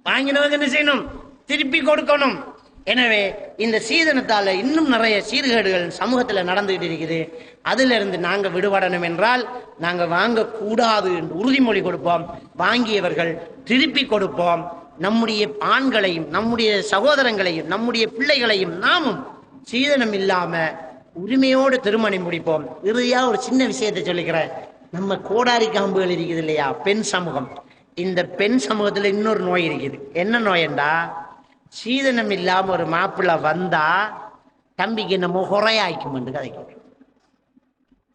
வாங்கினவங்க என்ன செய்யணும்? திருப்பி கொடுக்கணும். எனவே இந்த சீதனத்தால இன்னும் நிறைய சீர்கேடுகள் சமூகத்தில் நடந்துகிட்டு இருக்குது. அதுல இருந்து நாங்க விடுபடணும் என்றால் நாங்க வாங்க கூடாது என்று உறுதிமொழி கொடுப்போம். வாங்கியவர்கள் திருப்பி கொடுப்போம். நம்முடைய ஆண்களையும் நம்முடைய சகோதரங்களையும் நம்முடைய பிள்ளைகளையும் நாமும் சீதனம் இல்லாம உரிமையோடு திருமணம் முடிப்போம். இறுதியா ஒரு சின்ன விஷயத்தை சொல்லிக்கிறேன். நம்ம கோடாரி காம்புகள் இருக்குது இல்லையா, பெண் சமூகம். இந்த பெண் சமூகத்துல இன்னொரு நோய் இருக்குது. என்ன நோயண்டா, சீதனம் இல்லாம ஒரு மாப்பிள்ளை வந்தா தம்பிக்கு என்னமோ குறையாய்க்கும் என்று கதைக்கும்.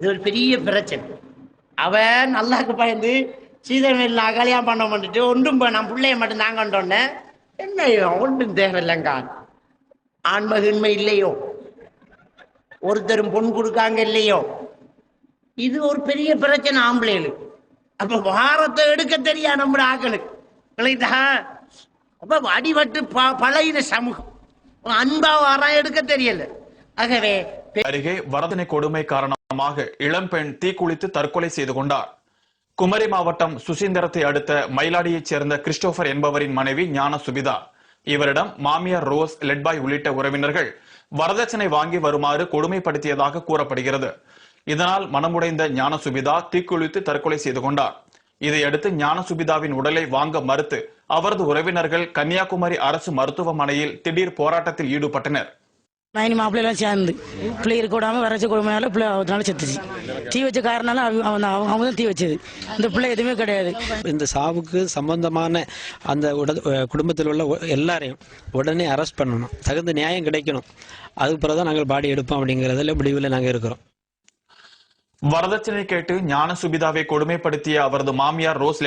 இது ஒரு பெரிய பிரச்சனை. அவன் நல்லாக்கு பயந்து சீதனம் இல்லா கல்யாணம் பண்ண பண்ணிட்டு ஒன்றும் நான் பிள்ளைய மட்டும் தாங்கன்றோன்னே என்ன ஒன்றும் தேவையில்லைங்க. ஆண்மகின்மை இல்லையோ, ஒருத்தரும் பொன் கொடுக்காங்க இல்லையோ, இது ஒரு பெரிய பிரச்சனை ஆம்பளைகளுக்கு. அப்ப வாரத்தை எடுக்க தெரியா நம்ம ஆக்களுக்கு. அப்ப அடிபட்டு பழைய சமூகம் அன்பா வாரம் எடுக்க தெரியல. ஆகவே அருகே வரதனை கொடுமை காரணமாக இளம்பெண் தீக்குளித்து தற்கொலை செய்து கொண்டார். குமரி மாவட்டம் சுசீந்திரத்தை அடுத்த மயிலாடியைச் சேர்ந்த கிறிஸ்டோபர் என்பவரின் மனைவி ஞான சுபிதா. இவரிடம் மாமியார் ரோஸ், லெட்பாய் உள்ளிட்ட உறவினர்கள் வரதட்சணை வாங்கி வருமாறு கொடுமைப்படுத்தியதாக கூறப்படுகிறது. இதனால் மனமுடைந்த ஞான சுபிதா தீக்குளித்து தற்கொலை செய்து கொண்டார். இதையடுத்து ஞான சுபிதாவின் உடலை வாங்க மறுத்து அவரது உறவினர்கள் கன்னியாகுமரி அரசு மருத்துவமனையில் திடீர் போராட்டத்தில் ஈடுபட்டனர். நைனி மாப்பிள்ளைலாம் சேர்ந்து பிள்ளை இருக்க விடாம வரைச்ச கொடுமையால பிள்ளை அதனால செத்துச்சு. தீ வச்ச காரணால அவங்க தான் தீ வச்சது. இந்த பிள்ளை எதுவுமே கிடையாது. இந்த சாவுக்கு சம்பந்தமான அந்த குடும்பத்தில் உள்ள எல்லாரையும் உடனே அரெஸ்ட் பண்ணணும். தகுந்த நியாயம் கிடைக்கணும். அதுக்கு பிறகுதான் நாங்கள் பாடி எடுப்போம் அப்படிங்கறதுல முடிவில் நாங்கள் இருக்கிறோம். வரதட்சணை கேட்டு ஞான சுபிதாவை கொடுமைப்படுத்திய அவரது மாமியார் ரோஸ்